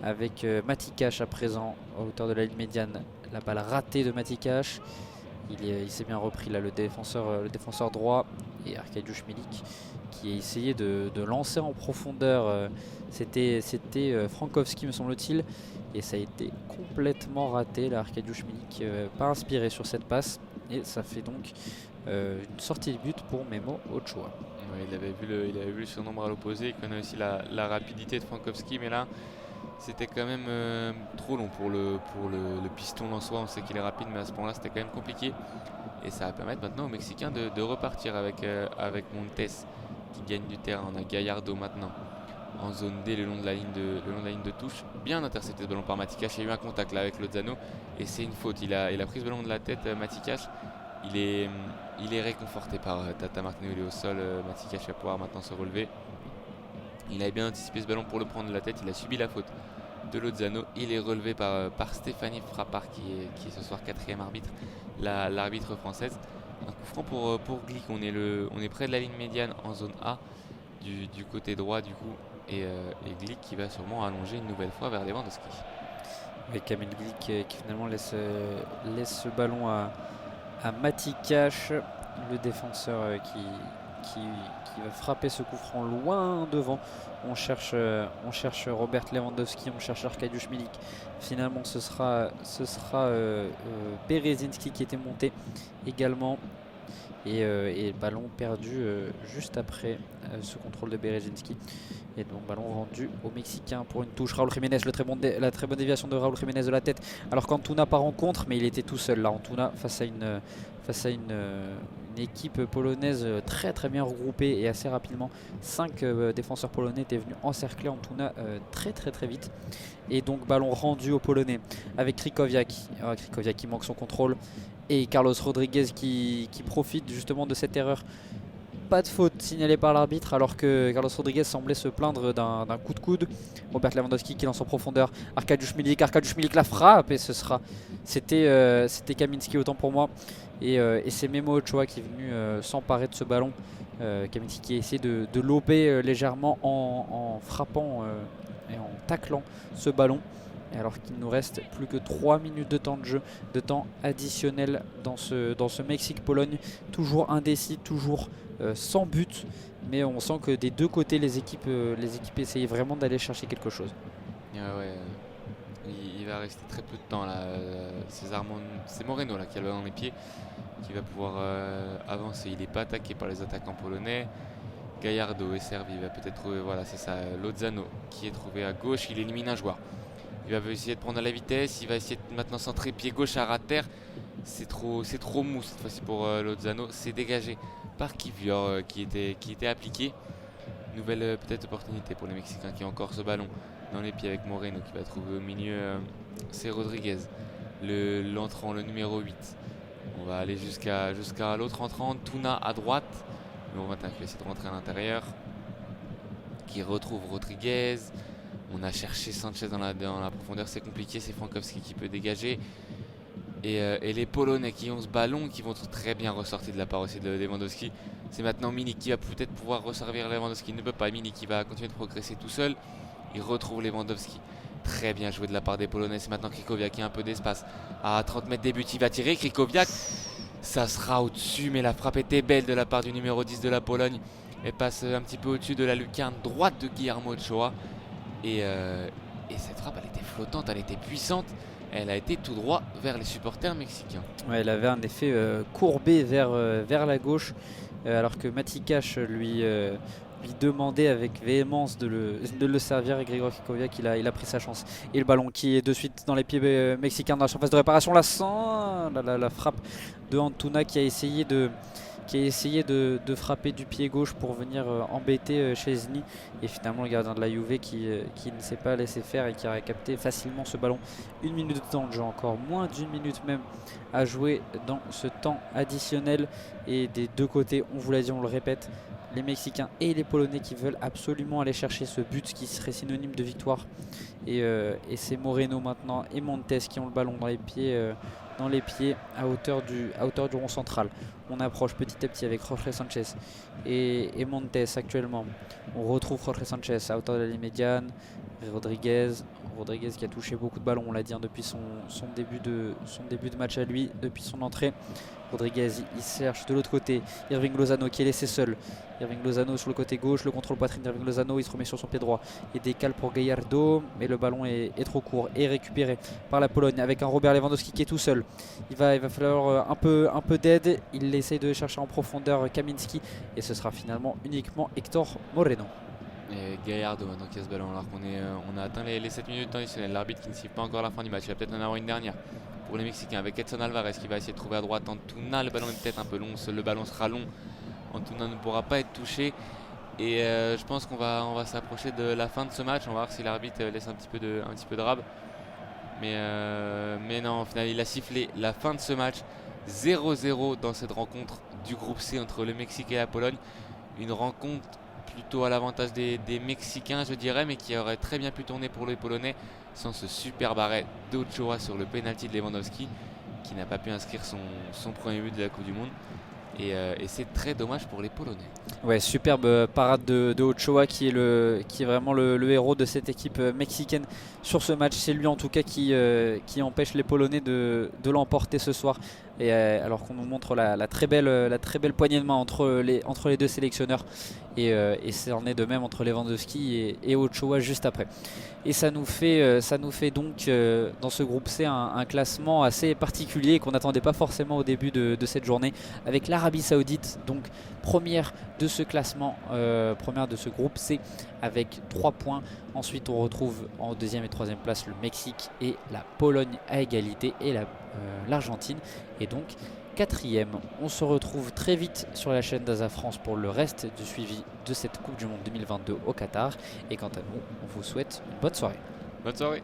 avec Matikash à présent à hauteur de la ligne médiane. La balle ratée de Matikash. Il s'est bien repris là le défenseur droit et Arkadiusz Milik qui a essayé de lancer en profondeur. C'était Frankowski me semble-t-il et ça a été complètement raté. Là, Arkadiusz Milik pas inspiré sur cette passe et ça fait donc une sortie de but pour Memo Ochoa. Ouais, il avait vu le surnombre à l'opposé, il connaît aussi la rapidité de Frankowski, mais là c'était quand même trop long pour le piston lensois. On sait qu'il est rapide, mais à ce point-là, c'était quand même compliqué. Et ça va permettre maintenant aux Mexicains de repartir avec Montes qui gagne du terrain. On a Gallardo maintenant en zone D le long de la ligne de touche. Bien intercepté ce ballon par Matikash. Il y a eu un contact là avec Lozano et c'est une faute. Il a pris ce ballon de la tête, Matikash. Il est réconforté par Tata Martino. Il est au sol. Matikash va pouvoir maintenant se relever. Il avait bien anticipé ce ballon pour le prendre de la tête. Il a subi la faute de Lozano. Il est relevé par Stéphanie Frappard qui est ce soir 4e arbitre, l'arbitre française. Un coup franc pour Glick. On est près de la ligne médiane en zone A du côté droit du coup. Et Glick qui va sûrement allonger une nouvelle fois vers Lewandowski. Avec Kamil Glick qui finalement laisse ce ballon à Matikash, le défenseur qui va frapper ce coup franc loin devant. On cherche Robert Lewandowski, on cherche Arkadiusz Milik. Finalement ce sera Berezinski qui était monté également. Et ballon perdu juste après ce contrôle de Berezinski. Et donc ballon rendu au Mexicain pour une touche. Raúl Jiménez, la très bonne déviation de Raúl Jiménez de la tête. Alors qu'Antuna part en contre, mais il était tout seul là. Antuna face à une équipe polonaise très très bien regroupée et assez rapidement. 5 défenseurs polonais étaient venus encercler Antuna très vite. Et donc ballon rendu aux Polonais avec Krychowiak. Krychowiak qui manque son contrôle. Et Carlos Rodriguez qui profite justement de cette erreur. Pas de faute signalée par l'arbitre alors que Carlos Rodriguez semblait se plaindre d'un coup de coude. Robert Lewandowski qui lance en profondeur. Arkadiusz Milik la frappe et c'était Kaminski autant pour moi. Et c'est Memo Ochoa qui est venu s'emparer de ce ballon. Kaminski qui a essayé de lober légèrement en frappant et en taclant ce ballon. Alors qu'il nous reste plus que 3 minutes de temps de jeu, de temps additionnel dans ce Mexique-Pologne. Toujours indécis, toujours sans but. Mais on sent que des deux côtés, les équipes essayaient vraiment d'aller chercher quelque chose. Ouais, il va rester très peu de temps là. C'est Moreno là, qui a le ballon dans les pieds, qui va pouvoir avancer. Il n'est pas attaqué par les attaquants polonais. Gallardo est servi, il va peut-être trouver, voilà c'est ça, Lozano qui est trouvé à gauche. Il élimine un joueur. Il va essayer de prendre la vitesse, il va essayer de maintenant centrer pied gauche à ras de terre. C'est trop mou cette fois-ci pour Lozano. C'est dégagé par Kivior qui était appliqué. Nouvelle peut-être opportunité pour les Mexicains qui ont encore ce ballon dans les pieds avec Moreno qui va trouver au milieu. C'est Rodriguez, l'entrant, le numéro 8. On va aller jusqu'à l'autre entrant, Tuna à droite. Le numéro 21 qui va essayer de rentrer à l'intérieur. Qui retrouve Rodriguez. On a cherché Sanchez dans la profondeur, c'est compliqué, c'est Frankowski qui peut dégager. Et les Polonais qui ont ce ballon, qui vont très bien ressortir de la part aussi de Lewandowski. C'est maintenant Milik qui va peut-être pouvoir resservir Lewandowski. Il ne peut pas, Milik qui va continuer de progresser tout seul. Il retrouve Lewandowski. Très bien joué de la part des Polonais. C'est maintenant Krychowiak qui a un peu d'espace. À 30 mètres des buts, il va tirer. Krychowiak Ça sera au-dessus, mais la frappe était belle de la part du numéro 10 de la Pologne. Elle passe un petit peu au-dessus de la lucarne droite de Guillermo Ochoa. Et cette frappe, elle était flottante, elle était puissante. Elle a été tout droit vers les supporters mexicains. Ouais, elle avait un effet courbé vers la gauche, alors que Matikash lui demandait avec véhémence de le servir, et Grigor Krychowiak il a pris sa chance. Et le ballon qui est de suite dans les pieds mexicains dans la surface de réparation, la frappe de Antuna qui a essayé de frapper du pied gauche pour venir embêter Szczesny, et finalement le gardien de la Juve qui ne s'est pas laissé faire et qui a capté facilement ce ballon. 1 minute de temps de jeu, encore moins d'1 minute même à jouer dans ce temps additionnel, et des deux côtés, on vous l'a dit, on le répète, les Mexicains et les Polonais qui veulent absolument aller chercher ce but qui serait synonyme de victoire, et c'est Moreno maintenant et Montes qui ont le ballon dans les pieds à hauteur du rond central. On approche petit à petit avec Jorge Sanchez et Montes actuellement. On retrouve Jorge Sanchez à hauteur de la ligne médiane. Rodriguez qui a touché beaucoup de ballons, on l'a dit, depuis son début de match à lui, depuis son entrée. Rodriguez, il cherche de l'autre côté Irving Lozano qui est laissé seul. Irving Lozano sur le côté gauche, le contrôle poitrine d'Irving Lozano, il se remet sur son pied droit. Il décale pour Gallardo, mais le ballon est trop court et récupéré par la Pologne avec un Robert Lewandowski qui est tout seul. Il va falloir un peu d'aide. Il essaye de chercher en profondeur Kaminski, et ce sera finalement uniquement Héctor Moreno. Et Gallardo maintenant qui a ce ballon, alors qu'on a atteint les 7 minutes additionnelles. L'arbitre qui ne siffle pas encore la fin du match, il va peut-être en avoir une dernière pour les Mexicains avec Edson Alvarez qui va essayer de trouver à droite Antuna. Le ballon est peut-être un peu long, le ballon sera long. Antuna ne pourra pas être touché. Et je pense qu'on va s'approcher de la fin de ce match. On va voir si l'arbitre laisse un petit peu de rab. Mais non, au final, il a sifflé la fin de ce match. 0-0 dans cette rencontre du groupe C entre le Mexique et la Pologne. Une rencontre plutôt à l'avantage des Mexicains, je dirais, mais qui aurait très bien pu tourner pour les Polonais sans ce superbe arrêt d'Ochoa sur le penalty de Lewandowski, qui n'a pas pu inscrire son premier but de la Coupe du Monde. Et c'est très dommage pour les Polonais. Ouais, superbe parade de Ochoa qui est vraiment le héros de cette équipe mexicaine sur ce match. C'est lui en tout cas qui empêche les Polonais de l'emporter ce soir. Et alors qu'on nous montre la très belle poignée de main entre les deux sélectionneurs, et c'est en est de même entre Lewandowski et Ochoa juste après. Et ça nous fait donc dans ce groupe C un classement assez particulier qu'on n'attendait pas forcément au début de cette journée, avec l'Arabie Saoudite donc première de ce classement, première de ce groupe C avec 3 points. Ensuite on retrouve en deuxième et troisième place le Mexique et la Pologne à égalité, et l'Argentine est donc quatrième. On se retrouve très vite sur la chaîne d'Asa France pour le reste du suivi de cette Coupe du Monde 2022 au Qatar, et quant à nous, on vous souhaite une bonne soirée. Bonne soirée.